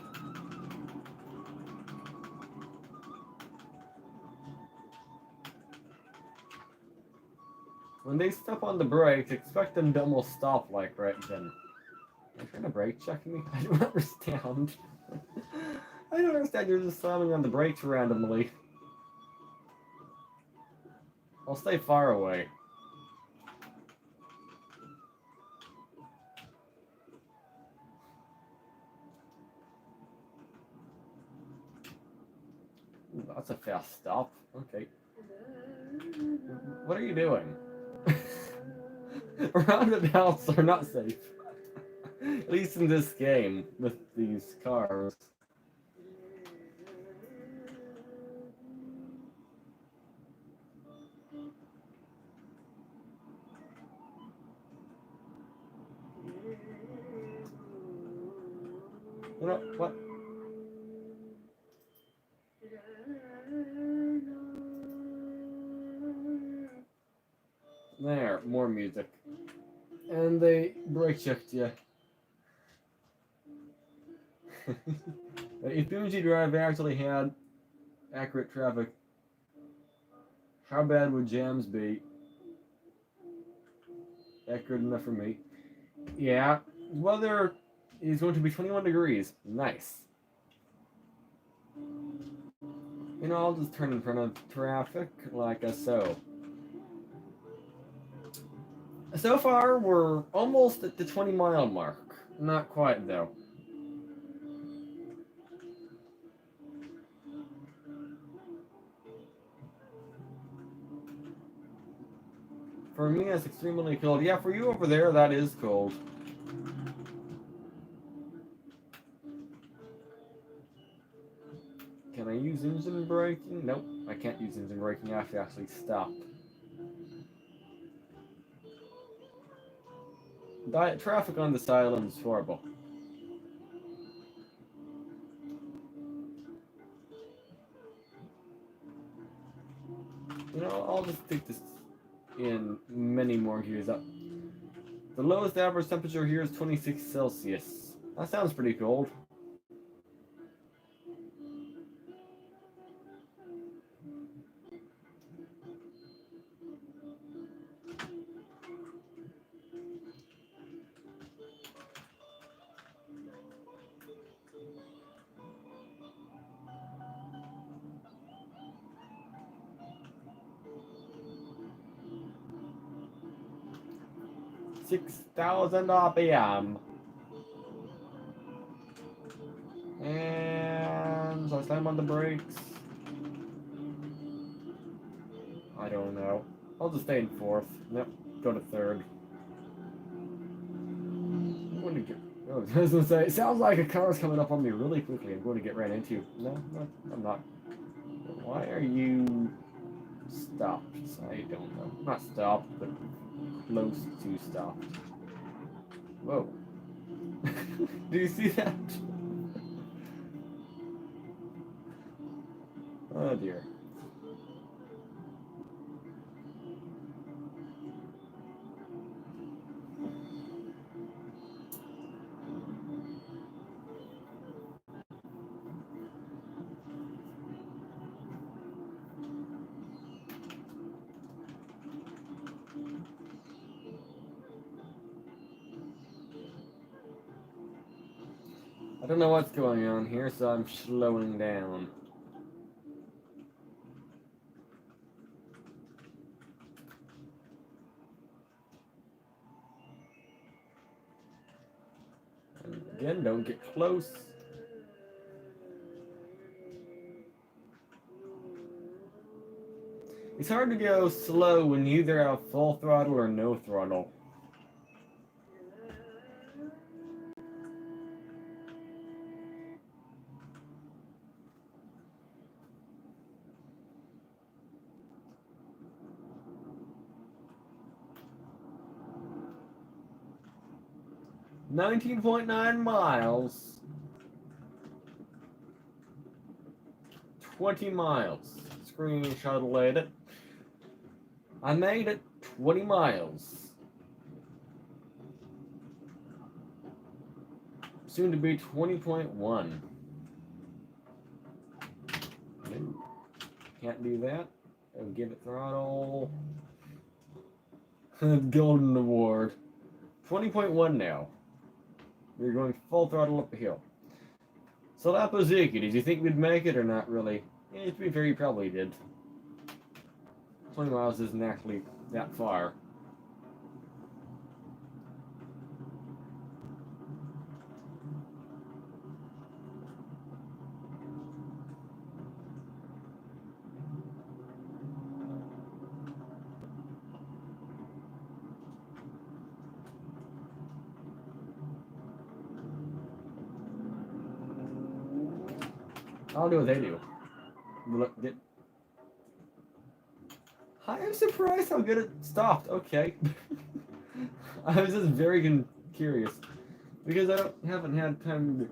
When they step on the brakes, expect them to almost stop like right then. Are you trying to brake check me? I don't understand. I don't understand. You're just slamming on the brakes randomly. I'll stay far away. Ooh, that's a fast stop. Okay. What are you doing? Roundabouts are not safe. At least in this game, with these cars. You know, what? There, more music. And they brake checked you. If BeamNG Drive actually had accurate traffic, how bad would jams be? That good enough for me. Yeah, weather is going to be 21 degrees. Nice. You know, I'll just turn in front of traffic like so. So far, we're almost at the 20-mile mark. Not quite, though. For me, it's extremely cold. Yeah, for you over there, that is cold. Can I use engine braking? Nope, I can't use engine braking. I have to actually stop. Traffic on this island is horrible. You know, I'll just take this in many more gears up. The lowest average temperature here is 26 Celsius. That sounds pretty cold. $6,000 RPM. And so I slam on the brakes. I don't know. I'll just stay in fourth. Nope, go to third. I'm going to get. I was going to say, it sounds like a car's coming up on me really quickly. I'm going to get ran into. No, I'm not. Why are you stopped? I don't know. Not stopped, but close to stopped. Whoa. Do you see that? Oh dear. I don't know what's going on here, so I'm slowing down. And again, don't get close. It's hard to go slow when you either have full throttle or no throttle. $19.9 miles. 20 miles. Screenshot it. I made it 20 miles. Soon to be 20.1. No, can't do that. I'll give it throttle. Golden award. 20.1 now. We're going full throttle up the hill. So that was Ziki. Did you think we'd make it or not really? Yeah, to be fair, you probably did. 20 miles isn't actually that far. I'll do what they do. Look, I am surprised how good it stopped. Okay. I was just very curious. Because I haven't had time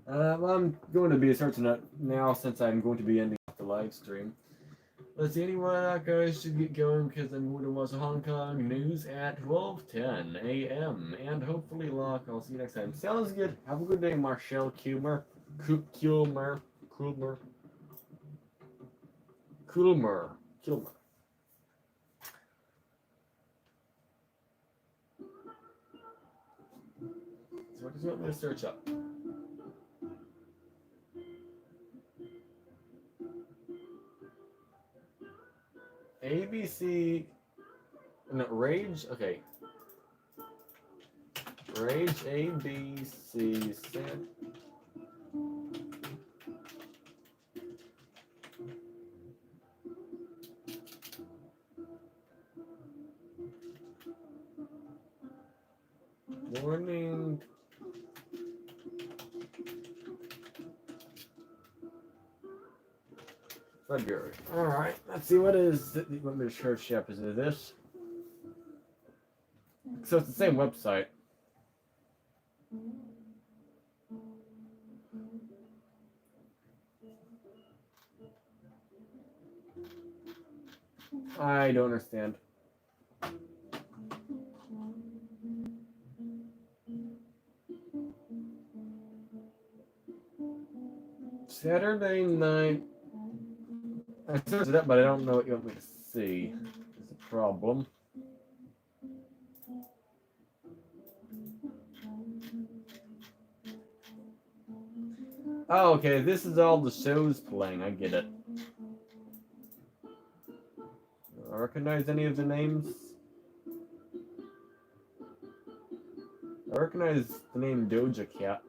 to... I'm going to be searching it now since I'm going to be ending the live stream. Let's see, anyway, guys should get going because I'm going to watch Hong Kong news at 12:10 a.m. And hopefully, Locke, I'll see you next time. Sounds good. Have a good day, Marshall Cumer. Kulmer. So what does you want me to search up? ABC. No, Rage. Okay. Rage ABC. Morning. February. All right. Let's see what is. What me to search up? Is it this? So it's the same website. I don't understand. Saturday night. I searched it up, but I don't know what you want me to see. It's a problem. Oh, okay. This is all the shows playing. I get it. I recognize any of the names? I recognize the name Doja Cat.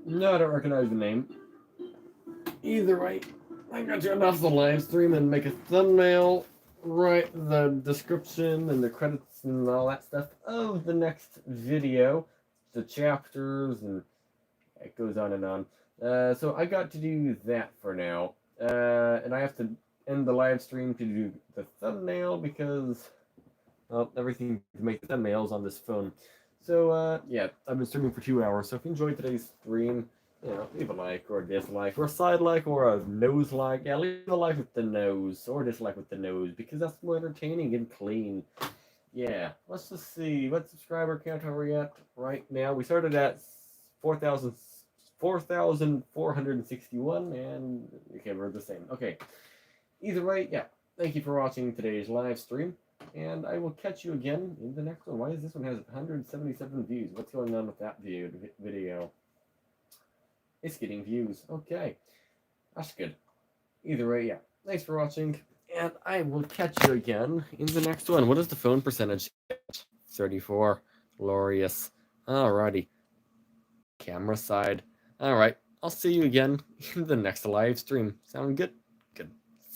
No, I don't recognize the name. Either way, I got to turn off the live stream and make a thumbnail, write the description and the credits and all that stuff of the next video, the chapters, and it goes on and on. So I got to do that for now, and I have to end the live stream to do the thumbnail because, well, everything to make the thumbnails on this phone. So yeah, I've been streaming for 2 hours. So if you enjoyed today's stream, you know, leave a like or a dislike or a side like or a nose like. Yeah, leave a like with the nose or dislike with the nose because that's more entertaining and clean. Yeah, let's just see what subscriber count are we at right now. We started at 4,461 and okay, we're the same. Okay, either way, yeah. Thank you for watching today's live stream. And I will catch you again in the next one. Why is this one has 177 views? What's going on with that video? It's getting views. Okay. That's good. Either way, yeah. Thanks for watching. And I will catch you again in the next one. What is the phone percentage? 34. Glorious. Alrighty. Camera side. Alright. I'll see you again in the next live stream. Sound good?